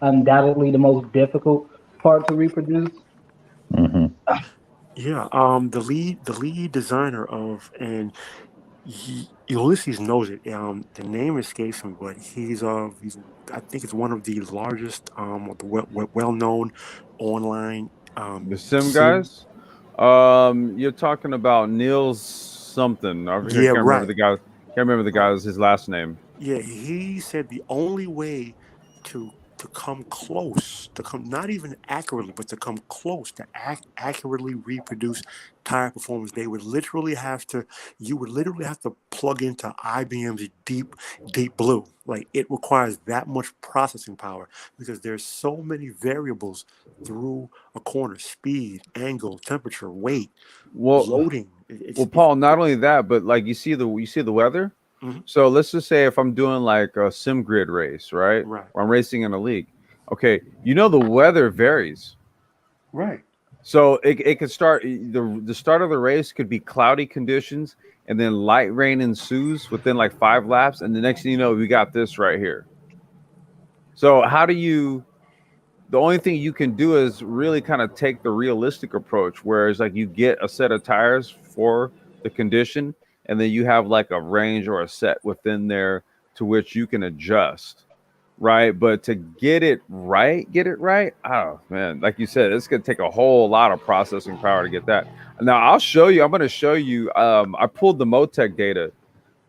undoubtedly the most difficult part to reproduce. Mm-hmm. Yeah. The lead designer Ulysses knows it. The name escapes me, but he's I think it's one of the largest or the well known online The sim guys. You're talking about Niels something. I Yeah, can't remember right. the guy. Can't remember the guy's his last name. Yeah, he said the only way to come close, to come not even accurately, but to come close to accurately reproduce tire performance, you would literally have to plug into IBM's Deep Blue. Like it requires that much processing power because there's so many variables through a corner: speed, angle, temperature, weight, Well, loading. Paul. Not only that, but like you see the weather. Mhm. So let's just say if I'm doing like a sim grid race, right? Right. Or I'm racing in a league. Okay, the weather varies. Right. So it could start the start of the race could be cloudy conditions, and then light rain ensues within like 5 laps, and the next thing you know, we got this right here. So the only thing you can do is really kind of take the realistic approach, whereas like you get a set of tires for the condition, and then you have like a range or a set within there to which you can adjust. Right. But to get it right, oh man, like you said, it's gonna take a whole lot of processing power to get that. Now I'm gonna show you. I pulled the Motec data.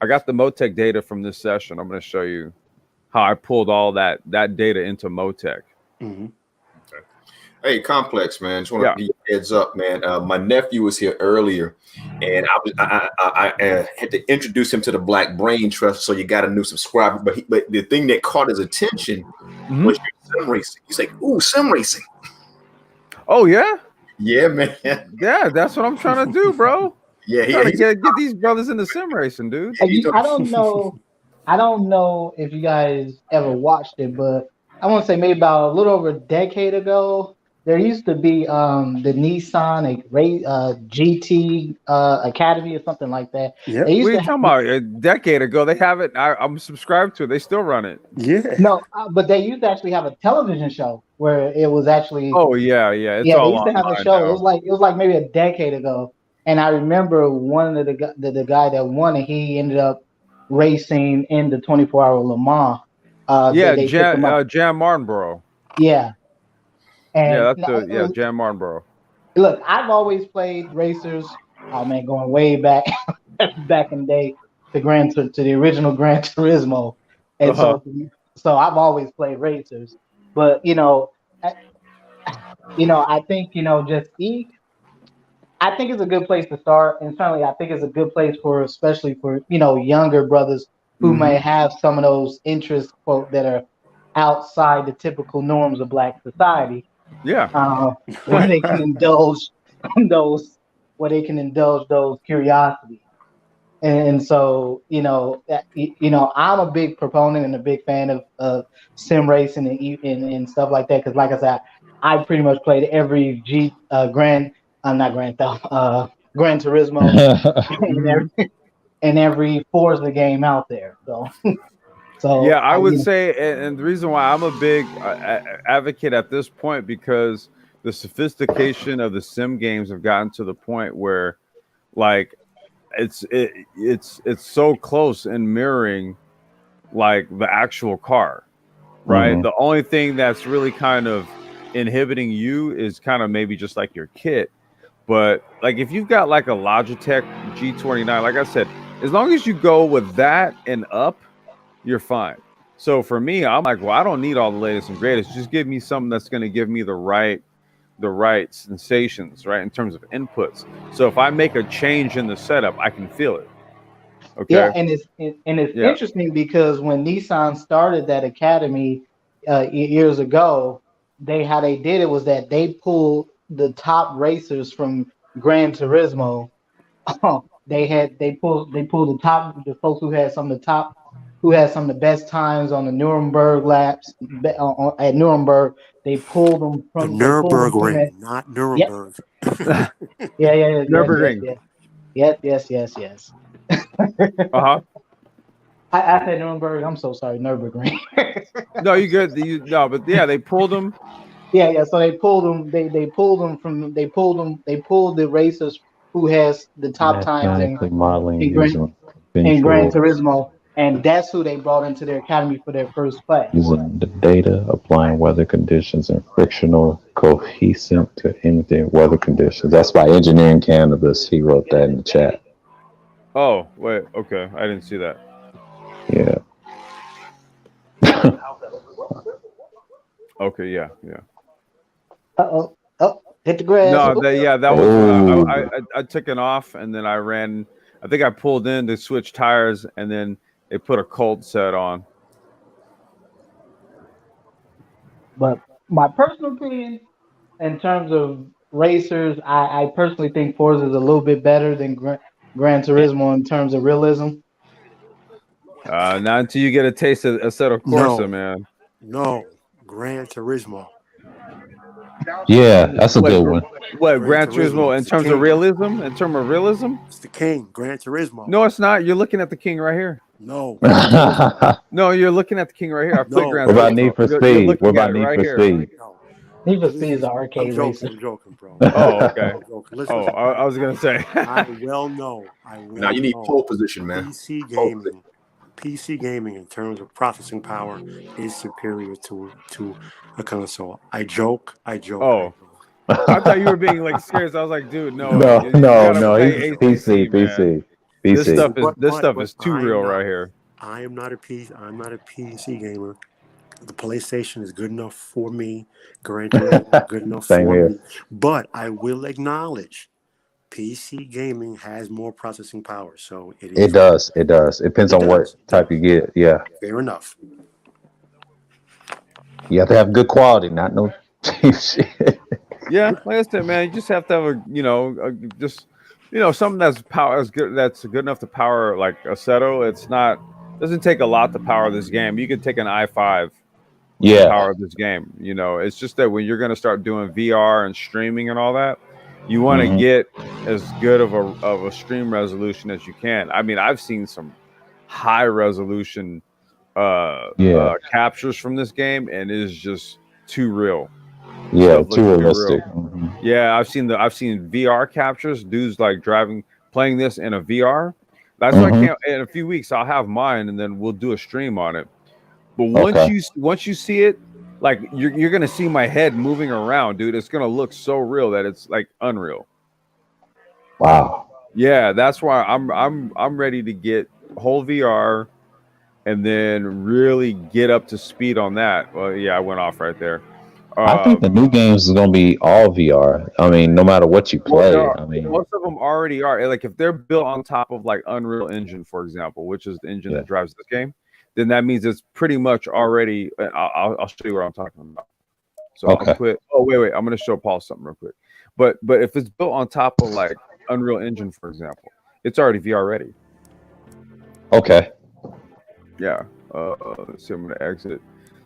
I got the Motec data from this session. I'm gonna show you how I pulled all that data into Motec. Mm-hmm. Hey, Complex, man. Just want to give you a heads up, man. My nephew was here earlier, and I had to introduce him to the Black Brain Trust. So you got a new subscriber. But the thing that caught his attention was your sim racing. He's like, "Ooh, sim racing." Oh yeah, yeah, man. Yeah, that's what I'm trying to do, bro. Yeah, trying to get these brothers into sim racing, dude. I don't know if you guys ever watched it, but I want to say maybe about a little over a decade ago, there used to be the Nissan GT Academy or something like that. Yeah. What are you talking about? A decade ago, they have it. I'm subscribed to it. They still run it. Yeah. No, but they used to actually have a television show where it was actually. Oh yeah. It's yeah, all they used to have a show. now. It was like maybe a decade ago, and I remember one of the guy that won it. He ended up racing in the 24-hour Le Mans. Jam Martinborough. Yeah. And Jam Martinborough. Look, I've always played racers. Oh man, going way back back in the day to the original Gran Turismo. And so I've always played racers. But I think just I think it's a good place to start, and certainly I think it's a good place especially for younger brothers who may have some of those interests, quote, that are outside the typical norms of Black society, Yeah. where they can indulge those, where they can indulge those curiosities. And so, I'm a big proponent and a big fan of sim racing and stuff like that. Because, like I said, I pretty much played every not Grand Theft, Gran Turismo, and every Forza game out there. So Yeah, I would say, and the reason why I'm a big advocate at this point, because the sophistication of the sim games have gotten to the point where, like, it's so close in mirroring like the actual car, right? Mhm. The only thing that's really kind of inhibiting you is kind of maybe just like your kit. But like if you've got like a Logitech G29, like I said, as long as you go with that and up, you're fine. So for me, I'm like, well, I don't need all the latest and greatest. Just give me something that's going to give me the right sensations, right, in terms of inputs. So if I make a change in the setup, I can feel it. Okay. Yeah, and it's Yeah. interesting because when Nissan started that academy years ago, how they did it was that they pulled the top racers from Gran Turismo. They pulled the folks who had some of the best times on the Nuremberg laps at Nuremberg. They pulled them The from Nürburgring, that. not Yep. Nuremberg. Yeah. Nürburgring. Yes. Uh-huh. I said Nuremberg. I'm so sorry, Nurburgring. No, you good. No, but yeah, they pulled them. Yeah. So they pulled them. They pulled them from. They pulled them. They pulled the racers who has the top times Mathematically modeling in Gran using in Gran conventional Turismo, and that's who they brought into their academy for their first class. using the data, applying weather conditions and frictional cohesive to anything weather conditions. That's by Engineering Cannabis. He wrote that in the chat. Oh, wait. Okay. I didn't see that. Yeah. Okay. Yeah. Oh, hit the grass. No, that was Oh. when I took it off and then I ran. I think I pulled in to switch tires and then they put a cold set on. But my personal opinion, in terms of racers, I personally think Forza is a little bit better than Gran Turismo in terms of realism. Not until you get a taste of Assetto Corsa, man. No, Gran Turismo. Yeah, that's a good one. What Gran Gran Turismo in Turismo, terms of realism? In terms of realism? It's the king, Gran Turismo. No, it's not. You're looking at the king right here. No. No, you're looking at the king right here. I played No. Gran What about Turismo. Need for You're Speed? looking What about at it Need right for here. Speed? No. Need for Speed is an arcade racer. I'm joking, bro. Oh, okay. I'm joking. Listen, Oh, I was gonna say. I well know. Now you need pole position, man. PC gaming in terms of processing power is superior to a console. I joke. Oh. I thought you were being like serious. I was like, dude, no, No, you no, gotta no. play He's ACC, man. This stuff is too real right here. I'm not a PC gamer. The PlayStation is good enough for me. Gran Turismo is good enough Same for here. me. But I will acknowledge PC gaming has more processing power. So It does. It depends on what type you get. Yeah. Fair enough. You have to have good quality, not no cheap shit. Yeah, like I said, man, you just have to have something that's good enough to power like Assetto. Doesn't take a lot to power this game. You can take an i5 to power this game. It's just that when you're going to start doing VR and streaming and all that, you want to get as good of a stream resolution as you can. I mean, I've seen some high resolution captures from this game, and it is just too real. Yeah, too realistic. Yeah, I've seen VR captures, dudes like playing this in a VR. That's why I can't. In a few weeks, I'll have mine, and then we'll do a stream on it. But once you see it, like you're gonna see my head moving around, dude. It's gonna look so real that it's like unreal. Wow. Yeah, that's why I'm ready to get whole VR, and then really get up to speed on that. Well, yeah, I went off right there. I think the new games is gonna be all VR. I mean, no matter what you Well, play. I mean, most of them already are. Like if they're built on top of like Unreal Engine, for example, which is the engine Yeah. that drives this game, then that means it's pretty much already. I'll show you what I'm talking about. So Okay. I'll quit. Oh wait, I'm going to show Paul something real quick. But if it's built on top of like Unreal Engine, for example, it's already VR ready. Okay. Yeah. Let's see. I'm going to exit.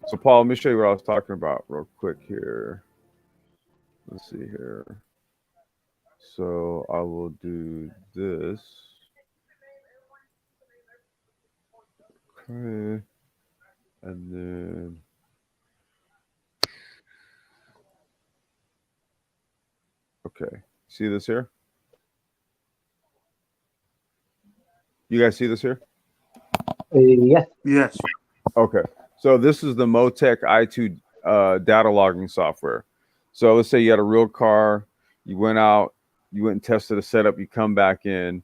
So Paul, let me show you what I was talking about real quick here. Let's see here. So I will do this. Okay. And then okay. See this here? You guys see this here? Yes. Yes. Okay. So this is the Motec i2 data logging software. So let's say you had a real car, you went out, you went and tested a setup, you come back in,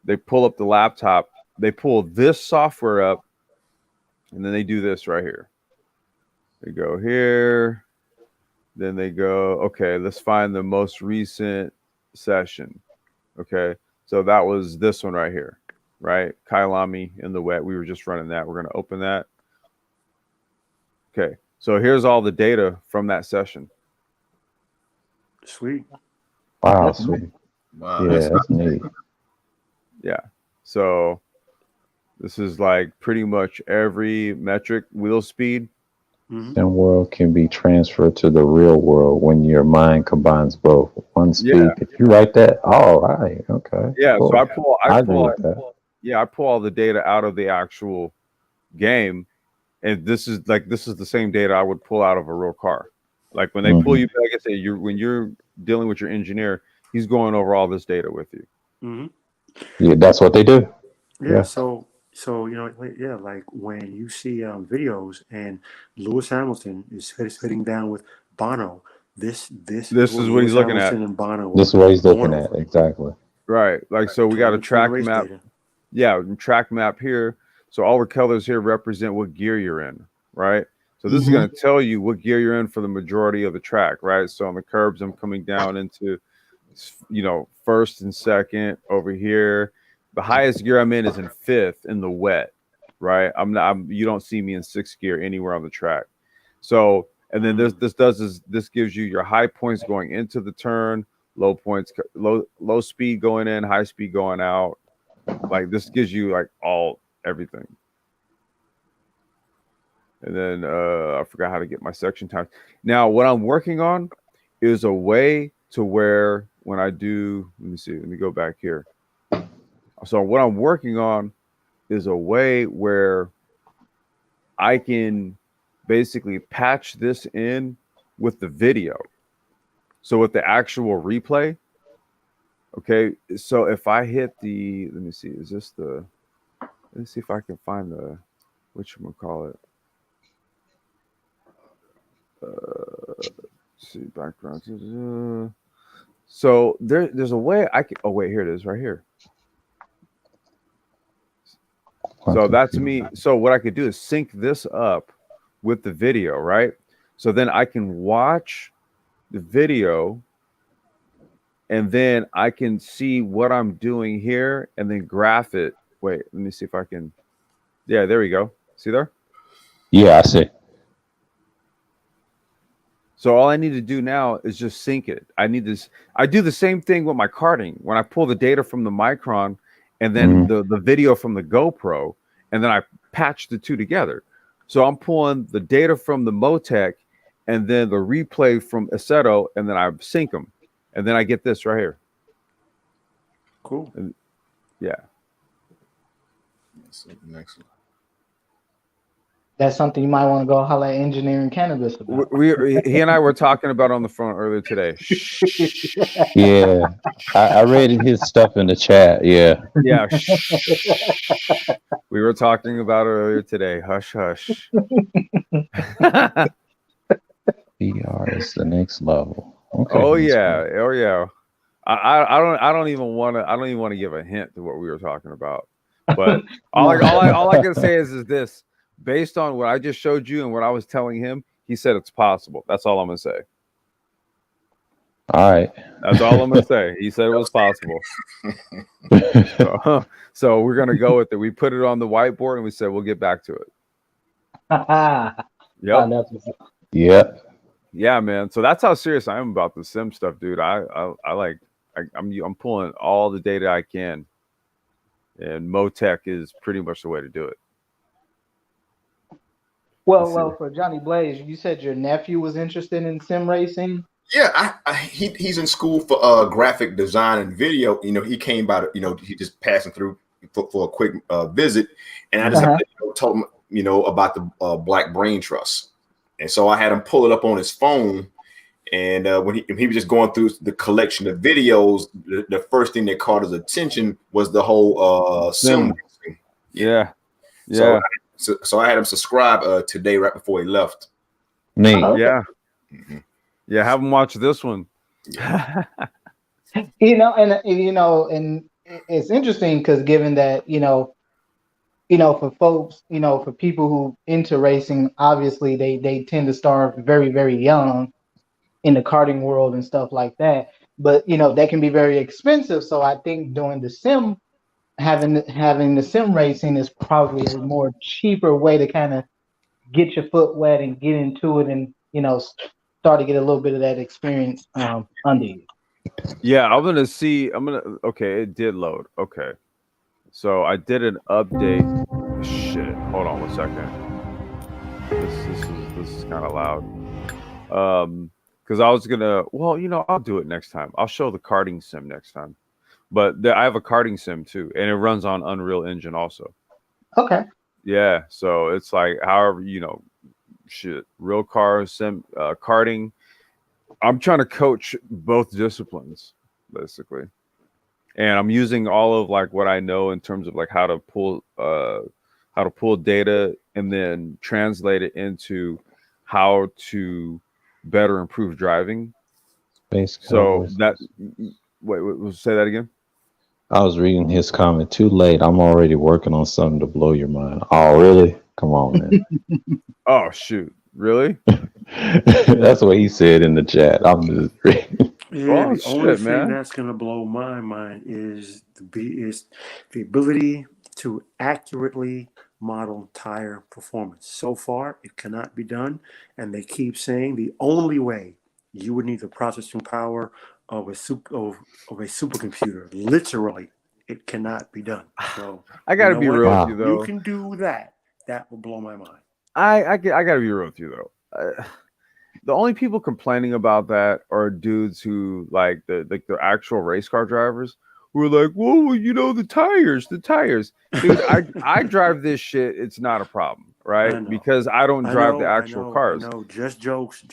they pull up the laptop, they pull this software up, and then they do this right here. They go here, then they go, okay, let's find the most recent session. Okay. So that was this one right here, right? Kailami in the wet. We were just running that. We're going to open that. Okay. So here's all the data from that session. Sweet. Wow, That's sweet. Wow, Yeah, that's neat. Yeah. So this is like pretty much every metric, wheel speed. Mhm. Sim world can be transferred to the real world when your mind combines both. One speed. Yeah. Did you write that? All right. Okay. Yeah. Cool. So I pull I agree with that. I pull all the data out of the actual game. And this is the same data I would pull out of a real car. Like when they pull you, like I say, when you're dealing with your engineer, he's going over all this data with you. Mhm. Yeah, that's what they do. Yeah. Yeah. So you know, yeah, like when you see videos and Lewis Hamilton is sitting down with Bono, this This is what Lewis he's looking Hamilton at. and Bono This is are what he's going looking at. over. Exactly. Right. Like so we got a Telemetry track race map. data. Yeah, track map here. So all the colors here represent what gear you're in, right? So this is going to tell you what gear you're in for the majority of the track, right? So on the curbs, I'm coming down into, first and second over here. The highest gear I'm in is in fifth in the wet, right? You don't see me in sixth gear anywhere on the track. So, and then this gives you your high points going into the turn, low points, low speed going in, high speed going out. Like this gives you like everything. And then I forgot how to get my section time. Now, what I'm working on is a way to where when I do, let me go back here. So what I'm working on is a way where I can basically patch this in with the video. So with the actual replay, okay. So if I hit let me see, let's see if I can find whatchamacallit. See background. So there's a way I can. Oh wait, here it is, right here. So that's me. So what I could do is sync this up with the video, right? So then I can watch the video, and then I can see what I'm doing here, and then graph it. Wait, let me see if I can. Yeah, there we go. See there? Yeah, I see. So all I need to do now is just sync it. I do the same thing with my karting. When I pull the data from the Micron and then the video from the GoPro, and then I patch the two together. So I'm pulling the data from the Motec and then the replay from Assetto, and then I sync them. And then I get this right here. Cool. And, yeah. Excellent. That's something you might want to go holler at Engineering Cannabis about. He and I were talking about on the phone earlier today. Yeah, I read his stuff in the chat. Yeah. Yeah. We were talking about it earlier today. Hush, hush. VR is the next level. Okay. Oh yeah. I don't even want to give a hint to what we were talking about. But all I can say is this: based on what I just showed you and what I was telling him, He said it's possible. That's all I'm gonna say. All right. That's all I'm gonna say. He said it was possible. So we're gonna go with it. We put it on the whiteboard and we said we'll get back to it. Yep. That's what's up. Yeah. Yeah, man. So that's how serious I am about the sim stuff, dude. I'm pulling all the data I can, and Motec is pretty much the way to do it. Well, for Johnny Blaze, you said your nephew was interested in sim racing. Yeah, he's in school for graphic design and video. You know, he came by, he just passing through for a quick visit, and I just had to, told him, about the Black Brain Trust, and so I had him pull it up on his phone, and when he was just going through the collection of videos, the first thing that caught his attention was the whole sim racing. Yeah. So I had him subscribe today right before he left. Neat. Yeah. Mm-hmm. Yeah, have him watch this one. And it's interesting because given that, for folks, for people who into racing, obviously they tend to start very, very young in the karting world and stuff like that. But, they can be very expensive. So I think doing the sim, having the sim racing is probably a more cheaper way to kind of get your foot wet and get into it and, start to get a little bit of that experience under you. Yeah, okay, it did load. Okay. So I did an update. Shit. Hold on 1 second. This is kind of loud. Because I was gonna, I'll do it next time. I'll show the karting sim next time. But I have a karting sim too, and it runs on Unreal Engine also. Okay. Yeah, so it's like however, real cars, sim, karting. I'm trying to coach both disciplines, basically. And I'm using all of like what I know in terms of like how to pull data and then translate it into how to better improve driving. Basically, so that wait, say that again. I was reading his comment too late. I'm already working on something to blow your mind. Oh, really? Come on, man. Oh, shoot. Really? That's what he said in the chat. I'm just reading. Yeah, the only thing that's going to blow my mind is the ability to accurately model tire performance. So far, it cannot be done. And they keep saying the only way you would need the processing power of a supercomputer. Literally, it cannot be done. So I got to be real with you, though. You can do that. That will blow my mind. I got to be real with you, though. The only people complaining about that are dudes who like the actual race car drivers who are like, whoa, the tires. Dude, I drive this shit. It's not a problem, right? Because I don't drive the actual cars. No, just jokes.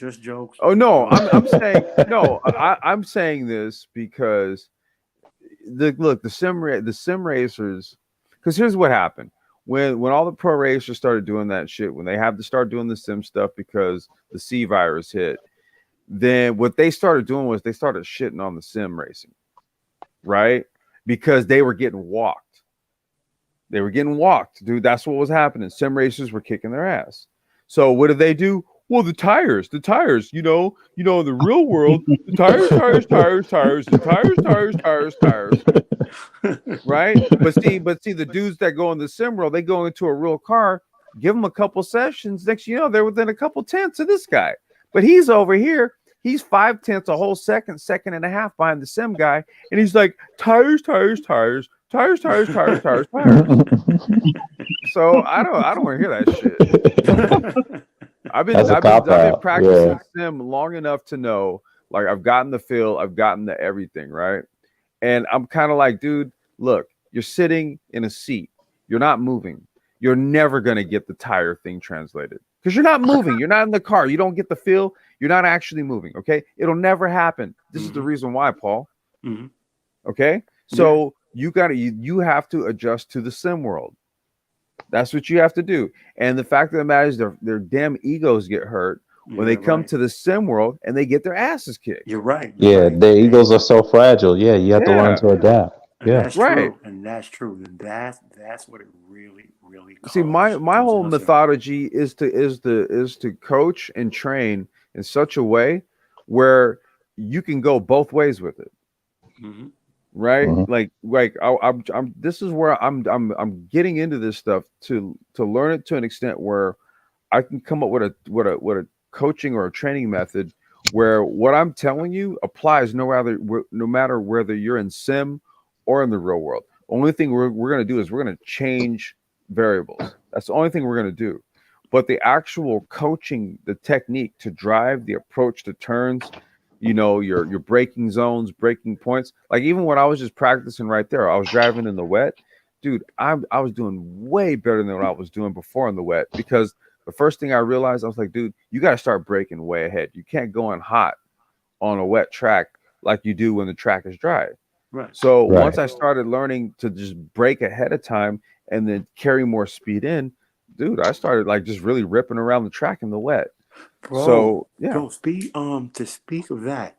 Oh no, I'm saying no. I'm saying this because the sim racers. Because here's what happened. When all the pro racers started doing that shit, when they had to start doing the sim stuff because the C virus hit, then what they started doing was they started shitting on the sim racing, right? Because they were getting walked. Dude. That's what was happening. Sim racers were kicking their ass. So what did they do? Well, the tires, in the real world, the tires, right? But see, the dudes that go in the sim world, they go into a real car, give them a couple sessions. Next, they're within a couple tenths of this guy. But he's over here. He's 5/10 a whole second and a half behind the sim guy, and he's like tires. So I don't want to hear that shit. I've been practicing sim long enough to know, like, I've gotten the feel, I've gotten the everything, right? And I'm kind of like, dude, look, you're sitting in a seat, you're not moving, you're never gonna get the tire thing translated because you're not moving, you're not in the car, you don't get the feel, you're not actually moving. Okay, it'll never happen. This is the reason why, Paul. Okay, so you have to adjust to the sim world. That's what you have to do. And the fact of the matter is their damn egos get hurt when they come to the sim world and they get their asses kicked. You're right. Their egos are so fragile. Yeah, you have to learn to adapt. And Yeah. that's Right. true. And that's true. And that's what it really, really See, my comes whole down to. methodology is to coach and train in such a way where you can go both ways with it, Mhm. right? Mhm. I'm this is where I'm getting into this stuff to learn it to an extent where I can come up with a coaching or a training method where what I'm telling you applies no matter whether you're in sim or in the real world. Only thing we're going to do is we're going to change variables. That's the only thing we're going to do. But the actual coaching, the technique to drive, the approach to turns, your braking zones, braking points. Like even when I was just practicing right there, I was driving in the wet. Dude, I was doing way better than what I was doing before in the wet because the first thing I realized, I was like, dude, you got to start braking way ahead. You can't go in hot on a wet track like you do when the track is dry. Right. So Right. once I started learning to just brake ahead of time and then carry more speed in, dude, I started like just really ripping around the track in the wet. Bro, So yeah. yo, to speak of that,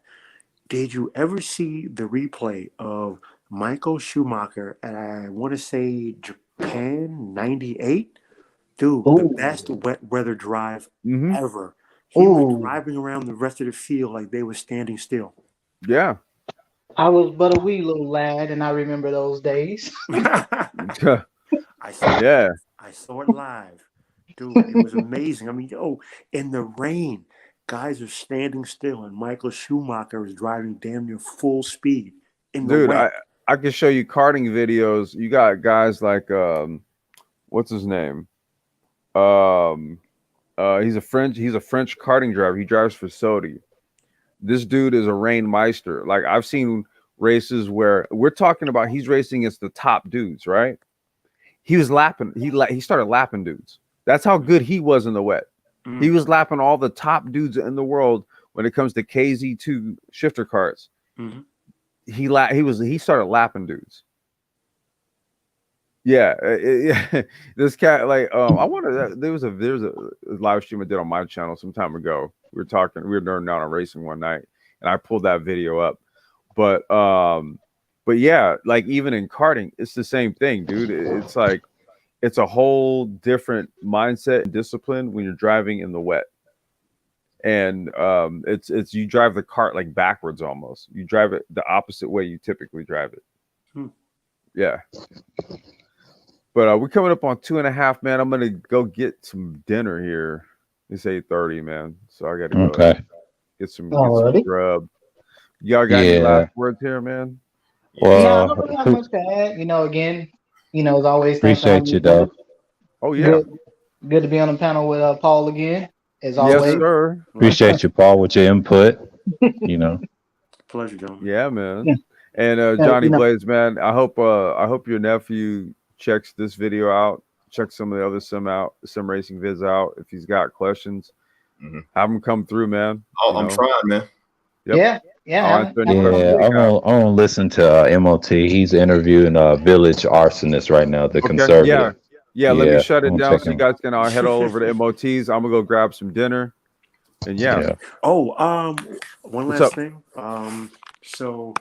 did you ever see the replay of Michael Schumacher at, I want to say, Japan '98? Dude, the Ooh, best wet weather drive Hmm. ever. He was ooh. driving around the rest of the field like they were standing still. Yeah. I was but a wee little lad, and I remember those days. I saw it. Yeah. I saw it live. Dude, it was amazing. I mean, yo, in the rain, guys are standing still, and Michael Schumacher is driving damn near full speed in the Dude, wet. I can show you karting videos. You got guys like what's his name? Um he's a French karting driver. He drives for Sodi. This dude is a rainmeister. Like I've seen races where we're talking about he's racing against the top dudes, right? He was lapping. He started lapping dudes. That's how good he was in the wet. He Mm, was lapping all the top dudes in the world when it comes to KZ2 shifter carts. mhm. He started lapping dudes. Yeah, yeah. This cat like I wanted there was a live stream I did on my channel some time ago. We were nerding out on racing one night, and I pulled that video up. But yeah, like even in karting, it's the same thing, dude. It's like it's a whole different mindset and discipline when you're driving in the wet. And it's you drive the cart like backwards almost. You drive it the opposite way you typically drive it. Hmm. Yeah. But we're coming up on 2.5, man. I'm gonna go get some dinner here. It's 8:30, man. So I gotta go Okay. get some Alrighty. grub. Y'all got any Yeah. last words here, man? No, I Well, don't really have much to add. Again, as always, thanks for having appreciate me, you, brother. though. Oh yeah. Good to be on the panel with Paul again, as Yes, always. sir. Appreciate you, Paul, with your input. You know. Pleasure, gentlemen. Yeah, man. Yeah. And Johnny Blades, man. I hope your nephew checks this video out. Check some of the other sim racing vids out. If he's got questions, Mhm. have him come through, man. Oh, I'm trying, man. Yep. Yeah. I'll have answer him- any have him questions Yeah, come you through. got. I want to listen to MOT. He's interviewing Village Arsonist right now, the Okay. conservative. Yeah. Let me Yeah, shut I'm it gonna down check so you him. guys can head all over to MOTs. I'm gonna go grab some dinner. And yeah. Oh, one What's last up? thing. So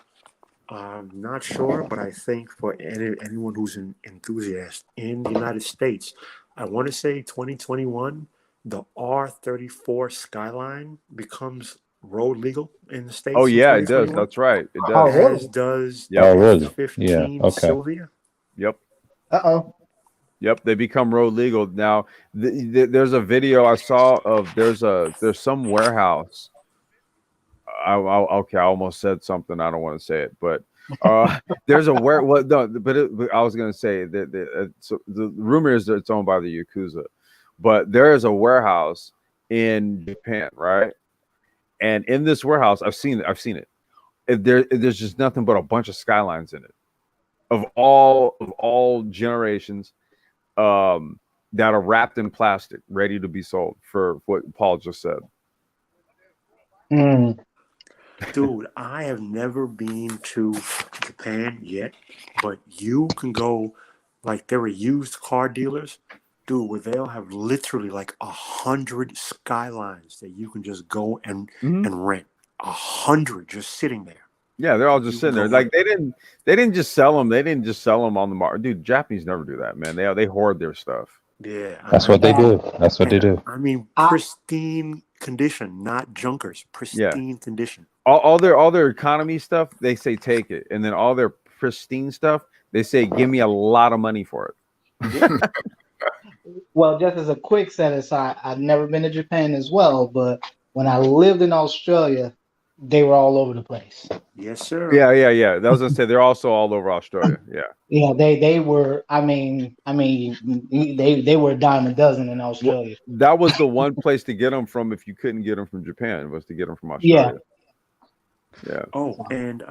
I'm not sure, but I think for anyone who's an enthusiast in the United States, I want to say 2021, the R34 Skyline becomes road legal in the Oh States in yeah, it does. 2021, That's right. It Oh, does. really? as does Yep. Oh, the really? Yeah. F15 Okay. Sylvia. Yep. Uh-oh. Yep, they become road legal now. There's a video I saw of there's some warehouse. Okay, I almost said something. I don't want to say it, but there's a where. Well, no, but I was going to say that so the rumor is that it's owned by the Yakuza, but there is a warehouse in Japan, right? And in this warehouse, I've seen it. There's just nothing but a bunch of skylines in it of all generations. That are wrapped in plastic, ready to be sold for what Paul just said. Mm. Dude, I have never been to Japan yet, but you can go, like there are used car dealers, dude, where they'll have literally like 100 Skylines that you can just go and Mhm. rent. 100 just sitting there. Yeah, they're all just You sitting there. go Like they didn't just sell them. They didn't just sell them on the market. Dude, Japanese never do that, man. They hoard their stuff. Yeah, That's what they do. That's what they do. I mean, I- pristine condition, not junkers. Pristine condition. All their economy stuff, they say take it, and then all their pristine stuff, they say give me a lot of money for it. Well, just as a quick set aside, I've never been to Japan as well, but when I lived in Australia, they were all over the place. Yes, sir. Yeah. That was gonna say they're also all over Australia. Yeah. Yeah, they were. I mean, they were a dime a dozen in Australia. That was the one place to get them from if you couldn't get them from Japan, was to get them from Australia. Yeah. Oh, and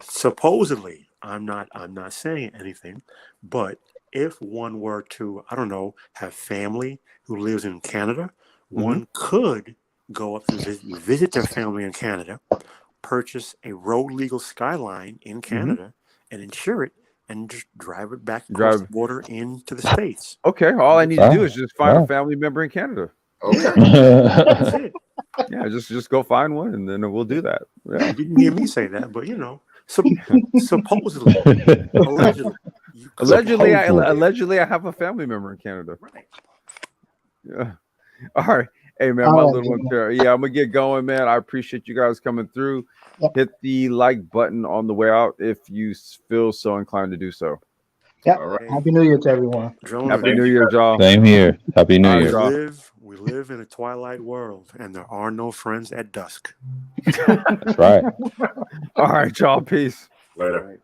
supposedly, I'm not saying anything, but if one were to, I don't know, have family who lives in Canada, one could go up to visit their family in Canada, purchase a road legal Skyline in Canada, and insure it, and just drive it back across the border into the States. Okay. All I need to do is just find Wow. a family member in Canada. Okay. That's it. Yeah, just go find one, and then we'll do that. Yeah. You didn't hear me say that, but supposedly, allegedly, you could- Allegedly, I have a family member in Canada. Right. Yeah. All right. Hey man, my little one there. Yeah, I'm gonna get going, man. I appreciate you guys coming through. Yep. Hit the like button on the way out if you feel so inclined to do so. Yep. All right. Happy New Year to everyone. Gentlemen, Happy New Year, y'all. Same here. Happy New All right, Year. y'all. we live in a twilight world, and there are no friends at dusk. That's right. All right, y'all. Peace. Later. Right.